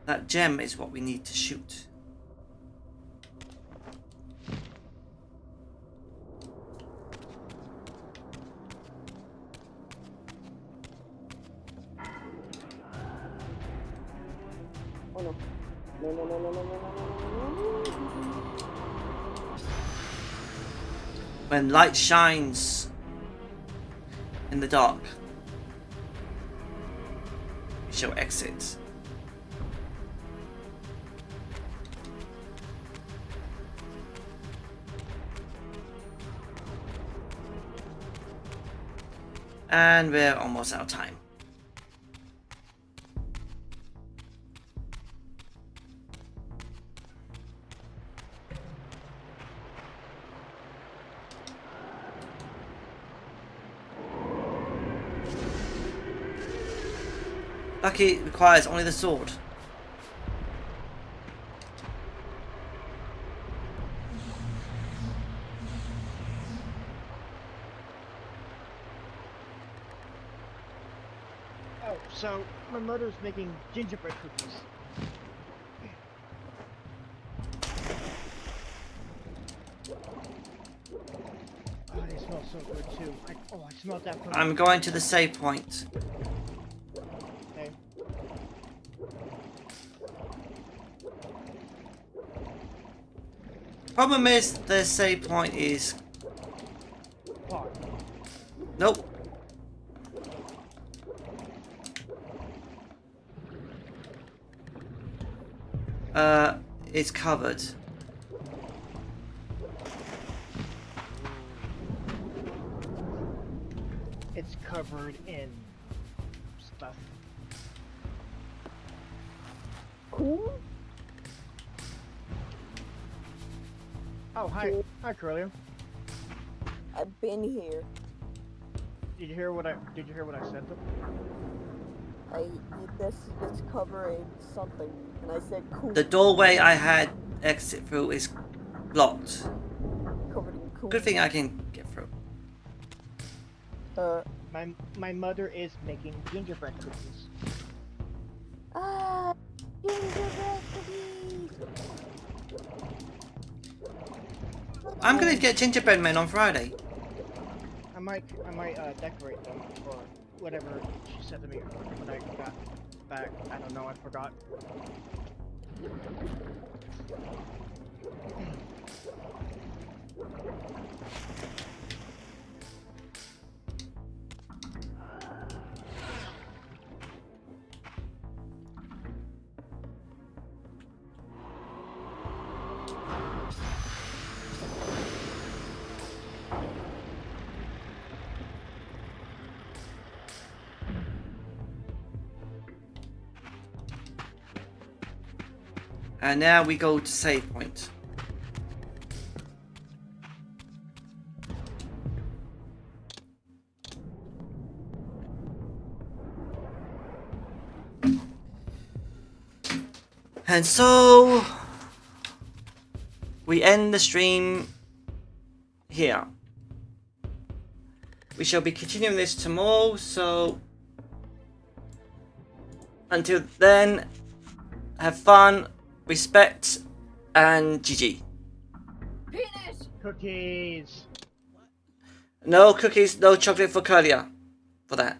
That gem is what we need to shoot. Oh no. No, no, no, no, no, no, no, no, no. When light shines in the dark, we shall exit. And we're almost out of time. Lucky requires only the sword. Oh, so my mother's making gingerbread cookies. Oh, they smell so good too. I smelled that from. I'm going to the save point. Okay. Problem is, the save point is. Oh. Nope. It's covered. It's covered in stuff. Cool. Oh, hi. Hi, Corellia. I've been here. Did you hear what I said though? This covering something, and I said cool. The doorway I had exit through is blocked. Covered in cool. Good thing I can get through. My mother is making gingerbread cookies. Ah, gingerbread cookies. I'm gonna get gingerbread men on Friday. I might decorate them or whatever she said to me when I got back. I don't know. I forgot. And now we go to save point. And so we end the stream here. We shall be continuing this tomorrow, so until then, have fun, respect, and GG. Penis! Cookies. No cookies, no chocolate for Curlia. For that.